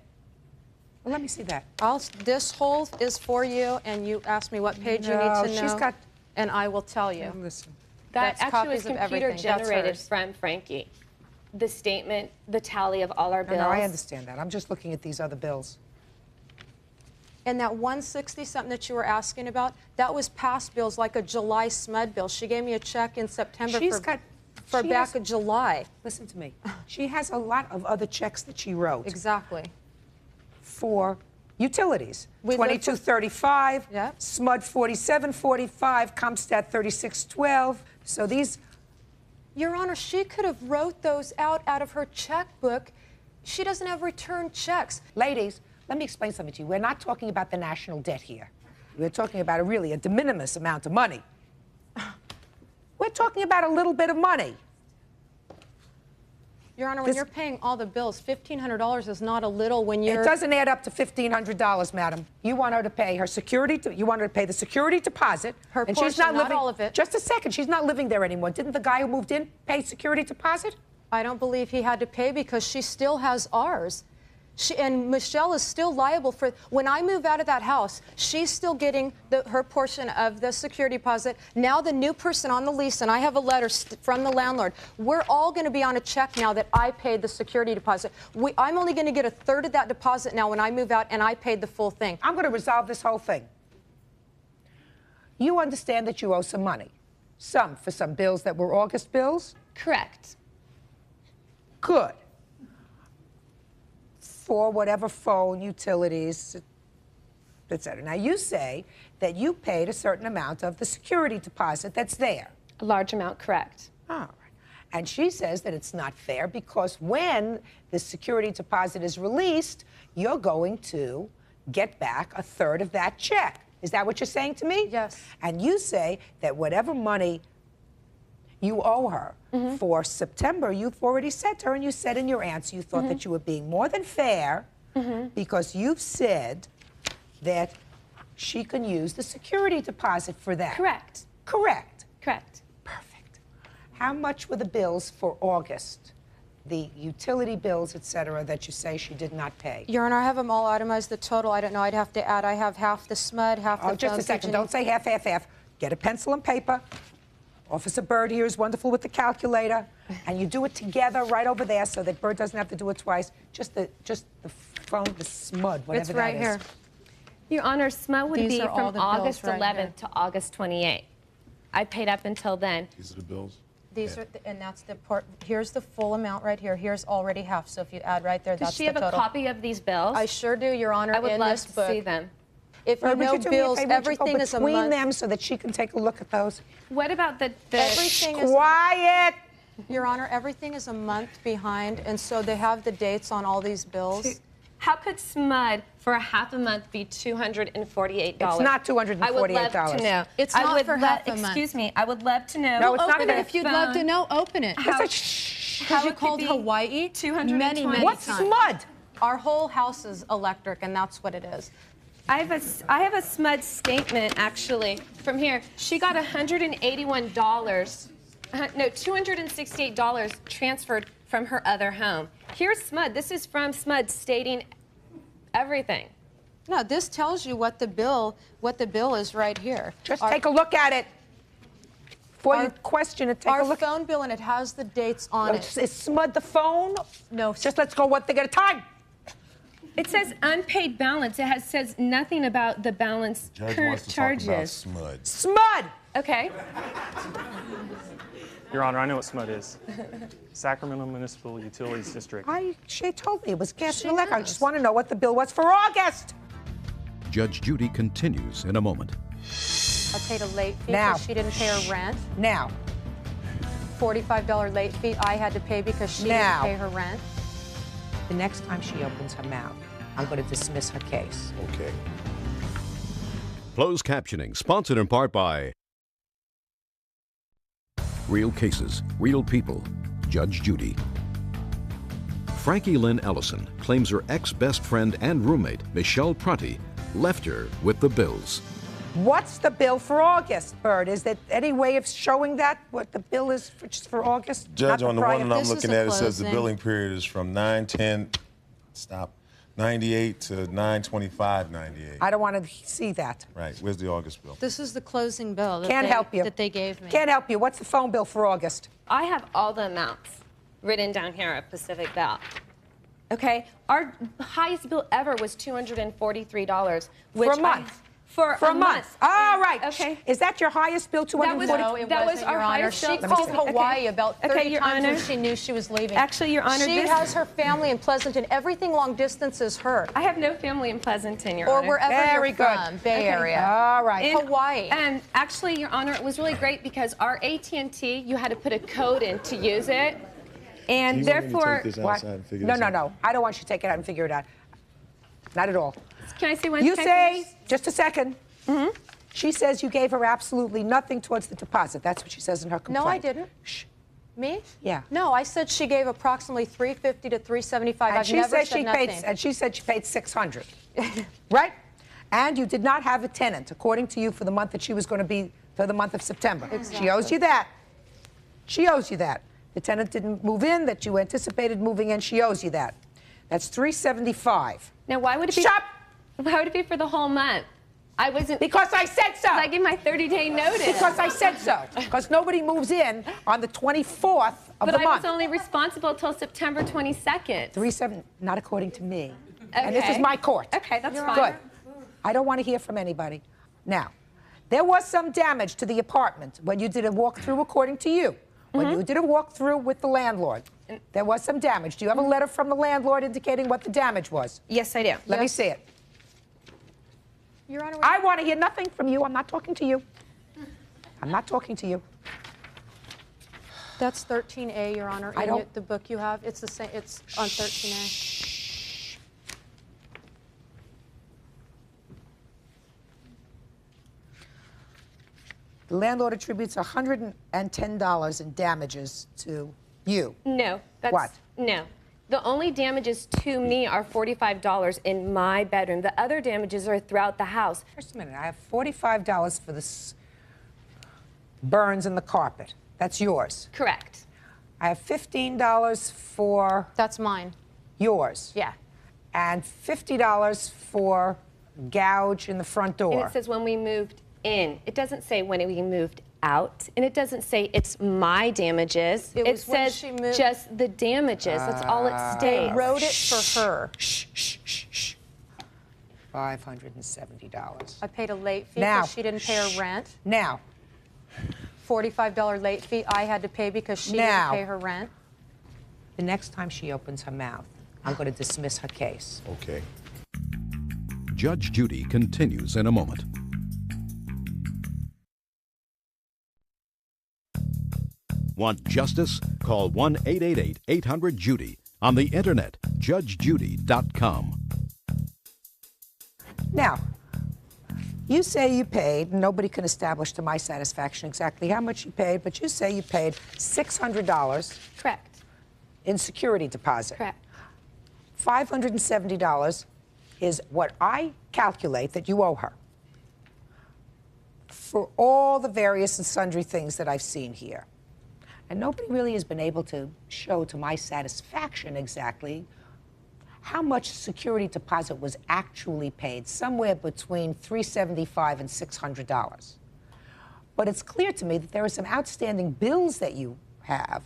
Well, let me see that. This whole is for you, and you asked me what page you need to know. She's got... And I will tell you. Listen. That That's actually was copies of computer everything. That's generated hers. from Frankie. The statement, the tally of all our bills. No, I understand that. I'm just looking at these other bills. And that 160-something that you were asking about, that was past bills, like a July SMUD bill. She gave me a check in September for back of July. Listen to me. She has a lot of other checks that she wrote. Exactly. For utilities. 2235, SMUD 4745, Comstat 3612. So these... Your Honor, she could have wrote those out of her checkbook. She doesn't have returned checks. Ladies, let me explain something to you. We're not talking about the national debt here. We're talking about a de minimis amount of money. We're talking about a little bit of money. Your Honor, when you're paying all the bills, $1,500 is not a little when you're... It doesn't add up to $1,500, madam. You want her to pay her security, you want her to pay the security deposit. Her and portion, she's not living, all of it. Just a second, she's not living there anymore. Didn't the guy who moved in pay security deposit? I don't believe he had to pay because she still has ours. And Michelle is still liable for, when I move out of that house, she's still getting her portion of the security deposit. Now the new person on the lease, and I have a letter from the landlord, we're all going to be on a check now that I paid the security deposit. I'm only going to get a third of that deposit now when I move out, and I paid the full thing. I'm going to resolve this whole thing. You understand that you owe some money. Some for some bills that were August bills? Correct. Good. For whatever phone, utilities, etc. Now, you say that you paid a certain amount of the security deposit that's there. A large amount, correct. All right. And she says that it's not fair because when the security deposit is released, you're going to get back a third of that check. Is that what you're saying to me? Yes. And you say that whatever money you owe her for September, you've already said to her, and you said in your answer, you thought that you were being more than fair because you've said that she can use the security deposit for that. Correct. Correct. Correct. Perfect. How much were the bills for August? The utility bills, et cetera, that you say she did not pay? Your Honor, I have them all itemized, the total. I don't know. I'd have to add. I have half the SMUD, half the... Oh, just a second. Don't say half, half, half. Get a pencil and paper. Officer Bird here is wonderful with the calculator, and you do it together right over there so that Bird doesn't have to do it twice. Just the phone, the SMUD, whatever It's right that here. Your Honor, SMUD would These be are all from the bills August right 11th here. to August 28th. I paid up until then. These are the bills. These are, and that's the part. Here's the full amount right here. Here's already half. So if you add right there, Does that's she the have total. a copy of these bills? I sure do, Your Honor. I would in love this to book. see them. If you Would know you do me a bills, favor? Would you go everything is a between month. them so that she can take a look at those. What about the Everything is quiet? Your Honor, everything is a month behind, and so they have the dates on all these bills. How could SMUD for a half a month be $248? It's not $248. I would love to know. It's I not would for half a month. Excuse me. I would love to know. No, it's not Open it if you'd love to know. Open it. Because you called Hawaii many What's times. SMUD? Our whole house is electric, and that's what it is. I have a SMUD statement actually from here. She got $181. No, $268 transferred from her other home. Here's SMUD. This is from SMUD stating everything. No, this tells you what the bill is right here. Just take a look at it. Before you question it, take a look. Our phone bill, and it has the dates on it. Is SMUD the phone? No. Just let's go one thing at a time. It says unpaid balance. It says nothing about the balance Judge current wants to charges. talk about SMUD. SMUD! Okay. Your Honor, I know what SMUD is. Sacramento Municipal Utilities District. She told me it was gas and electric. I just want to know what the bill was for August. Judge Judy continues in a moment. I paid a late fee Now. because she didn't pay her rent. Now. $45 late fee I had to pay because she Now. didn't pay her rent. The next time she opens her mouth, I'm going to dismiss her case. Okay. Closed captioning, sponsored in part by Real Cases, Real People, Judge Judy. Frankie Lynn Ellison claims her ex-best friend and roommate, Michelle Prunty, left her with the bills. What's the bill for August, Bird? Is there any way of showing that, what the bill is for August? Judge, Not on the prior- one that I'm looking at, it says the billing period is from 9/10/98 to 9/25/98. I don't want to see that. Right. Where's the August bill? This is the closing bill that Can't help you. that they gave me. Can't help you. What's the phone bill for August? I have all the amounts written down here at Pacific Bell. Okay, our highest bill ever was $243, which For a month. For a month. All right. Okay. Is that your highest bill, $240? No, it That was wasn't, our Your Honor. highest She bill. called Let me see. Hawaii Okay. about 30 Okay, Your times Honor. when she knew she was leaving. Actually, Your Honor, she this- has her family in Pleasanton. Everything long distance is her. I have no family in Pleasanton, Your Or Honor. wherever Very you're good. from, Bay Okay. Area. All right. In Hawaii. And actually, Your Honor, it was really great because our AT&T, you had to put a code in to use it, and Do you want me to therefore. take this What? outside and figure No, this no, out? no. I don't want you to take it out and figure it out. Not at all. Can I say one? You can I say, finish? just a second. She says you gave her absolutely nothing towards the deposit. That's what she says in her complaint. No, I didn't. Shh. Me? Yeah. No, I said she gave approximately $350 to $375. And I've she never said said she nothing. paid. And she said she paid $600, right? And you did not have a tenant, according to you, for the month that she was going to be for the month of September. She owes you that. She owes you that. The tenant didn't move in that you anticipated moving in. She owes you that. That's $375. Now, why would it be? Shut! Why would it be for the whole month? I wasn't. Because I said so. I gave my 30-day notice. Because I said so. Because nobody moves in on the 24th of But the I month. was only responsible until September 22nd. 3-7, not according to me. And this is Okay. my court. Okay, that's fine. Good. I don't want to hear from anybody. Now, there was some damage to the apartment when you did a walkthrough, according to you. When you did a walkthrough with the landlord, there was some damage. Do you have a letter from the landlord indicating what the damage was? Yes, I do. Let me see it. Your Honor, I want to hear nothing from you. I'm not talking to you. I'm not talking to you. That's 13A, Your Honor, I in don't- the book you have. It's the same. It's on 13A. The landlord attributes $110 in damages to you. No. That's, What? No. The only damages to me are $45 in my bedroom. The other damages are throughout the house. Just a minute. I have $45 for the burns in the carpet. That's yours. Correct. I have $15 for... That's mine. Yours. Yeah. And $50 for gouge in the front door. And it says when we moved in. It doesn't say when we moved out. And it doesn't say it's my damages. It when says she moved- just the damages. That's all it states. They wrote it for her. $570. I paid a late fee Now. because she didn't pay her rent. Now. $45 late fee I had to pay because she Now. didn't pay her rent. The next time she opens her mouth, I'm going to dismiss her case. Okay. Judge Judy continues in a moment. Want justice? Call 1-888-800-JUDY. On the internet, judgejudy.com. Now, you say you paid, nobody can establish to my satisfaction exactly how much you paid, but you say you paid $600. Correct. In security deposit. Correct. $570 is what I calculate that you owe her for all the various and sundry things that I've seen here. And nobody really has been able to show to my satisfaction exactly how much security deposit was actually paid, somewhere between $375 and $600. But it's clear to me that there are some outstanding bills that you have,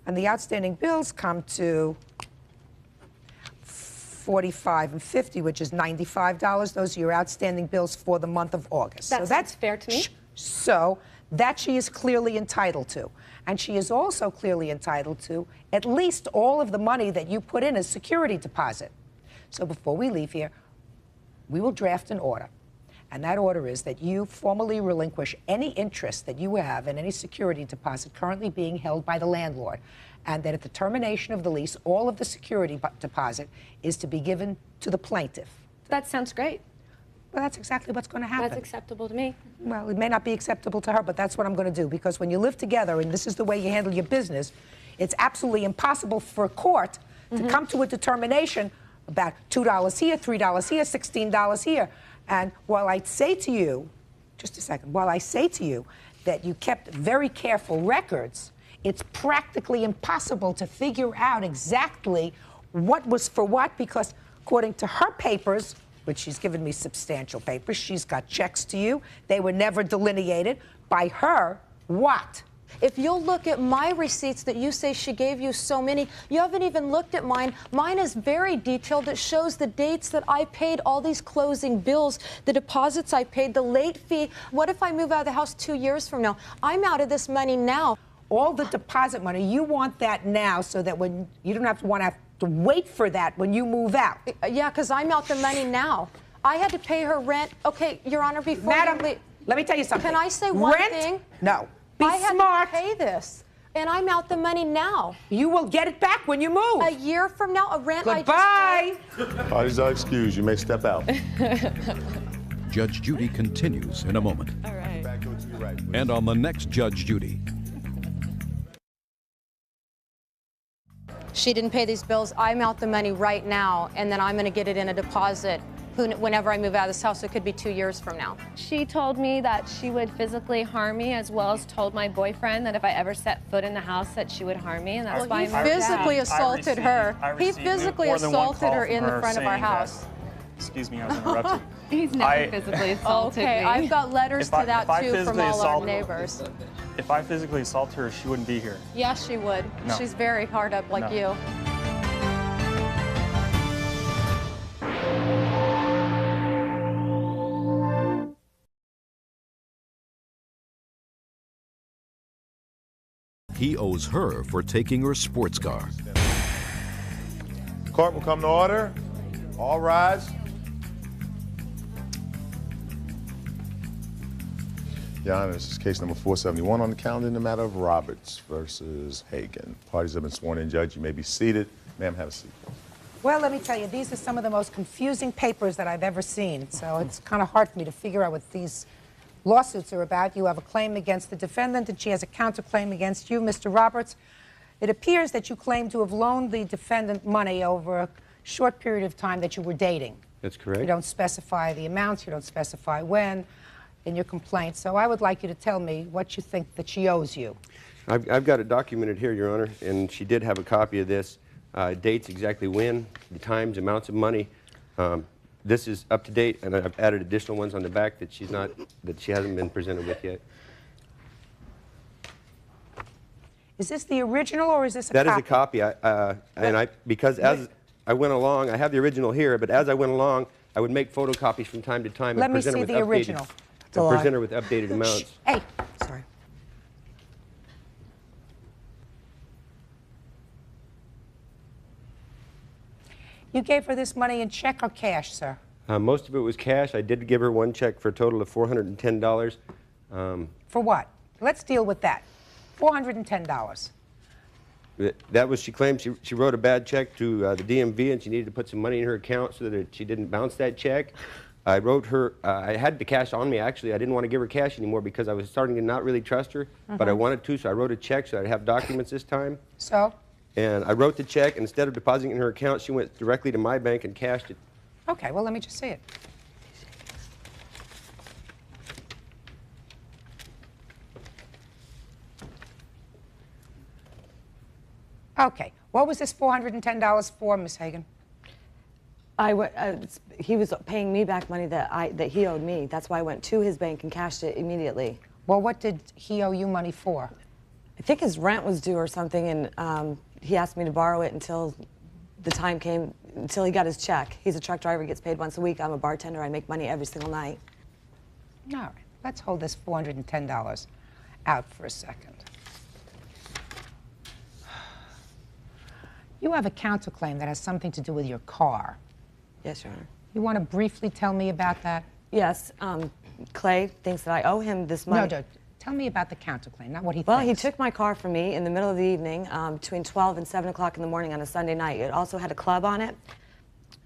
and the outstanding bills come to $45 and $50, which is $95. Those are your outstanding bills for the month of August. That's fair to me. So that she is clearly entitled to. And she is also clearly entitled to at least all of the money that you put in as security deposit. So before we leave here, we will draft an order. And that order is that you formally relinquish any interest that you have in any security deposit currently being held by the landlord, and that at the termination of the lease, all of the security deposit is to be given to the plaintiff. That sounds great. Well, that's exactly what's going to happen. That's acceptable to me. Well, it may not be acceptable to her, but that's what I'm going to do, because when you live together and this is the way you handle your business, it's absolutely impossible for a court to come to a determination about $2 here, $3 here, $16 here. And while I say to you, just a second, while I say to you that you kept very careful records, it's practically impossible to figure out exactly what was for what, because according to her papers, which she's given me substantial papers, she's got checks to you. They were never delineated. By her, what? If you'll look at my receipts that you say she gave you so many, you haven't even looked at mine. Mine is very detailed. It shows the dates that I paid all these closing bills, the deposits I paid, the late fee. What if I move out of the house 2 years from now? I'm out of this money now. All the deposit money, you want that now so that when you don't have to wait for that when you move out. Yeah, because I'm out the money now. I had to pay her rent. Okay, Your Honor, before Madam, you leave, let me tell you something. Can I say one Rent? thing? No. Be I smart. had to pay this, and I'm out the money now. You will get it back when you move. A year from now, a rent Goodbye. I just paid. Parties are excused. You may step out. Judge Judy continues in a moment. All right. Back over to your right, please. And on the next Judge Judy. She didn't pay these bills. I'm out the money right now, and then I'm going to get it in a deposit whenever I move out of this house. It could be 2 years from now. She told me that she would physically harm me, as well as told my boyfriend that if I ever set foot in the house that she would harm me, and that's why He I moved physically out. assaulted her. He received physically more than one assaulted call her from in the her front of our saying that- house. Excuse me, I was interrupted. He's never physically assaulted Okay, me. I've got letters If I- to that if I too from physically all our assault- neighbors. If I physically assault her, she wouldn't be here. Yes, she would. No. She's very hard up like No. you. He owes her for taking her sports car. Court will come to order. All rise. Your Honor, this is case number 471 on the calendar in the matter of Roberts versus Hagan. Parties have been sworn in. Judge, you may be seated. Ma'am, have a seat. Well, let me tell you, these are some of the most confusing papers that I've ever seen. So it's kind of hard for me to figure out what these lawsuits are about. You have a claim against the defendant, and she has a counterclaim against you, Mr. Roberts. It appears that you claim to have loaned the defendant money over a short period of time that you were dating. That's correct. You don't specify the amounts, you don't specify when in your complaint. So I would like you to tell me what you think that she owes you. I've got it documented here, Your Honor, and she did have a copy of this. Dates exactly when, the times, amounts of money. This is up to date, and I've added additional ones on the back that she hasn't been presented with yet. Is this the original or is this a copy? That is a copy. Because as I went along, I have the original here, but as I went along, I would make photocopies from time to time and present her with updated amounts. Hey, sorry. You gave her this money in check or cash, sir? Most of it was cash. I did give her one check for a total of $410. For what? Let's deal with that. $410. That was, she claimed she wrote a bad check to the DMV and she needed to put some money in her account so that she didn't bounce that check. I wrote her, I had the cash on me actually. I didn't want to give her cash anymore because I was starting to not really trust her, but I wanted to, so I wrote a check so I'd have documents this time. So? And I wrote the check, and instead of depositing it in her account, she went directly to my bank and cashed it. Okay, well, let me just see it. Okay, what was this $410 for, Miss Hagan? He was paying me back money that he owed me. That's why I went to his bank and cashed it immediately. Well, what did he owe you money for? I think his rent was due or something, and he asked me to borrow it until the time came, until he got his check. He's a truck driver, gets paid once a week. I'm a bartender. I make money every single night. All right, let's hold this $410 out for a second. You have a counterclaim that has something to do with your car. Yes, Your Honor. You want to briefly tell me about that? Yes. Clay thinks that I owe him this money. No, tell me about the counterclaim, not what he Well, thinks. he took my car from me in the middle of the evening, between 12 and 7 o'clock in the morning on a Sunday night. It also had a club on it.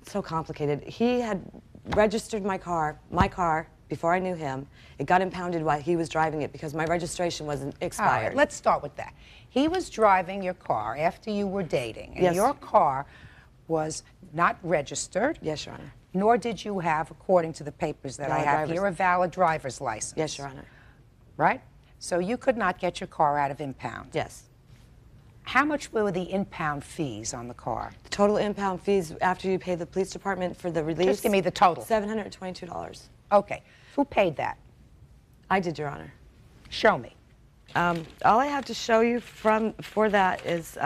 So complicated. He had registered my car before I knew him. It got impounded while he was driving it because my registration wasn't expired. All right, let's start with that. He was driving your car after you were dating, and Yes. your car was not registered. Yes, Your Honor. Nor did you have, according to the papers that I have here, a valid driver's license. Yes, Your Honor. Right? So you could not get your car out of impound. Yes. How much were the impound fees on the car? The total impound fees after you pay the police department for the release. Just give me the total. $722. Okay. Who paid that? I did, Your Honor. Show me. All I have to show you for that is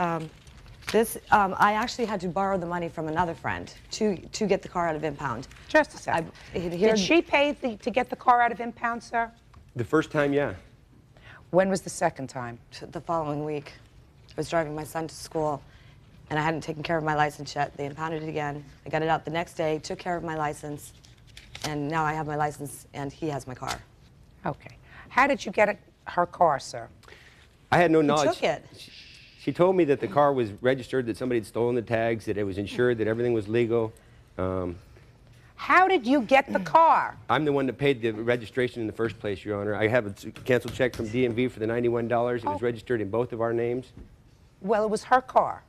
this. I actually had to borrow the money from another friend to get the car out of impound. Just a second. Did she pay to get the car out of impound, sir? The first time, yeah. When was the second time? The following week. I was driving my son to school, and I hadn't taken care of my license yet. They impounded it again. I got it out the next day, took care of my license, and now I have my license, and he has my car. Okay. How did you get her car, sir? I had no knowledge. He took it. She told me that the car was registered, that somebody had stolen the tags, that it was insured, that everything was legal. How did you get the car? I'm the one that paid the registration in the first place, Your Honor. I have a canceled check from DMV for the $91. It was registered in both of our names. Well, it was her car.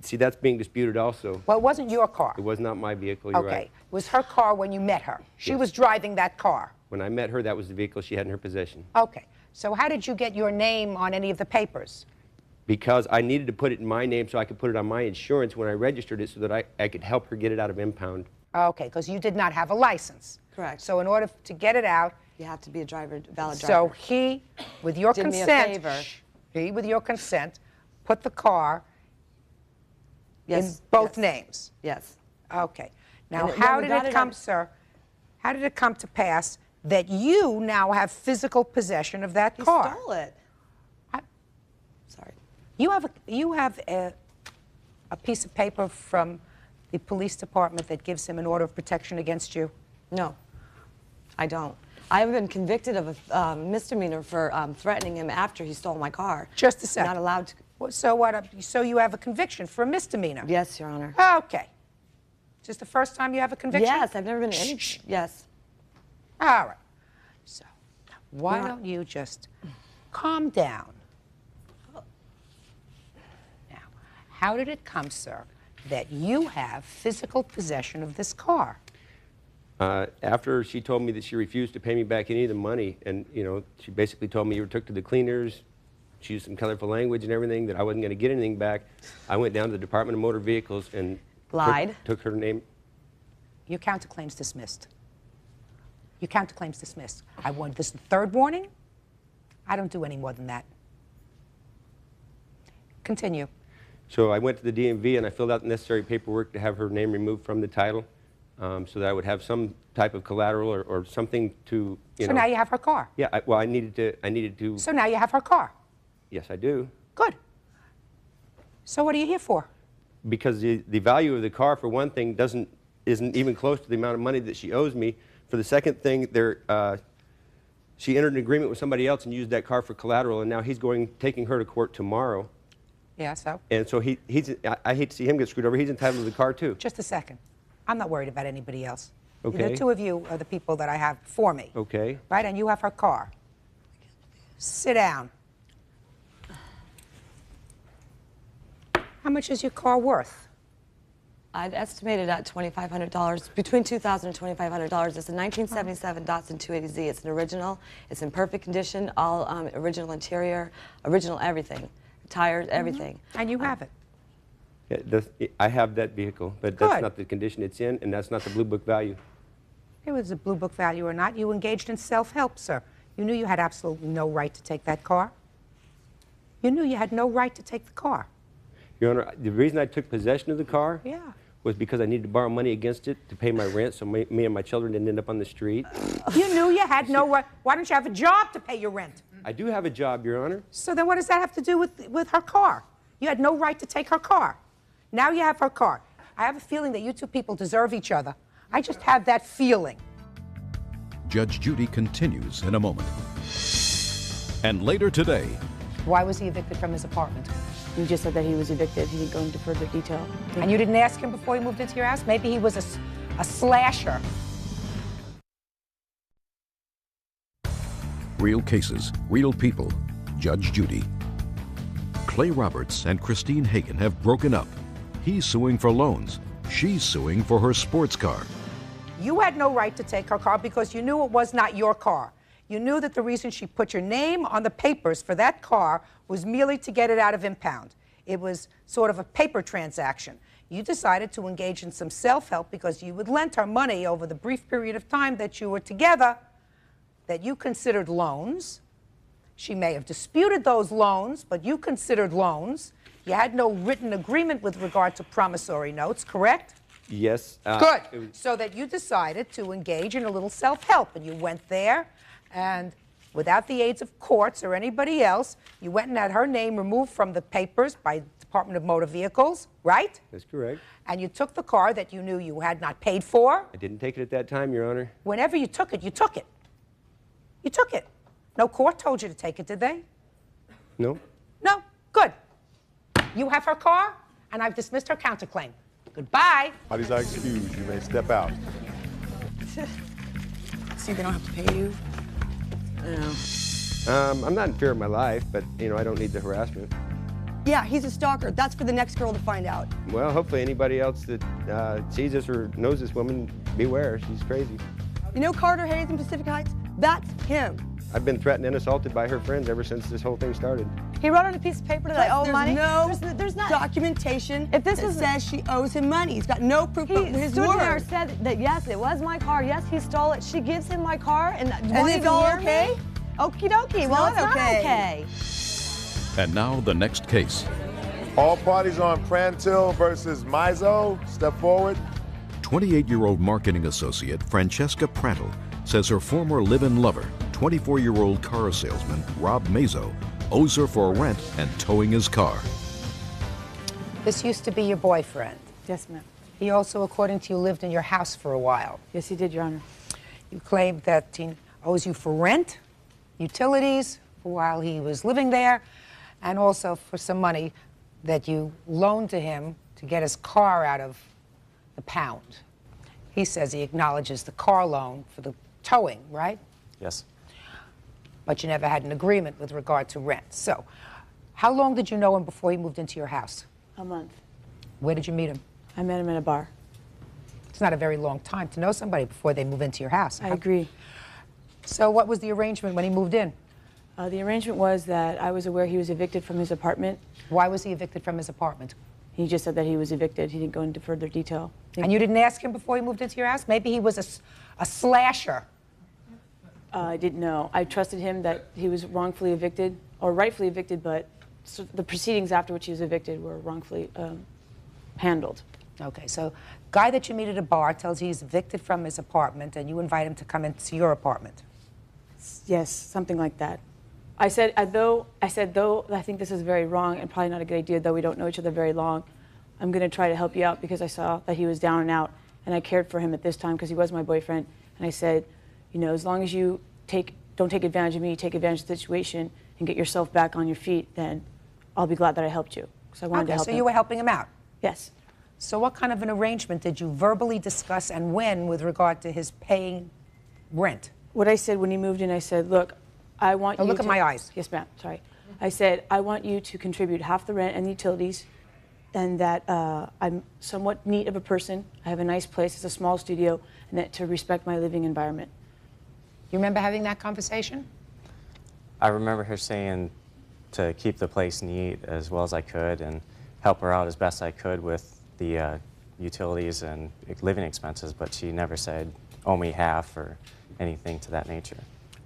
See, that's being disputed also. Well, it wasn't your car. It was not my vehicle, you're Okay. right. It was her car when you met her. She was driving that car. When I met her, that was the vehicle she had in her possession. Okay. So how did you get your name on any of the papers? Because I needed to put it in my name so I could put it on my insurance when I registered it so that I could help her get it out of impound. Okay, because you did not have a license. Correct. So in order to get it out... You have to be a valid driver. So he, with your Did me a consent... favor. He, with your consent, put the car in Yes. both names. Yes. Okay. Now, And how when we did got it it come, up- sir, how did it come to pass that you now have physical possession of that car? He stole it. Sorry. You have a piece of paper from the police department that gives him an order of protection against you? No, I don't. I've been convicted of a misdemeanor for threatening him after he stole my car. Just a second. Not allowed to. So what? So you have a conviction for a misdemeanor? Yes, Your Honor. Okay. Is this the first time you have a conviction? Yes, I've never been in any. Yes. All right. So why don't you just calm down? Now, how did it come, sir, that you have physical possession of this car? After she told me that she refused to pay me back any of the money, and she basically told me you were took to the cleaners. She used some colorful language and everything that I wasn't going to get anything back. I went down to the Department of Motor Vehicles and lied. Took her name. Your counterclaim's dismissed. Your counterclaim's dismissed. I warned this is the third warning. I don't do any more than that. Continue. So I went to the DMV and I filled out the necessary paperwork to have her name removed from the title, so that I would have some type of collateral or something to. So now you have her car. Yeah. Well, I needed to. So now you have her car. Yes, I do. Good. So what are you here for? Because the value of the car, for one thing, isn't even close to the amount of money that she owes me. For the second thing, she entered an agreement with somebody else and used that car for collateral, and now he's taking her to court tomorrow. Yeah, so? And so I hate to see him get screwed over. He's entitled to the car, too. Just a second. I'm not worried about anybody else. Okay. The two of you are the people that I have for me. Okay. Right? And you have her car. Sit down. How much is your car worth? I'd estimate it at $2,500, between $2,000 and $2,500. It's a 1977 Datsun 280Z. It's an original. It's in perfect condition, all original interior, original everything, tires, everything. And you have it. Yeah, I have that vehicle, but that's not the condition it's in, and that's not the Blue Book value. It was a Blue Book value or not. You engaged in self-help, sir. You knew you had absolutely no right to take that car. You knew you had no right to take the car. Your Honor, the reason I took possession of the car Yeah. was because I needed to borrow money against it to pay my rent so me and my children didn't end up on the street. You knew you had no right. Why don't you have a job to pay your rent? I do have a job, Your Honor. So then what does that have to do with her car? You had no right to take her car. Now you have her car. I have a feeling that you two people deserve each other. I just have that feeling. Judge Judy continues in a moment. And later today. Why was he evicted from his apartment? You just said that he was evicted. He didn't go into further detail. And you didn't ask him before he moved into your house? Maybe he was a slasher. Real cases, real people. Judge Judy. Clay Roberts and Christine Hagan have broken up. He's suing for loans. She's suing for her sports car. You had no right to take her car because you knew it was not your car. You knew that the reason she put your name on the papers for that car was merely to get it out of impound. It was sort of a paper transaction. You decided to engage in some self-help because you would lend her money over the brief period of time that you were together that you considered loans. She may have disputed those loans, but you considered loans. You had no written agreement with regard to promissory notes, correct? Yes. Good. So that you decided to engage in a little self-help, and you went there, and without the aids of courts or anybody else, you went and had her name removed from the papers by the Department of Motor Vehicles, right? That's correct. And you took the car that you knew you had not paid for. I didn't take it at that time, Your Honor. Whenever you took it, you took it. You took it. No court told you to take it, did they? No. No? Good. You have her car, and I've dismissed her counterclaim. Goodbye. Parties are excused. You may step out. See, they don't have to pay you. I'm not in fear of my life, but, I don't need the harassment. Yeah, he's a stalker. That's for the next girl to find out. Well, hopefully anybody else that sees this or knows this woman, beware. She's crazy. You know Carter Hayes in Pacific Heights? That's him. I've been threatened and assaulted by her friends ever since this whole thing started. He wrote on a piece of paper that I owe money. There's no documentation If this was says she owes him money. He's got no proof of his stood word. there and said that yes, it was my car. Yes, he stole it. She gives him my car, and it's all okay? Okie dokie. Well, it's not okay. And now the next case. All parties on Prantill versus Mizo. Step forward. 28-year-old marketing associate Francesca Prantill says her former live-in lover, 24-year-old car salesman Rob Mazo, owes her for rent and towing his car. This used to be your boyfriend. Yes, ma'am. He also, according to you, lived in your house for a while. Yes, he did, Your Honor. You claimed that he owes you for rent, utilities while he was living there, and also for some money that you loaned to him to get his car out of the pound. He says he acknowledges the car loan for the towing, right? Yes. But you never had an agreement with regard to rent. So, how long did you know him before he moved into your house? A month. Where did you meet him? I met him at a bar. It's not a very long time to know somebody before they move into your house. I agree. So what was the arrangement when he moved in? The arrangement was that I was aware he was evicted from his apartment. Why was he evicted from his apartment? He just said that he was evicted. He didn't go into further detail. And you didn't ask him before he moved into your house? Maybe he was a slasher. I didn't know. I trusted him that he was wrongfully evicted, or rightfully evicted, but the proceedings after which he was evicted were wrongfully handled. Okay, so guy that you meet at a bar tells you he's evicted from his apartment, and you invite him to come into your apartment. Yes, something like that. I said, though I think this is very wrong and probably not a good idea, though we don't know each other very long, I'm going to try to help you out because I saw that he was down and out, and I cared for him at this time because he was my boyfriend. And I said, you know, as long as you don't take advantage of me, take advantage of the situation and get yourself back on your feet, then I'll be glad that I helped you. Because I wanted to help him. So you were helping him out? Yes. So what kind of an arrangement did you verbally discuss and when with regard to his paying rent? What I said when he moved in, I said, look, I want you look to... at my eyes. Yes, ma'am, sorry. I said, I want you to contribute half the rent and the utilities, and that I'm somewhat neat of a person. I have a nice place, it's a small studio, and that to respect my living environment. You remember having that conversation? I remember her saying to keep the place neat as well as I could and help her out as best I could with the utilities and living expenses, but she never said, owe me half or anything to that nature.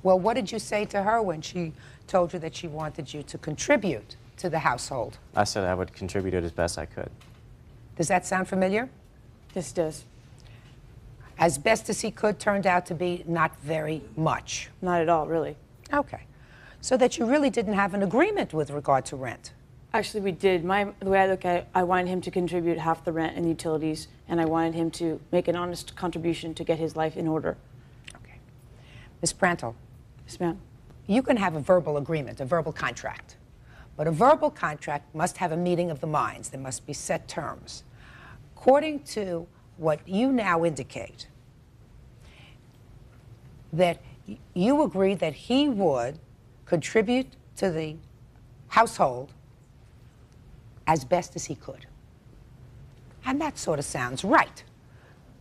Well, what did you say to her when she told you that she wanted you to contribute to the household? I said I would contribute it as best I could. Does that sound familiar? This does. As best as he could turned out to be not very much. Not at all, really. Okay. So that you really didn't have an agreement with regard to rent. Actually, we did. The way I look at it, I wanted him to contribute half the rent and utilities, and I wanted him to make an honest contribution to get his life in order. Okay. Ms. Prantle. Yes, ma'am. You can have a verbal agreement, a verbal contract. But a verbal contract must have a meeting of the minds. There must be set terms. According to what you now indicate, that you agree that he would contribute to the household as best as he could. And that sort of sounds right.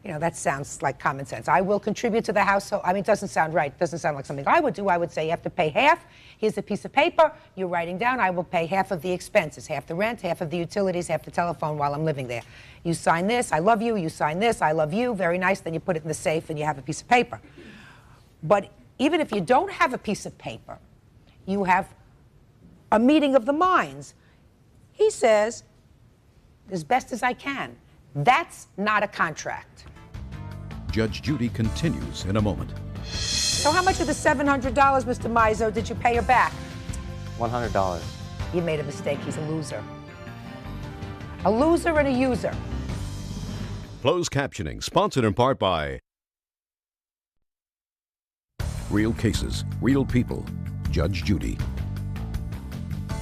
You know, that sounds like common sense. I will contribute to the household. I mean, it doesn't sound right. It doesn't sound like something I would do. I would say you have to pay half. Here's a piece of paper. You're writing down, I will pay half of the expenses, half the rent, half of the utilities, half the telephone while I'm living there. You sign this, I love you. You sign this, I love you. Very nice. Then you put it in the safe and you have a piece of paper. But even if you don't have a piece of paper, you have a meeting of the minds. He says, as best as I can. That's not a contract. Judge Judy continues in a moment. So how much of the $700, Mr. Mizo, did you pay her back? $100. You made a mistake. He's a loser. A loser and a user. Closed captioning, sponsored in part by Real Cases, Real People, Judge Judy.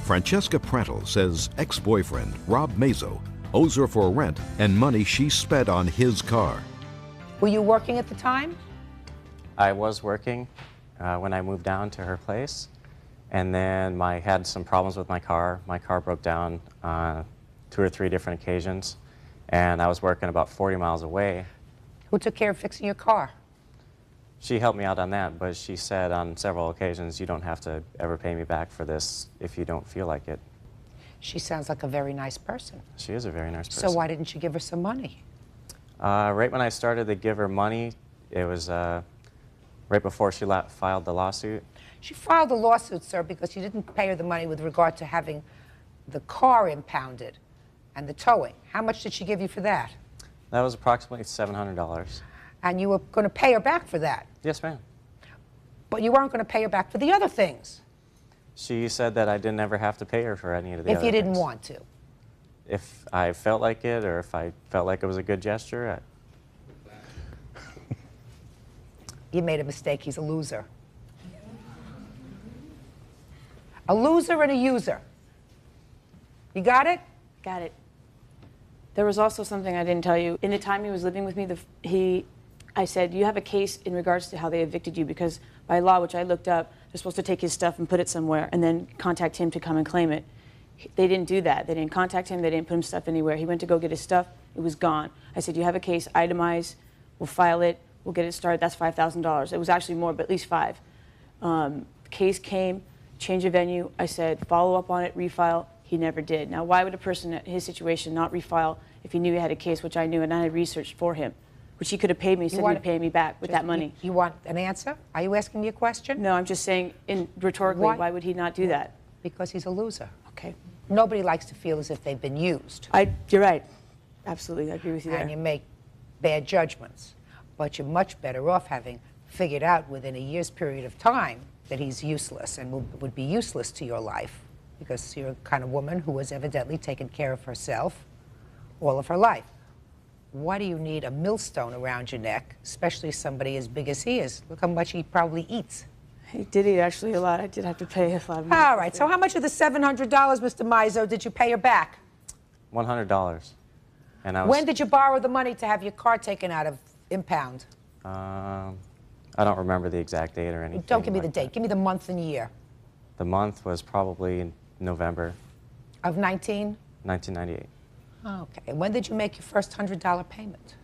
Francesca Prantle says ex-boyfriend Rob Mazo owes her for rent and money she spent on his car. Were you working at the time? I was working when I moved down to her place, and then I had some problems with my car. My car broke down 2 or 3 different occasions, and I was working about 40 miles away. Who took care of fixing your car? She helped me out on that, but she said on several occasions, you don't have to ever pay me back for this if you don't feel like it. She sounds like a very nice person. She is a very nice person. So why didn't you give her some money? Right when I started to give her money, it was right before she filed the lawsuit. She filed the lawsuit, sir, because you didn't pay her the money with regard to having the car impounded and the towing. How much did she give you for that? That was approximately $700. And you were going to pay her back for that? Yes, ma'am. But you weren't going to pay her back for the other things? She said that I didn't ever have to pay her for any of the other If you didn't things. want to? If I felt like it, or if I felt like it was a good gesture. You made a mistake. He's a loser. A loser and a user. You got it? Got it. There was also something I didn't tell you. In the time he was living with me, I said, you have a case in regards to how they evicted you, because by law, which I looked up, they're supposed to take his stuff and put it somewhere and then contact him to come and claim it. They didn't do that. They didn't contact him. They didn't put his stuff anywhere. He went to go get his stuff. It was gone. I said, you have a case, itemize, we'll file it, we'll get it started. That's $5,000. It was actually more, but at least $5,000. The case came, change of venue. I said, follow up on it, refile. He never did. Now, why would a person in his situation not refile if he knew he had a case, which I knew, and I had researched for him, which he could have paid me, said he'd pay me back with that money. You want an answer? Are you asking me a question? No, I'm just saying, rhetorically, why would he not do that? Because he's a loser. Okay. Nobody likes to feel as if they've been used. You're right. Absolutely, I agree with you there. And you make bad judgments. But you're much better off having figured out within a year's period of time that he's useless and would be useless to your life, because you're a kind of woman who has evidently taken care of herself all of her life. Why do you need a millstone around your neck, especially somebody as big as he is? Look how much he probably eats. He did eat actually a lot. I did have to pay a lot of money. All right, so how much of the $700, Mr. Mizo, did you pay her back? $100. And I was, when did you borrow the money to have your car taken out of impound? I don't remember the exact date or anything. Don't give me the date. Give me the month and year. The month was probably in November. Of 19? 1998. Okay. When did you make your first $100 payment?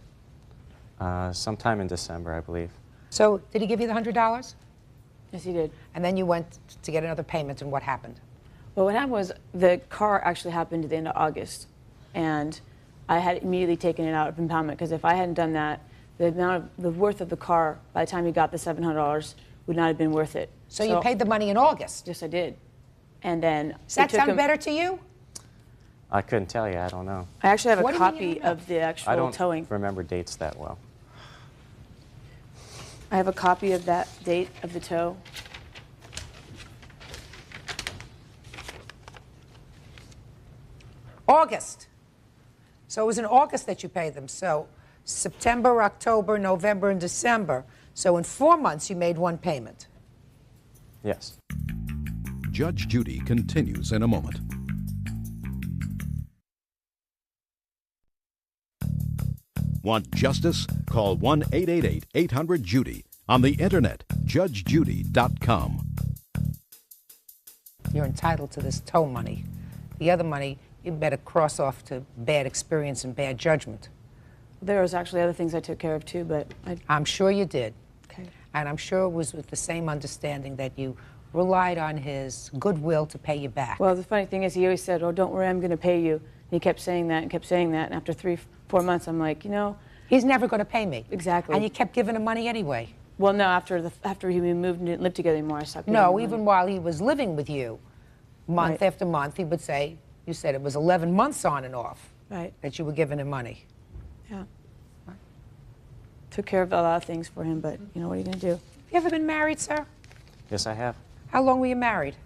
Sometime in December, I believe. So, did he give you the $100? Yes, he did. And then you went to get another payment, and what happened? Well, what happened was the car actually happened at the end of August, and I had immediately taken it out of impoundment, because if I hadn't done that, the worth of the car by the time he got the $700 would not have been worth it. So you paid the money in August? Yes, I did. And then does that sound better to you? I couldn't tell you. I don't know. I actually have a copy of the actual towing. I don't remember dates that well. I have a copy of that date of the tow. August. So it was in August that you paid them. So September, October, November, and December. So in 4 months, you made one payment. Yes. Judge Judy continues in a moment. Want justice? Call 1-888-800-JUDY. On the internet, judgejudy.com. You're entitled to this tow money. The other money, you better cross off to bad experience and bad judgment. There was actually other things I took care of too, but I'm sure you did. Okay. And I'm sure it was with the same understanding that you relied on his goodwill to pay you back. Well, the funny thing is, he always said, "Oh, don't worry, I'm going to pay you." And he kept saying that and kept saying that. And after 3-4 months, I'm like, you know, he's never going to pay me. Exactly. And you kept giving him money anyway. Well, no, after we moved and didn't live together anymore, I stopped. No, even while he was living with you, month after month, he would say, you said it was 11 months on and off that you were giving him money. Yeah. Took care of a lot of things for him, but you know, what are you going to do? Have you ever been married, sir? Yes, I have. How long were you married?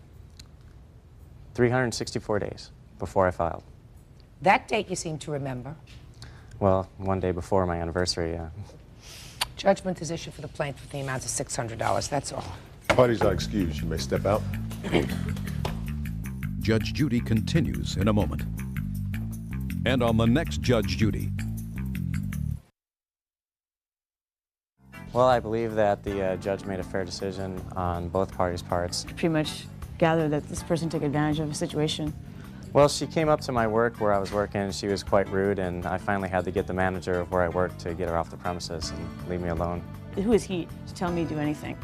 364 days before I filed. That date you seem to remember. Well, one day before my anniversary, yeah. Judgment is issued for the plaintiff for the amount of $600. That's all. Parties are excused. You may step out. Judge Judy continues in a moment. And on the next Judge Judy. Well, I believe that the judge made a fair decision on both parties' parts. Pretty much gathered that this person took advantage of a situation. Well, she came up to my work where I was working, and she was quite rude, and I finally had to get the manager of where I worked to get her off the premises and leave me alone. Who is he to tell me to do anything?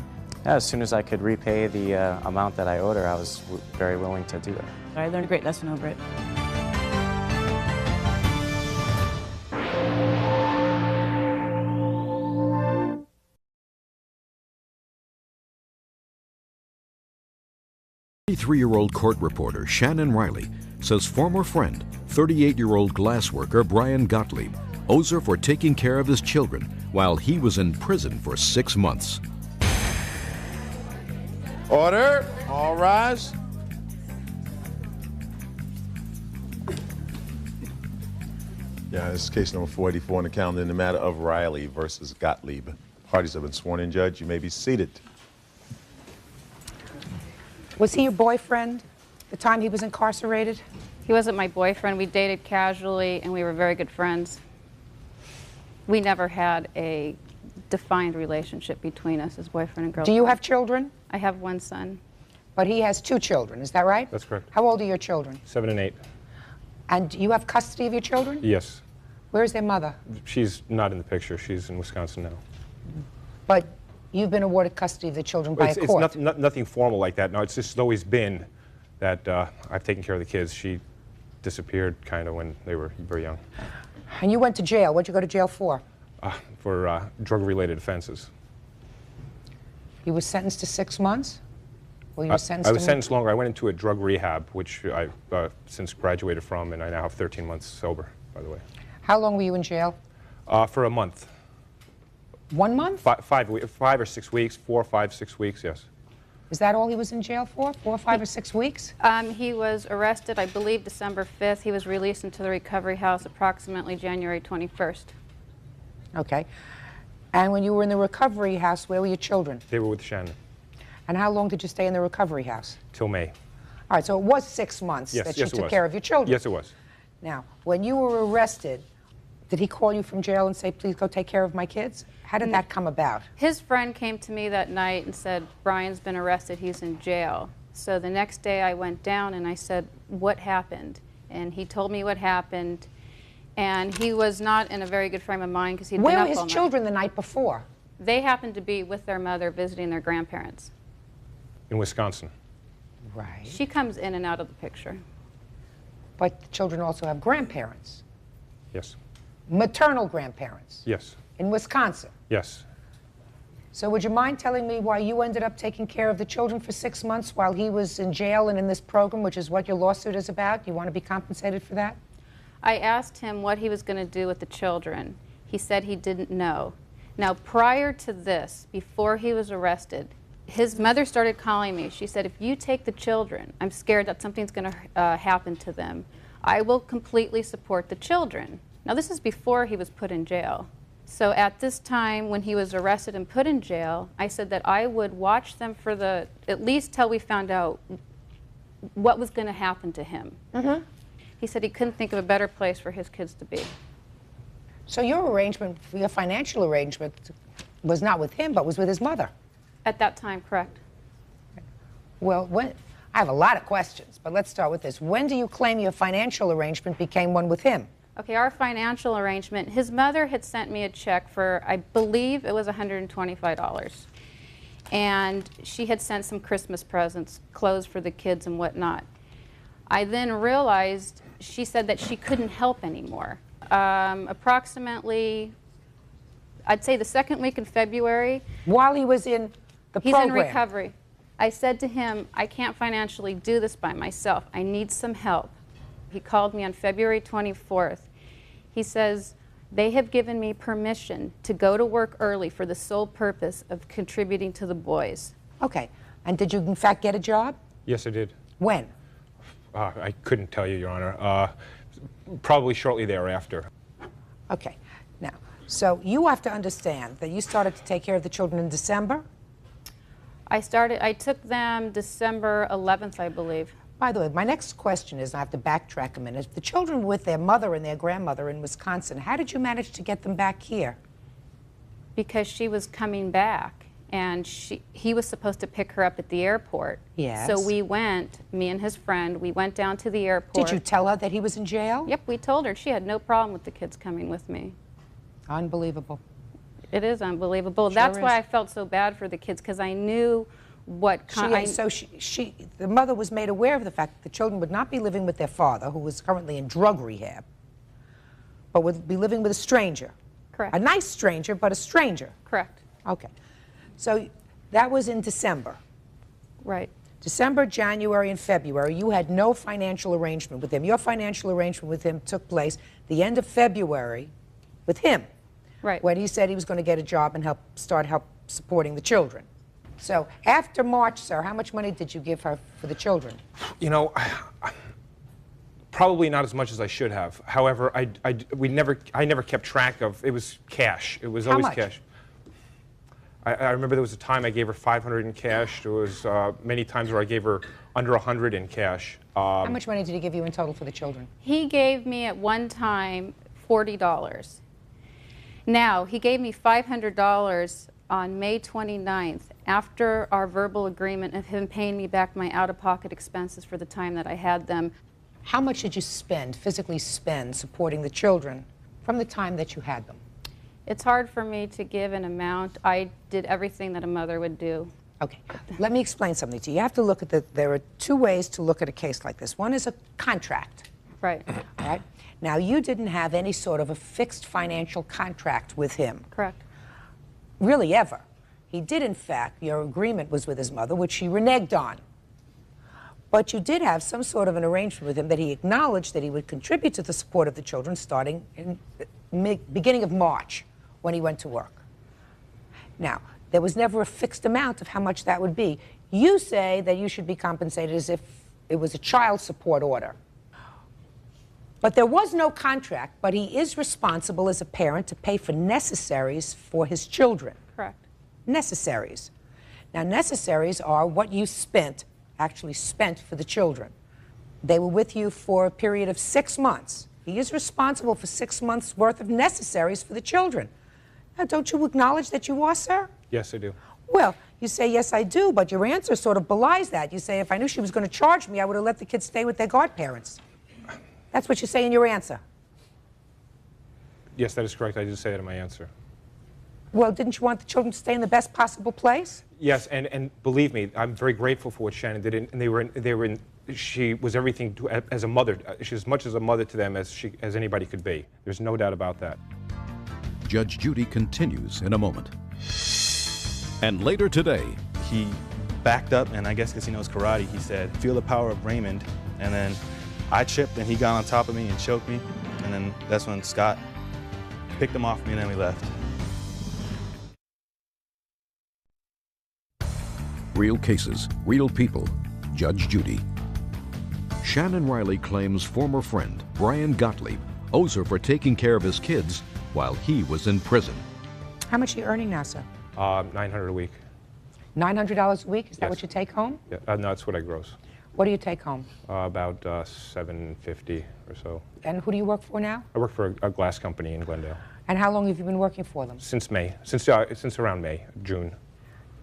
Yeah, as soon as I could repay the amount that I owed her, I was very willing to do it. I learned a great lesson over it. Three-year-old court reporter Shannon Riley says former friend, 38-year-old glassworker Brian Gottlieb, owes her for taking care of his children while he was in prison for 6 months. Order. All rise. Yeah, this is case number 484 on the calendar in the matter of Riley versus Gottlieb. Parties have been sworn in, Judge. You may be seated. Was he your boyfriend the time he was incarcerated? He wasn't my boyfriend. We dated casually, and we were very good friends. We never had a defined relationship between us as boyfriend and girlfriend. Do you have children? I have one son. But he has 2 children, is that right? That's correct. How old are your children? 7 and 8. And you have custody of your children? Yes. Where's their mother? She's not in the picture. She's in Wisconsin now. But you've been awarded custody of the children by a court. It's nothing formal like that. No, it's just always been that I've taken care of the kids. She disappeared kind of when they were very young. And you went to jail. What'd you go to jail for? For drug-related offenses. You were sentenced to 6 months? Well, you were sentenced I was to sentenced longer. I went into a drug rehab, which I've since graduated from, and I now have 13 months sober, by the way. How long were you in jail? For a month. 1 month? 5 or 6 weeks, 4, 5, 6 weeks, yes. Is that all he was in jail for? 4, 5, or 6 weeks? He was arrested, I believe, December 5th. He was released into the recovery house approximately January 21st. Okay. And when you were in the recovery house, where were your children? They were with Shannon. And how long did you stay in the recovery house? Till May. All right, so it was 6 months that you took care of your children. Yes, it was. Now, when you were arrested, did he call you from jail and say, please go take care of my kids? How did that come about? His friend came to me that night and said, Brian's been arrested, he's in jail. So the next day I went down and I said, what happened? And he told me what happened. And he was not in a very good frame of mind because he'd been up all night. Where were his children the night before? They happened to be with their mother visiting their grandparents. In Wisconsin. Right. She comes in and out of the picture. But the children also have grandparents. Yes. Maternal grandparents. Yes. In Wisconsin. Yes. So would you mind telling me why you ended up taking care of the children for 6 months while he was in jail and in this program, which is what your lawsuit is about? You want to be compensated for that? I asked him what he was going to do with the children. He said he didn't know. Now, prior to this, before he was arrested, his mother started calling me. She said, if you take the children, I'm scared that something's going to happen to them. I will completely support the children. Now, this is before he was put in jail. So at this time, when he was arrested and put in jail, I said that I would watch them for at least till we found out what was going to happen to him. Mm-hmm. He said he couldn't think of a better place for his kids to be. So your arrangement, your financial arrangement, was not with him, but was with his mother? At that time, correct. Well, I have a lot of questions, but let's start with this. When do you claim your financial arrangement became one with him? Okay, our financial arrangement, his mother had sent me a check for, I believe it was $125. And she had sent some Christmas presents, clothes for the kids and whatnot. I then realized, she said that she couldn't help anymore. Approximately, I'd say the second week in February. While he was in the program? He's in recovery. I said to him, I can't financially do this by myself. I need some help. He called me on February 24th. He says, they have given me permission to go to work early for the sole purpose of contributing to the boys. Okay. And did you, in fact, get a job? Yes, I did. When? I couldn't tell you, Your Honor. Probably shortly thereafter. Okay. Now, so you have to understand that you started to take care of the children in December? I took them December 11th, I believe. By the way, my next question is, I have to backtrack a minute. The children were with their mother and their grandmother in Wisconsin. How did you manage to get them back here? Because she was coming back, and he was supposed to pick her up at the airport. Yes. So we went, me and his friend, we went down to the airport. Did you tell her that he was in jail? Yep, we told her. She had no problem with the kids coming with me. Unbelievable. It is unbelievable. Sure That's is. why I felt so bad for the kids, because I knew what kind. So the mother was made aware of the fact that the children would not be living with their father, who was currently in drug rehab, but would be living with a stranger. Correct. A nice stranger, but a stranger. Correct. Okay. So that was in December. Right. December, January, and February, you had no financial arrangement with him. Your financial arrangement with him took place the end of February with him. Right. When he said he was going to get a job and start supporting the children. So after March, sir, how much money did you give her for the children? You know, probably not as much as I should have. However, I never kept track of. It was cash. It was always cash. I remember there was a time I gave her $500 in cash. There was many times where I gave her under $100 in cash. How much money did he give you in total for the children? He gave me at one time $40. Now, he gave me $500 on May 29th after our verbal agreement of him paying me back my out-of-pocket expenses for the time that I had them. How much did you spend, physically spend, supporting the children from the time that you had them? It's hard for me to give an amount. I did everything that a mother would do. Okay, let me explain something to you. You have to look at there are two ways to look at a case like this. One is a contract. Right. All right. Now, you didn't have any sort of a fixed financial contract with him. Correct. Really, ever. He did, in fact, your agreement was with his mother, which he reneged on. But you did have some sort of an arrangement with him that he acknowledged that he would contribute to the support of the children starting in the beginning of March when he went to work. Now, there was never a fixed amount of how much that would be. You say that you should be compensated as if it was a child support order. But there was no contract, but he is responsible as a parent to pay for necessaries for his children. Correct. Necessaries. Now, necessaries are what you actually spent for the children. They were with you for a period of 6 months. He is responsible for 6 months' worth of necessaries for the children. Now, don't you acknowledge that you are, sir? Yes, I do. Well, you say, yes, I do, but your answer sort of belies that. You say, if I knew she was going to charge me, I would have let the kids stay with their godparents. That's what you say in your answer. Yes, that is correct. I did say that in my answer. Well, didn't you want the children to stay in the best possible place? Yes, and believe me, I'm very grateful for what Shannon did, and she was everything as a mother. She's as much as a mother to them as anybody could be. There's no doubt about that. Judge Judy continues in a moment. And later today, He backed up, and I guess because he knows karate, he said, "Feel the power of Raymond." And then I tripped, and he got on top of me and choked me. And then that's when Scott picked him off me, and then we left. real cases, real people. Judge Judy. Shannon Riley claims former friend Brian Gottlieb owes her for taking care of his kids while he was in prison. How much are you earning now, sir? $900 a week. $900 a week? Is that Yes. what you take home? Yeah, no, that's what I gross. What do you take home? About $750 or so. And who do you work for now? I work for a glass company in Glendale. And how long have you been working for them? Since May, since around May, June.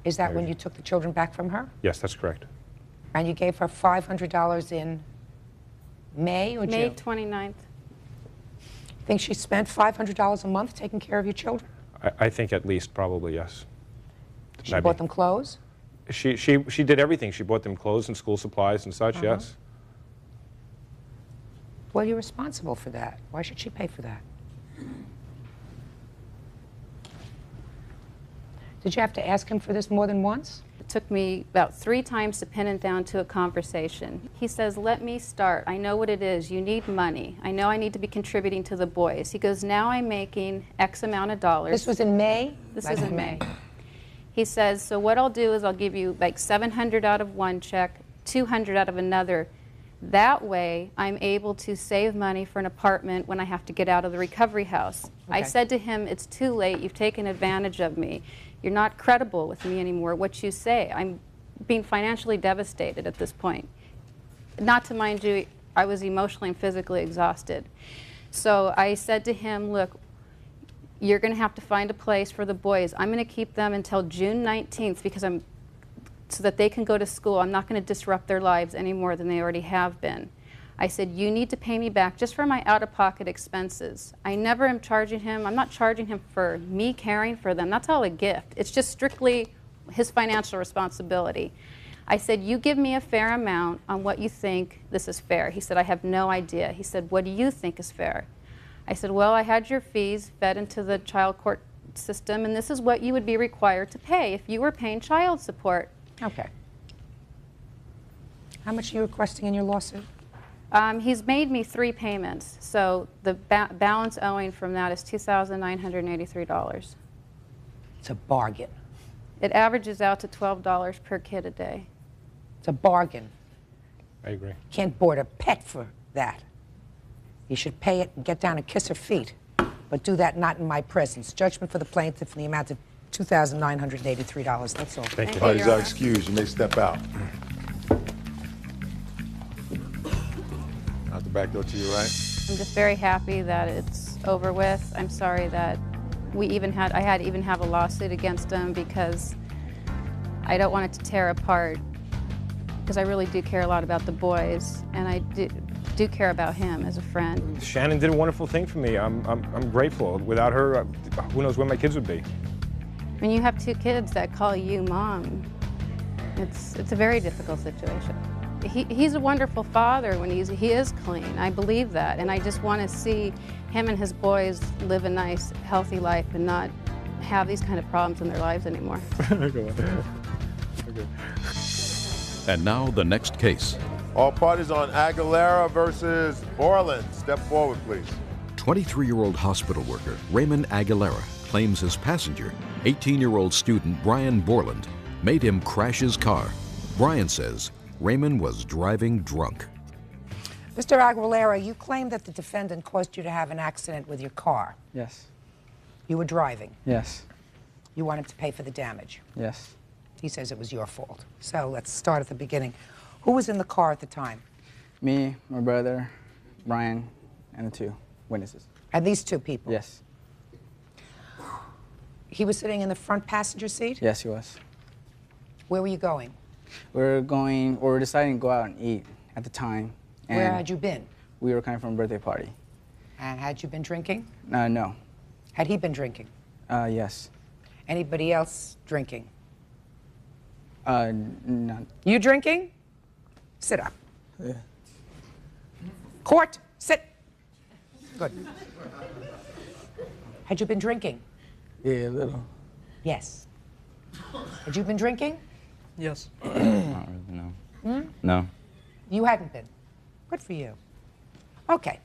Is that when you took the children back from her? Yes, that's correct. And you gave her $500 in May or June? May 29th. Think she spent $500 a month taking care of your children? I think at least, probably, yes. She bought them clothes? She did everything. She bought them clothes and school supplies and such, yes. Well, you're responsible for that. Why should she pay for that? Did you have to ask him for this more than once? It took me about 3 times to pin it down to a conversation. He says, let me start. I know what it is. You need money. I know I need to be contributing to the boys. He goes, now I'm making X amount of dollars. This was in May? This was in May. He says, so what I'll do is I'll give you like $700 out of one check, $200 out of another. That way, I'm able to save money for an apartment when I have to get out of the recovery house. I said to him, it's too late. You've taken advantage of me. You're not credible with me anymore. What you say, I'm being financially devastated at this point. Not to mind you, I was emotionally and physically exhausted. So I said to him, look, you're going to have to find a place for the boys. I'm going to keep them until June 19th because so that they can go to school. I'm not going to disrupt their lives any more than they already have been. I said, you need to pay me back just for my out-of-pocket expenses. I never am charging him. I'm not charging him for me caring for them. That's all a gift. It's just strictly his financial responsibility. I said, you give me a fair amount on what you think this is fair. He said, I have no idea. He said, what do you think is fair? I said, well, I had your fees fed into the child court system, and this is what you would be required to pay if you were paying child support. Okay. How much are you requesting in your lawsuit? He's made me 3 payments, so the balance owing from that is $2,983. It's a bargain. It averages out to $12 per kid a day. It's a bargain. I agree. Can't board a pet for that. You should pay it and get down and kiss her feet, but do that not in my presence. Judgment for the plaintiff in the amount of $2,983. That's all. Thank you. Parties are excused. You may step out. Out the back door to your right. I'm just very happy that it's over with. I'm sorry that I had to even have a lawsuit against him because I don't want it to tear apart, because I really do care a lot about the boys, and I do care about him as a friend. Shannon did a wonderful thing for me. I'm grateful. Without her, who knows where my kids would be. When you have two kids that call you mom, it's a very difficult situation. He's a wonderful father when he is clean. I believe that, and I just want to see him and his boys live a nice, healthy life and not have these kind of problems in their lives anymore. And now the next case. All parties on Aguilera versus Borland. Step forward, please. 23-year-old hospital worker Raymond Aguilera claims his passenger, 18-year-old student Brian Borland, made him crash his car. Brian says Raymond was driving drunk. Mr. Aguilera, you claim that the defendant caused you to have an accident with your car. Yes. You were driving. Yes. You want him to pay for the damage. Yes. He says it was your fault. So let's start at the beginning. Who was in the car at the time? Me, my brother, Brian, and the two witnesses. And these two people? Yes. He was sitting in the front passenger seat? Yes, he was. Where were you going? We were deciding to go out and eat at the time. And Where had you been? We were coming from a birthday party. And had you been drinking? No. Had he been drinking? Yes. Anybody else drinking? None. You drinking? Sit up. Yeah. Court, sit. Good. Had you been drinking? Yeah, a little. Yes. Had you been drinking? Yes. Not really, no. Hmm? No. You hadn't been. Good for you. Okay.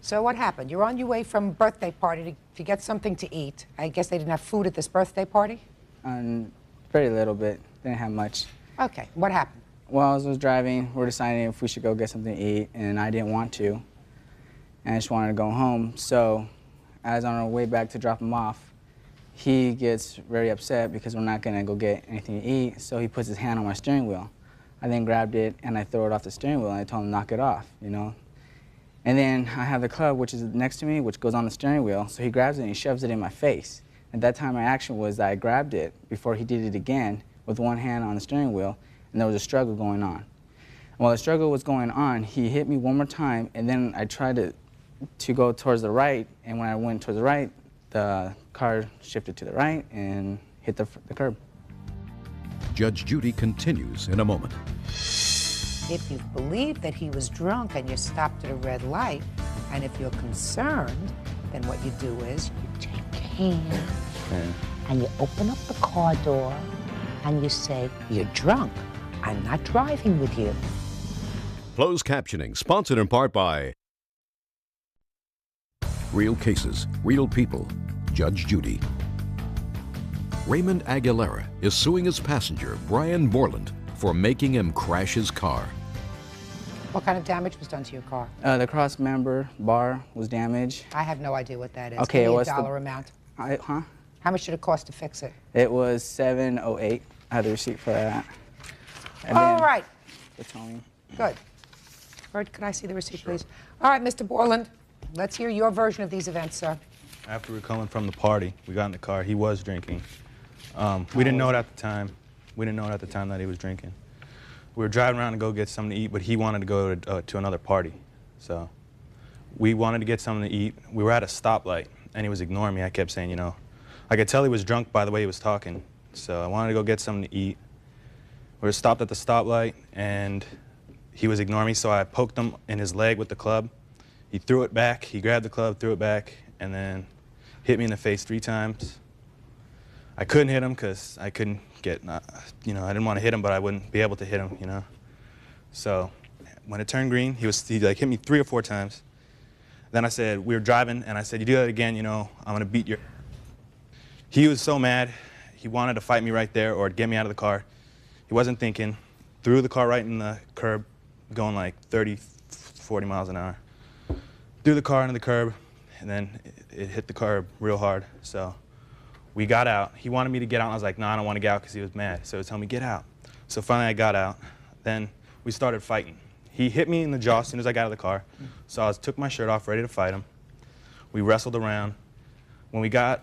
So what happened? You're on your way from birthday party to get something to eat. I guess they didn't have food at this birthday party? Very little bit. Didn't have much. Okay. What happened? Well, as I was driving, we're deciding if we should go get something to eat, and I didn't want to. And I just wanted to go home. So as on our way back to drop him off, he gets very upset because we're not gonna go get anything to eat, so he puts his hand on my steering wheel. I then grabbed it and I throw it off the steering wheel and I told him to knock it off, you know? And then I have the club, which is next to me, which goes on the steering wheel, so he grabs it and he shoves it in my face. At that time, my action was that I grabbed it before he did it again with one hand on the steering wheel, and there was a struggle going on. And while the struggle was going on, he hit me one more time, and then I tried to go towards the right, and when I went towards the right, the car shifted to the right and hit the curb. Judge Judy continues in a moment. If you believe that he was drunk and you stopped at a red light, and if you're concerned, then what you do is you take your hand and you open up the car door and you say, "You're drunk. I'm not driving with you." Closed captioning, sponsored in part by Real Cases, Real People, Judge Judy. Raymond Aguilera is suing his passenger, Brian Borland, for making him crash his car. What kind of damage was done to your car? The cross member bar was damaged. I have no idea what that is. Okay, Give me it was a dollar amount. Huh? How much did it cost to fix it? It was $708. I had the receipt for that. And All then right. the towing. Good. Bert, could I see the receipt, please? All right, Mr. Borland, let's hear your version of these events, sir. After we were coming from the party, we got in the car. He was drinking. We didn't know it at the time. We didn't know it at the time that he was drinking. We were driving around to go get something to eat, but he wanted to go to another party. So we wanted to get something to eat. We were at a stoplight, and he was ignoring me. I kept saying, you know, I could tell he was drunk by the way he was talking. So I wanted to go get something to eat. We were stopped at the stoplight, and he was ignoring me, so I poked him in his leg with the club. He threw it back. He grabbed the club, threw it back, and then hit me in the face 3 times. I couldn't hit him because I couldn't get, you know, I didn't want to hit him, but I wouldn't be able to hit him, you know. So when it turned green, he like hit me 3 or 4 times. Then I said, we were driving, and I said, you do that again, you know, I'm going to beat your... He was so mad, he wanted to fight me right there or get me out of the car. He wasn't thinking, threw the car right in the curb, going like 30, 40 miles an hour. Threw the car into the curb, and then it hit the curb real hard. So We got out. He wanted me to get out, and I was like, no, I don't want to get out because he was mad. So he was telling me, get out. So finally I got out. Then we started fighting. He hit me in the jaw as soon as I got out of the car. So I took my shirt off, ready to fight him. We wrestled around. When we got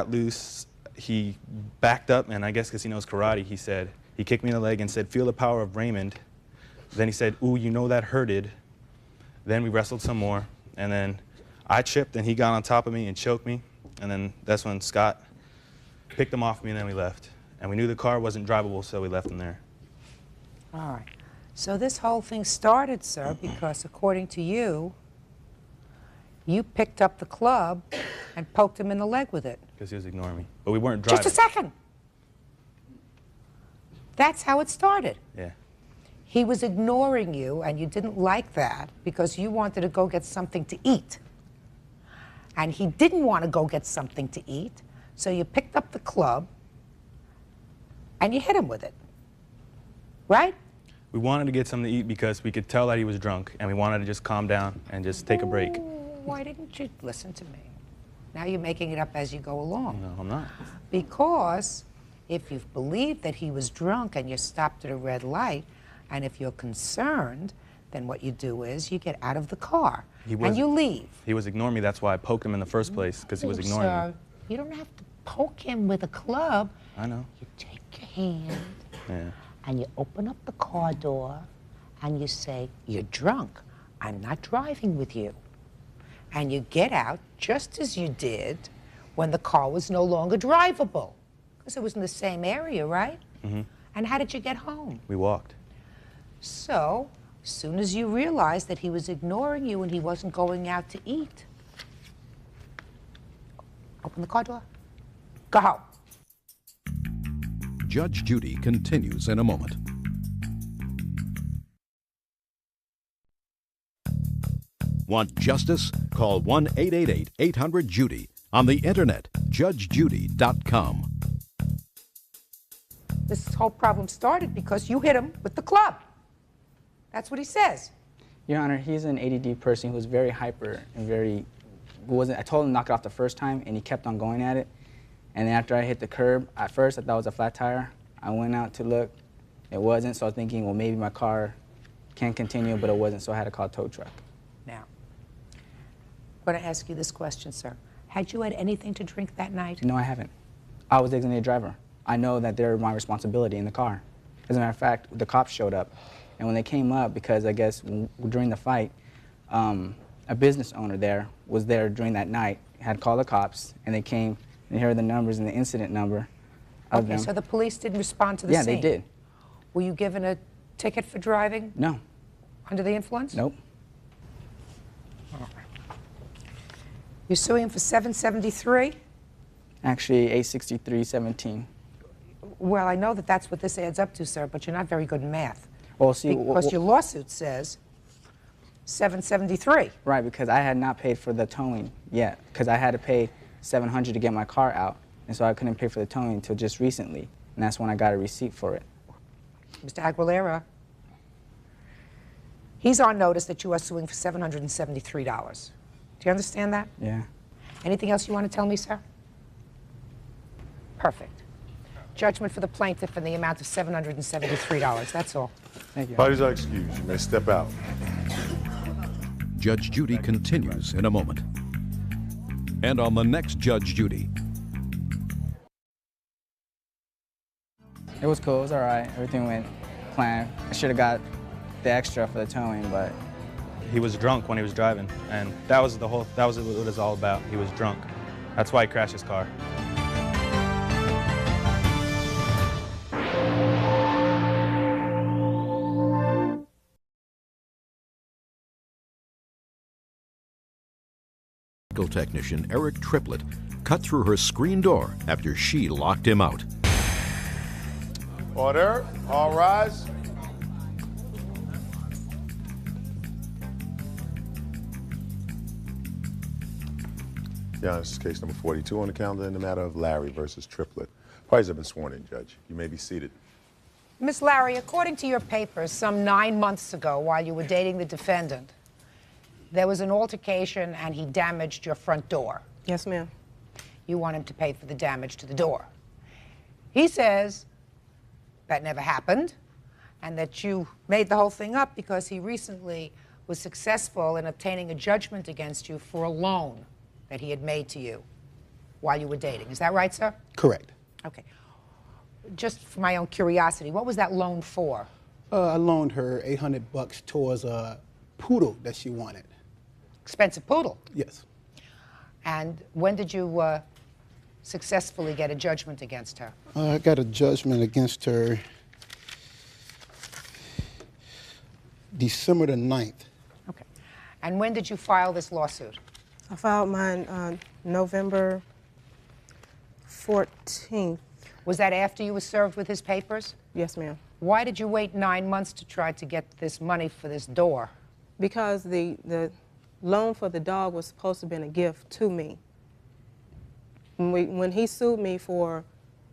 loose, he backed up, and I guess because he knows karate, he kicked me in the leg and said, feel the power of Raymond. Then he said, ooh, you know that hurted. Then we wrestled some more, and then I tripped, and he got on top of me and choked me. And then that's when Scott picked him off me, and then we left. And we knew the car wasn't drivable, so we left him there. All right. So this whole thing started, sir, because according to you, you picked up the club and poked him in the leg with it. Because he was ignoring me. But we weren't driving. Just a second. That's how it started. Yeah. He was ignoring you, and you didn't like that because you wanted to go get something to eat. And he didn't want to go get something to eat, so you picked up the club and you hit him with it. Right? We wanted to get something to eat because we could tell that he was drunk, and we wanted to just calm down and just take a break. Why didn't you listen to me? Now you're making it up as you go along. No, I'm not. Because if you've believed that he was drunk and you stopped at a red light, and if you're concerned, then what you do is you get out of the car and you leave. He was ignoring me. That's why I poked him in the first place, because he was ignoring me. You don't have to poke him with a club. I know. You take your hand Yeah. and you open up the car door and you say, you're drunk. I'm not driving with you. And you get out just as you did when the car was no longer drivable. Because it was in the same area, right? Mm-hmm. And how did you get home? We walked. So, as soon as you realized that he was ignoring you and he wasn't going out to eat, open the car door, go home. Judge Judy continues in a moment. Want justice? Call 1-888-800-JUDY. On the internet, judgejudy.com. This whole problem started because you hit him with the club. That's what he says. Your Honor, he's an ADD person who's very hyper and very, I told him to knock it off the first time, and he kept on going at it. And then after I hit the curb, at first I thought it was a flat tire. I went out to look. It wasn't, so I was thinking, well, maybe my car can continue, but it wasn't, so I had to call a tow truck. Now, I'm going to ask you this question, sir. Had you had anything to drink that night? No, I haven't. I was designated driver. I know that they're my responsibility in the car. As a matter of fact, the cops showed up. And when they came up, because I guess during the fight, a business owner there was there during that night, had called the cops, and they came and heard the numbers and the incident number of them. So the police didn't respond to the scene? Yeah, they did. Were you given a ticket for driving? No. Under the influence? Nope. You're suing him for $773? Actually, $863.17. Well, I know that that's what this adds up to, sir, but you're not very good in math. Well, see, because your lawsuit says $773. Right, because I had not paid for the towing yet, because I had to pay $700 to get my car out, and so I couldn't pay for the towing until just recently, and that's when I got a receipt for it. Mr. Aguilera, he's on notice that you are suing for $773. Do you understand that? Yeah. Anything else you want to tell me, sir? Perfect. Judgment for the plaintiff in the amount of $773. That's all. Thank you. Parties are excused. You may step out. Judge Judy continues in a moment. And on the next Judge Judy. It was cool. It was all right. Everything went planned. I should have got the extra for the towing, but He was drunk when he was driving, and that was what it was all about. He was drunk. That's why he crashed his car. Technician Eric Triplett cut through her screen door after she locked him out. Order. All rise. Yeah, this is case number 42 on the calendar in the matter of Larry versus Triplett. Parties have been sworn in, Judge. You may be seated. Miss Larry, according to your papers, some 9 months ago, while you were dating the defendant, there was an altercation and he damaged your front door. Yes, ma'am. you want him to pay for the damage to the door. He says that never happened and that you made the whole thing up because he recently was successful in obtaining a judgment against you for a loan that he had made to you while you were dating. Is that right, sir? Correct. Okay. Just for my own curiosity, what was that loan for? I loaned her $800 towards a poodle that she wanted. Expensive poodle? Yes. And when did you successfully get a judgment against her? I got a judgment against her December the 9th. Okay. And when did you file this lawsuit? I filed mine November 14th. Was that after you were served with his papers? Yes, ma'am. Why did you wait 9 months to try to get this money for this door? Because the loan for the dog was supposed to have been a gift to me. When he sued me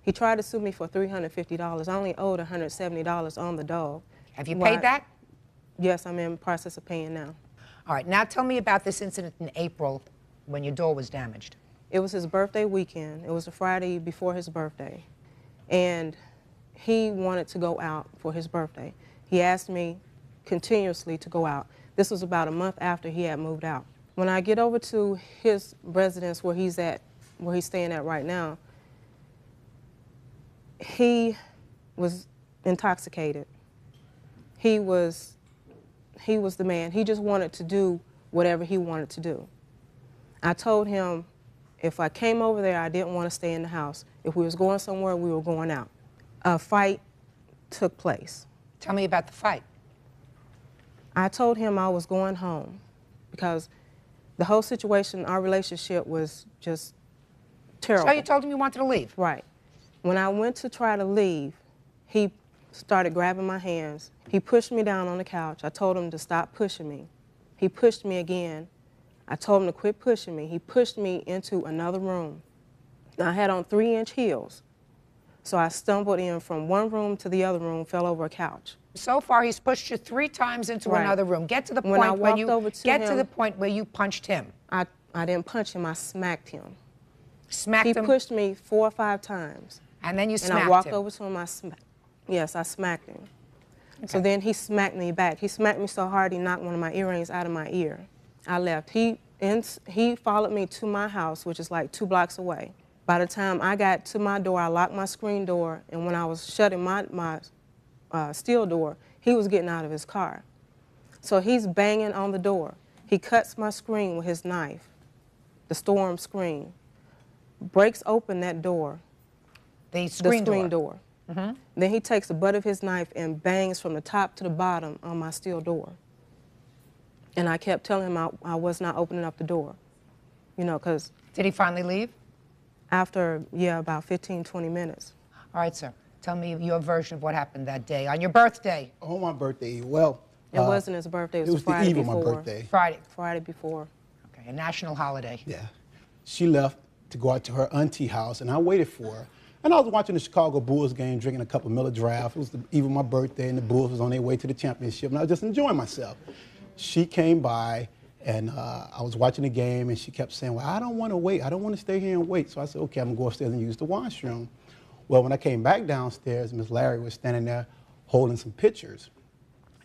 he tried to sue me for $350. I only owed $170 on the dog. Have you paid that? Yes, I'm in the process of paying now. All right, now tell me about this incident in April when your door was damaged. It was his birthday weekend. It was the Friday before his birthday. And he wanted to go out for his birthday. He asked me continuously to go out. This was about a month after he had moved out. When I get over to his residence where he's staying at right now, he was intoxicated. He was the man. He just wanted to do whatever he wanted to do. I told him if I came over there, I didn't want to stay in the house. If we was going somewhere, we were going out. A fight took place. Tell me about the fight. I told him I was going home because the whole situation, our relationship was just terrible. So you told him you wanted to leave? Right. When I went to try to leave, he started grabbing my hands. He pushed me down on the couch. I told him to stop pushing me. He pushed me again. I told him to quit pushing me. He pushed me into another room. I had on 3-inch heels. So I stumbled in from one room to the other room, fell over a couch. So far, he's pushed you 3 times into another room. Get to the point to the point where you punched him. I didn't punch him. I smacked him. Smacked him? He pushed me 4 or 5 times. And then you smacked him? And I walked over to him. Yes, I smacked him. Okay. So then he smacked me back. He smacked me so hard he knocked one of my earrings out of my ear. I left. He followed me to my house, which is like 2 blocks away. By the time I got to my door, I locked my screen door, and when I was shutting my steel door, he was getting out of his car. So he's banging on the door. He cuts my screen with his knife, the storm screen, breaks open that door, the screen door. Mm-hmm. Then he takes the butt of his knife and bangs from the top to the bottom on my steel door. And I kept telling him I was not opening up the door, because... Did he finally leave? After, about 15, 20 minutes. All right, sir. Tell me your version of what happened that day, on your birthday. On my birthday, well... It wasn't his birthday, it was Friday the eve before. of my birthday. Friday before. Okay, a national holiday. Yeah. She left to go out to her auntie house, and I waited for her. And I was watching the Chicago Bulls game, drinking a cup of Miller Draft. It was the eve of my birthday, and the Bulls was on their way to the championship, and I was just enjoying myself. She came by, and I was watching the game, and she kept saying, well, I don't want to wait. I don't want to stay here and wait. So I said, okay, I'm going to go upstairs and use the washroom. Well, when I came back downstairs, Miss Larry was standing there holding some pictures,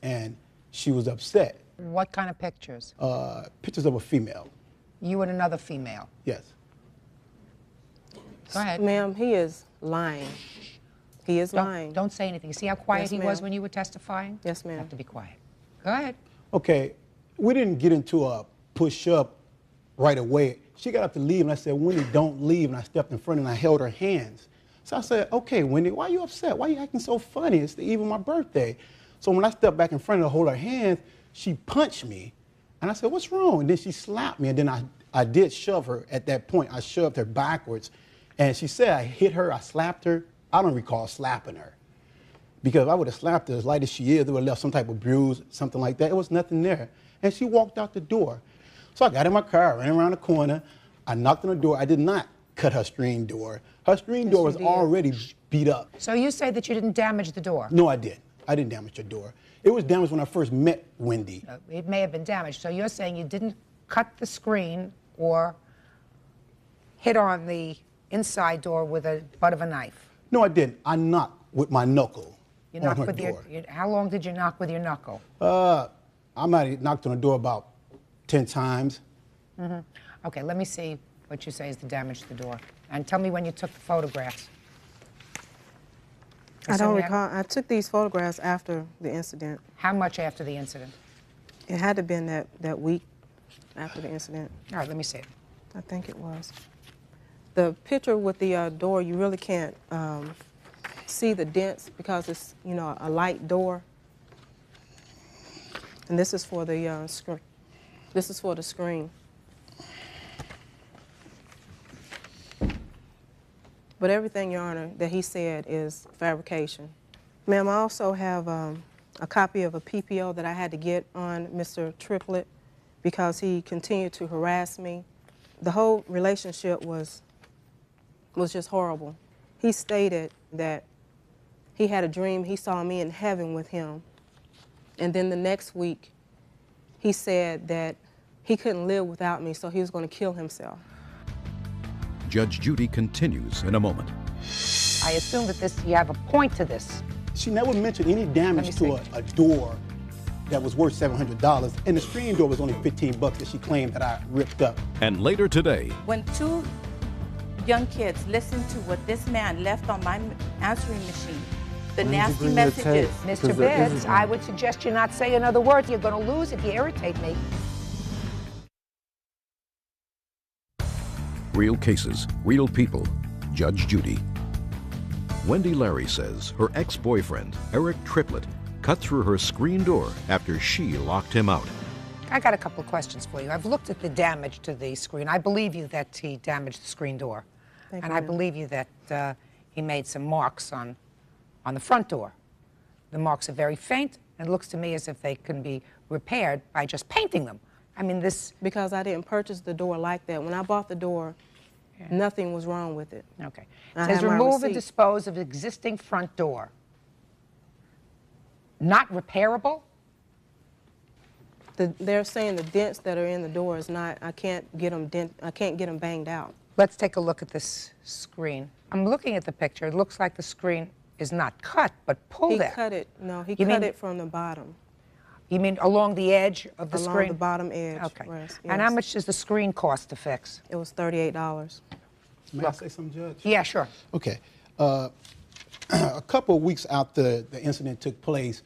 and she was upset. What kind of pictures? Pictures of a female. You and another female? Yes. Go ahead. Ma'am, he is lying. He is lying. Don't say anything. See how quiet Yes, he was when you were testifying? Yes, ma'am. You have to be quiet. Go ahead. Okay, we didn't get into a push-up right away. She got up to leave, and I said, Wendy, don't leave. And I stepped in front, and I held her hands. So I said, okay, Wendy, why are you upset? Why are you acting so funny? It's the eve of my birthday. So when I stepped back in front of her to hold her hands, she punched me. And I said, what's wrong? And then she slapped me, and then I did shove her at that point. I shoved her backwards. And she said I hit her, I slapped her. I don't recall slapping her. Because if I would have slapped her as light as she is, it would have left some type of bruise, something like that. It was nothing there. And she walked out the door. So I got in my car, ran around the corner. I knocked on the door. I did not cut her screen door. Her screen door was already beat up. So you say that you didn't damage the door? No, I didn't. I didn't damage the door. It was damaged when I first met Wendy. It may have been damaged. So you're saying you didn't cut the screen or hit on the inside door with a butt of a knife. No, I didn't. I knocked with my knuckle You on knocked her with door. how long did you knock with your knuckle? I might have knocked on the door about 10 times. Mm-hmm. Okay, let me see what you say is the damage to the door. And tell me when you took the photographs. I don't recall. I took these photographs after the incident. How much after the incident? It had to have been that week after the incident. All right, let me see it. I think it was. The picture with the door, you really can't see the dents because it's, you know, a light door. And this is for the screen. This is for the screen. But everything, Your Honor, that he said is fabrication. Ma'am, I also have a copy of a PPO that I had to get on Mr. Triplett because he continued to harass me. The whole relationship was just horrible. He stated that he had a dream he saw me in heaven with him. And then the next week, he said that he couldn't live without me, so he was going to kill himself. Judge Judy continues in a moment. I assume that you have a point to this. She never mentioned any damage to a door that was worth $700, and the screen door was only 15 bucks that she claimed that I ripped up. And later today, When two young kids listened to what this man left on my answering machine, the nasty messages. Mr. Bibbs, I would suggest you not say another word. You're going to lose if you irritate me. real cases, real people. Judge Judy. Wendy Larry says her ex-boyfriend, Eric Triplett, cut through her screen door after she locked him out. I got a couple of questions for you. I've looked at the damage to the screen. I believe you that he damaged the screen door. Thank and you, I ma'am. believe you that he made some marks on the front door. The marks are very faint, and it looks to me as if they can be repaired by just painting them. I mean, this... Because I didn't purchase the door like that. When I bought the door, nothing was wrong with it. Okay. I It says have my remove and receipt. dispose of existing front door. Not repairable? They're saying the dents that are in the door is not. I can't get them banged out. Let's take a look at this screen. I'm looking at the picture. It looks like the screen is not cut, but pulled He out. cut it. No, he You cut mean- it from the bottom. You mean along the edge of the Along screen? the bottom edge. Okay. Yes, And how yes. much does the screen cost to fix? It was $38. May I say something, Judge? Yeah, sure. Okay. A couple of weeks after the incident took place,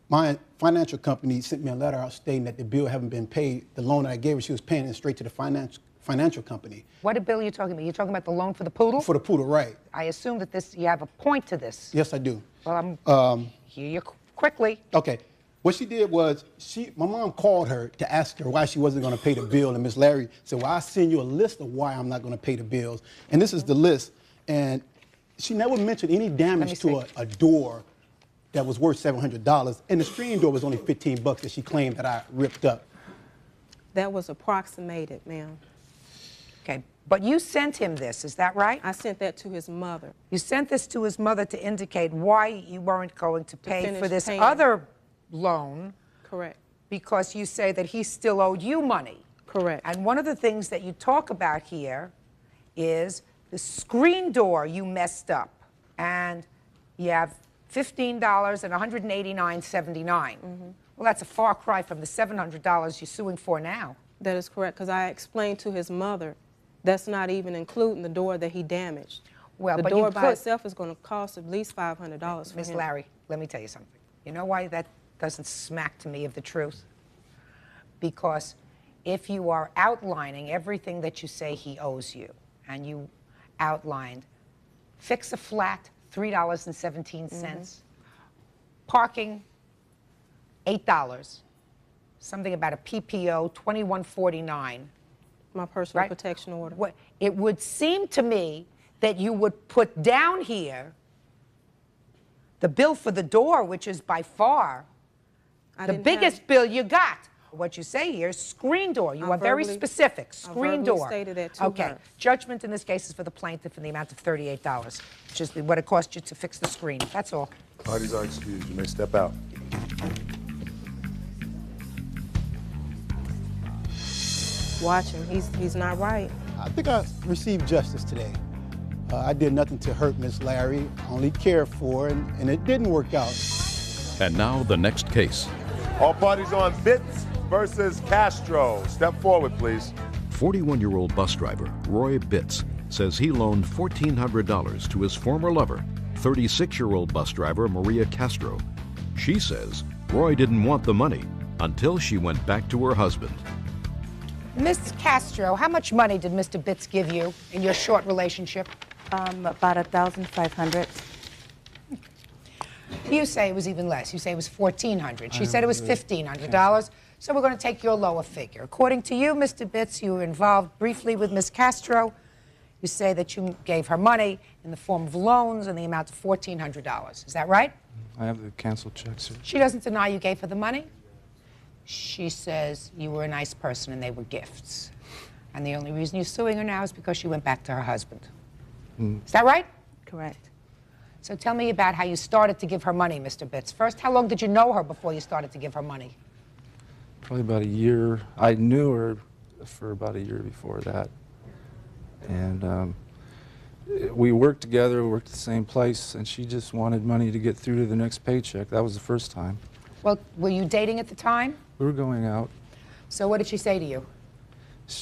my financial company sent me a letter out stating that the bill hadn't been paid. The loan that I gave her, she was paying it straight to the financial company. What bill are you talking about? You're talking about the loan for the poodle? For the poodle, right. I assume that you have a point to this. Yes, I do. Well, hear you quickly. Okay. What she did was, my mom called her to ask her why she wasn't going to pay the bill, and Miss Larry said, well, I'll send you a list of why I'm not going to pay the bills. And this is the list. And she never mentioned any damage to a door that was worth $700, and the screen door was only 15 bucks that she claimed that I ripped up. That was approximated, ma'am. Okay, but you sent him this, is that right? I sent that to his mother. You sent this to his mother to indicate why you weren't going to pay finish for this paying. other loan. Correct. Because you say that he still owed you money. Correct. And one of the things that you talk about here is the screen door you messed up. And you have $15 and $189.79. Well, that's a far cry from the $700 you're suing for now. That is correct, because I explained to his mother that's not even including the door that he damaged. Well, the but door you by could- itself is going to cost at least $500 for Miss him. Larry, let me tell you something. You know why that doesn't smack to me of the truth? Because if you are outlining everything that you say he owes you, and you outlined fix a flat, $3.17, parking, $8, something about a PPO, $21.49. My personal protection order. It would seem to me that you would put down here the bill for the door, which is by far the didn't biggest bill you got. What you say here is screen door. You I are very verbally- specific. I Screen verbally door. stated that to Okay. her. Judgment in this case is for the plaintiff in the amount of $38, which is what it cost you to fix the screen. That's all. Parties are excused. You may step out. watch him. He's not right. I think I received justice today. I did nothing to hurt Miss Larry, only cared for her, and it didn't work out. And now the next case. All parties on Bitts versus Castro. Step forward, please. 41-year-old bus driver Roy Bitts says he loaned $1,400 to his former lover, 36-year-old bus driver Maria Castro. She says Roy didn't want the money until she went back to her husband. Miss Castro, how much money did Mr. Bitts give you in your short relationship? About $1,500. You say it was even less. You say it was $1,400. She said it was $1,500. So we're going to take your lower figure. According to you, Mr. Bitts, you were involved briefly with Miss Castro. You say that you gave her money in the form of loans in the amount of $1,400. Is that right? I have the canceled check, sir. She doesn't deny you gave her the money. She says you were a nice person and they were gifts. And the only reason you're suing her now is because she went back to her husband. Is that right? Correct. So tell me about how you started to give her money, Mr. Bitts. First, how long did you know her before you started to give her money? Probably about a year. I knew her for about a year before that. And we worked together, we worked at the same place, and she just wanted money to get through to the next paycheck. That was the first time. Well, were you dating at the time? We were going out. So what did she say to you?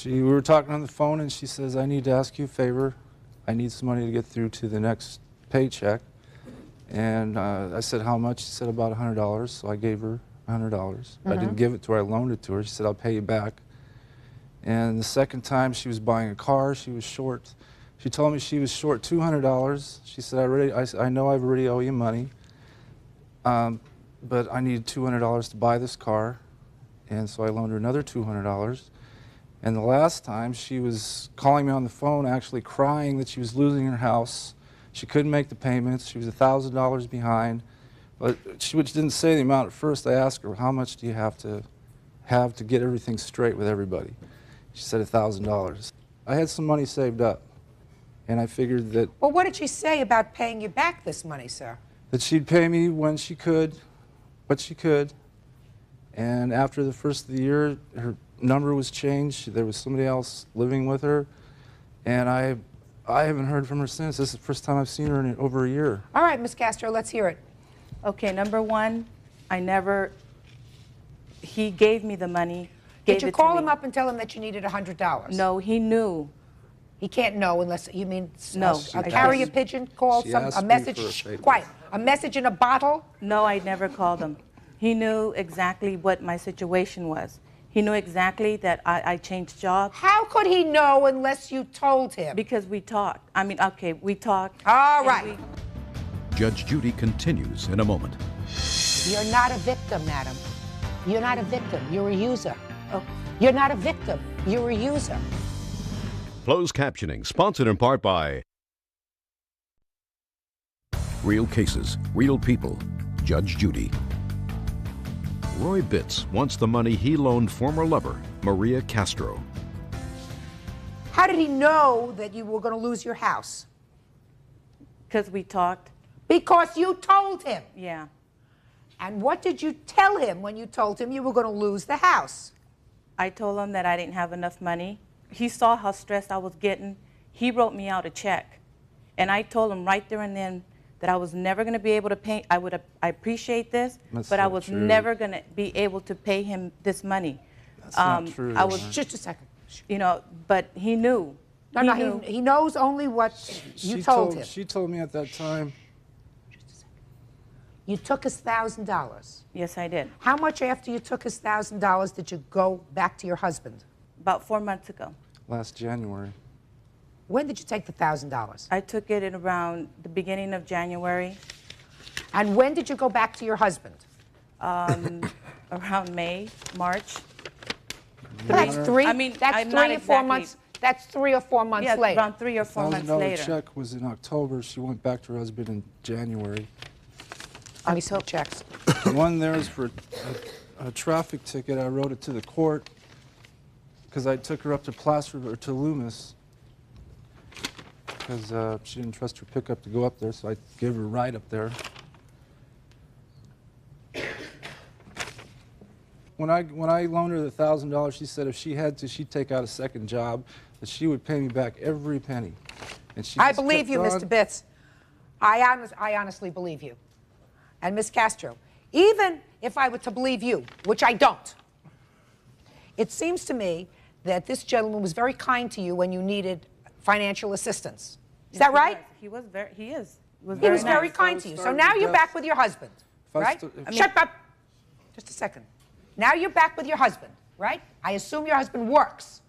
We were talking on the phone, and she says, I need to ask you a favor. I need some money to get through to the next paycheck. And I said, how much? She said, about $100, so I gave her $100. I didn't give it to her, I loaned it to her. She said, I'll pay you back. And the second time she was buying a car, she was short. She told me she was short $200. She said, I know I've already owe you money, but I need $200 to buy this car. And so I loaned her another $200. And the last time, she was calling me on the phone, actually crying that she was losing her house. She couldn't make the payments. She was $1,000 behind. But she didn't say the amount at first. I asked her, how much do you have to get everything straight with everybody? She said $1,000. I had some money saved up, and I figured that... Well, what did she say about paying you back this money, sir? That she'd pay me when she could, what she could. And after the first of the year, her number was changed. There was somebody else living with her, and I haven't heard from her since. This is the first time I've seen her in over a year. All right, Miss Castro, let's hear it. Okay, number one, he gave me the money. Did you call him up and tell him that you needed $100? No, he knew. He can't know unless, you mean No. a carrier pigeon call, a message, quiet, a message in a bottle? No, I never called him. He knew exactly what my situation was. He knew exactly that I changed jobs. How could he know unless you told him? Because we talked. I mean, okay, we talked. All right. Judge Judy continues in a moment. You're not a victim, madam. You're not a victim. You're a user. Oh. You're not a victim. You're a user. Closed captioning, sponsored in part by Real Cases, Real People, Judge Judy. Roy Bitts wants the money he loaned former lover, Maria Castro. How did he know that you were going to lose your house? Because we talked. Because you told him? Yeah. And what did you tell him when you told him you were going to lose the house? I told him that I didn't have enough money. He saw how stressed I was getting. He wrote me out a check. And I told him right there and then that I was never going to be able to pay. I appreciate this, but I was never going to be able to pay him this money. That's not true. I was just a second. You know, but he knew. No, he knows only what you told him. She told me at that time. Just a second. You took his $1,000. Yes, I did. How much after you took his $1,000 did you go back to your husband? About 4 months ago. Last January. When did you take the $1,000? I took it in around the beginning of January. And when did you go back to your husband? Around May, March. That's three. I mean, that's 3 or 4 months. That's 3 or 4 months later. Around 3 or 4 months later. $1,000 check was in October. She went back to her husband in January. Let me see the checks. The one there is for a traffic ticket. I wrote it to the court because I took her up to Placer or to Loomis because she didn't trust her pickup to go up there, so I gave her a ride up there. when I loaned her the $1,000, she said if she had to, she'd take out a second job, that she would pay me back every penny. And she I just believe kept you, on. Mr. Bitts. I honestly believe you. And Ms. Castro, even if I were to believe you, which I don't, it seems to me that this gentleman was very kind to you when you needed financial assistance. Is that right? He was very, he is. He was very kind to you. So now you're back with your husband, right? Shut up. Just a second. Now you're back with your husband, right? I assume your husband works.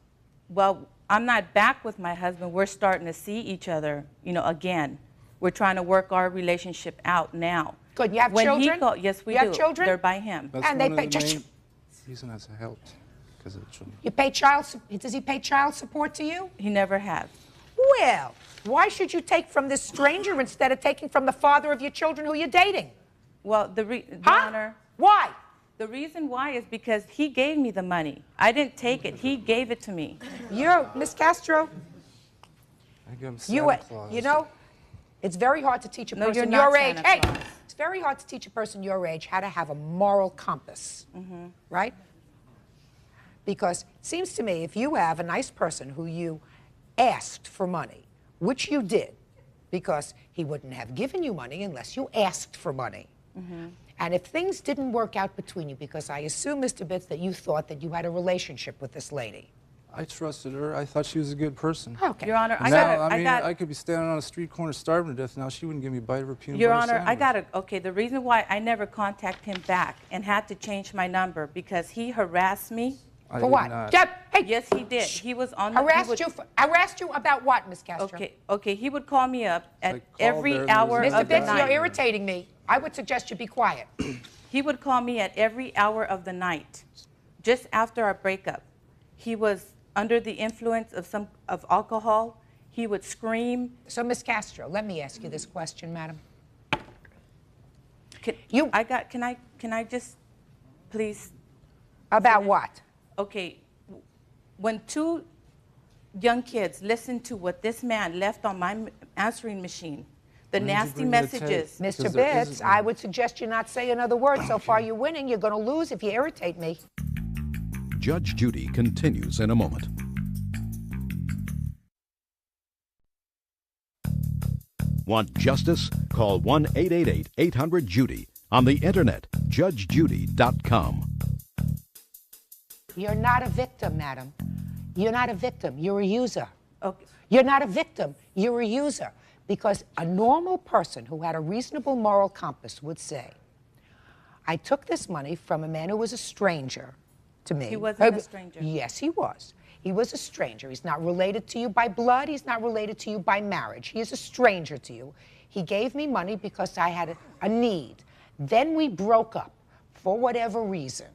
Well, I'm not back with my husband. We're starting to see each other, again. We're trying to work our relationship out now. Good. You have when children? He yes, we you do. Have children? They're by him. That's and one they pay. of the main reason that's helped, because of the children. You pay does he pay child support to you? He never has. Well, why should you take from this stranger instead of taking from the father of your children who you're dating? Well, Honor. Why? The reason why is because he gave me the money. I didn't take it. He gave it to me. You're, Miss Castro, I give him Santa Claus. you know, it's very hard to teach a No, person you're not your age. Santa Hey, Claus. it's very hard to teach a person your age how to have a moral compass, right? Because it seems to me if you have a nice person who you asked for money, which you did, because he wouldn't have given you money unless you asked for money. And if things didn't work out between you, because I assume, Mr. Bitts, that you thought that you had a relationship with this lady. I trusted her. I thought she was a good person. Okay. Your Honor, I could be standing on a street corner starving to death now. She wouldn't give me a bite of her peanut Your butter Honor, sandwich. okay, the reason why I never contact him back and had to change my number because he harassed me. For what? Deb, hey. Yes, he did. He was on harassed you about what, Miss Castro? Okay, he would call me up at every hour of the Mr. Bitts, night. you're irritating me. I would suggest you be quiet. He would call me at every hour of the night, just after our breakup. He was under the influence of alcohol. He would scream. So, Miss Castro, let me ask you this question, madam. Can I just, please? About what? Okay, when two young kids listen to what this man left on my answering machine, the nasty messages. Mr. Bitts, I would suggest you not say another word. So far, you're winning. You're going to lose if you irritate me. Judge Judy continues in a moment. Want justice? Call 1-888-800-JUDY. On the internet, judgejudy.com. You're not a victim, madam. You're not a victim. You're a user. Okay. You're not a victim. You're a user. Because a normal person who had a reasonable moral compass would say, I took this money from a man who was a stranger to me. He wasn't a stranger. Yes, he was. He was a stranger. He's not related to you by blood. He's not related to you by marriage. He is a stranger to you. He gave me money because I had a need. Then we broke up for whatever reason.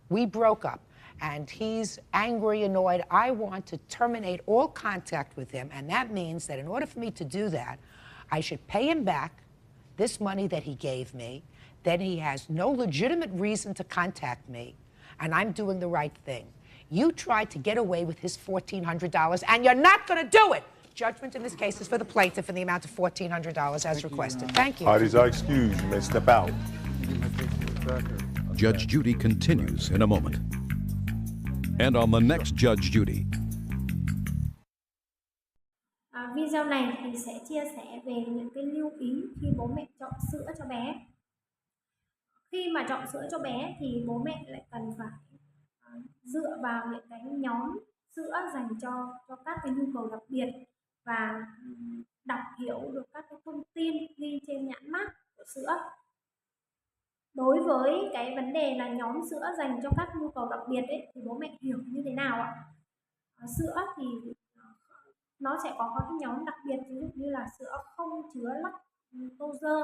We broke up. And he's angry, annoyed. I want to terminate all contact with him, and that means that in order for me to do that, I should pay him back this money that he gave me. Then he has no legitimate reason to contact me, and I'm doing the right thing. You tried to get away with his $1,400, and you're not going to do it. Judgment in this case is for the plaintiff in the amount of $1,400 as requested. Thank you. Parties are excused. You may step out. Judge Judy continues in a moment. And on the next Judge Judy. Video này thì sẽ chia sẻ về những cái lưu ý khi bố mẹ chọn sữa cho bé. Khi mà chọn sữa cho bé thì bố mẹ lại cần phải dựa vào những cái nhóm sữa dành cho các cái nhu cầu đặc biệt và đọc hiểu được các cái thông tin ghi trên nhãn mác của sữa. Đối với cái vấn đề là nhóm sữa dành cho các nhu cầu đặc biệt ấy, thì bố mẹ hiểu như thế nào ạ? Sữa thì nó sẽ có các nhóm đặc biệt, ví dụ như là sữa không chứa lactose,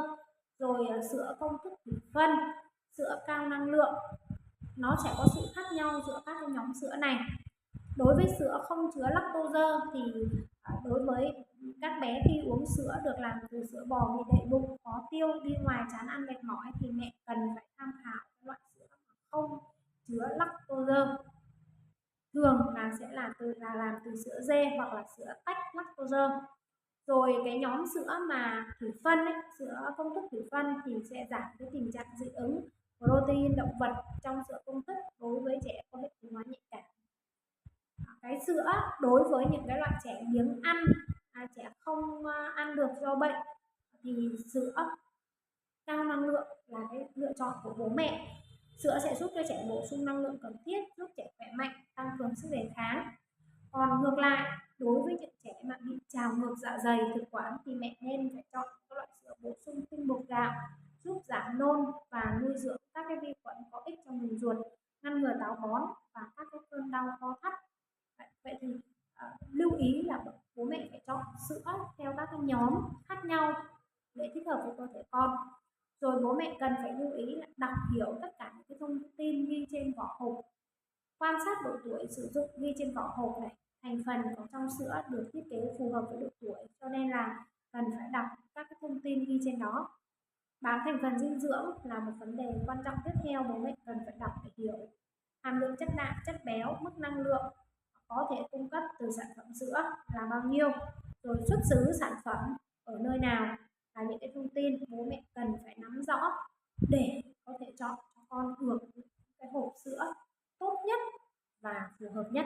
rồi sữa công thức thủy phân, sữa cao năng lượng. Nó sẽ có sự khác nhau giữa các cái nhóm sữa này. Đối với sữa không chứa lactose thì đối với các bé khi uống sữa được làm từ sữa bò bị đầy bụng, khó tiêu, đi ngoài chán ăn mệt mỏi thì mẹ cần phải tham khảo loại sữa không chứa lactose. Thường là sẽ làm từ sữa dê hoặc là sữa tách lactose. Rồi cái nhóm sữa mà thủy phân ấy, sữa công thức thủy phân thì sẽ giảm cái tình trạng dị ứng protein động vật trong sữa công thức đối với trẻ có hệ tiêu hóa nhạy cảm. Cái sữa đối với những cái loại trẻ biếng ăn, trẻ không ăn được do bệnh thì sữa cao năng lượng là cái lựa chọn của bố mẹ. Sữa sẽ giúp cho trẻ bổ sung năng lượng cần thiết, giúp trẻ khỏe mạnh, tăng cường sức đề kháng. Còn ngược lại, đối với những trẻ mà bị trào ngược dạ dày thực quản thì mẹ nên phải chọn các loại sữa bổ sung tinh bột gạo, giúp giảm nôn và nuôi dưỡng các cái vi khuẩn có ích trong đường ruột, ngăn ngừa táo bón và các cái cơn đau co thắt. Vậy thì lưu ý là bố mẹ phải chọn sữa theo các cái nhóm khác nhau để thích hợp với cơ thể con. Rồi bố mẹ cần phải lưu ý là đọc hiểu tất cả những cái thông tin ghi trên vỏ hộp, quan sát độ tuổi sử dụng ghi trên vỏ hộp này, thành phần có trong sữa được thiết kế phù hợp với độ tuổi, cho nên là cần phải đọc các cái thông tin ghi trên đó. Bảng thành phần dinh dưỡng là một vấn đề quan trọng tiếp theo bố mẹ cần phải đọc để hiểu. Hàm lượng chất đạm, chất béo, mức năng lượng có thể cung cấp từ sản phẩm sữa là bao nhiêu, rồi xuất xứ sản phẩm ở nơi nào là những cái thông tin bố mẹ cần phải nắm rõ để có thể chọn cho con được cái hộp sữa tốt nhất và phù hợp nhất.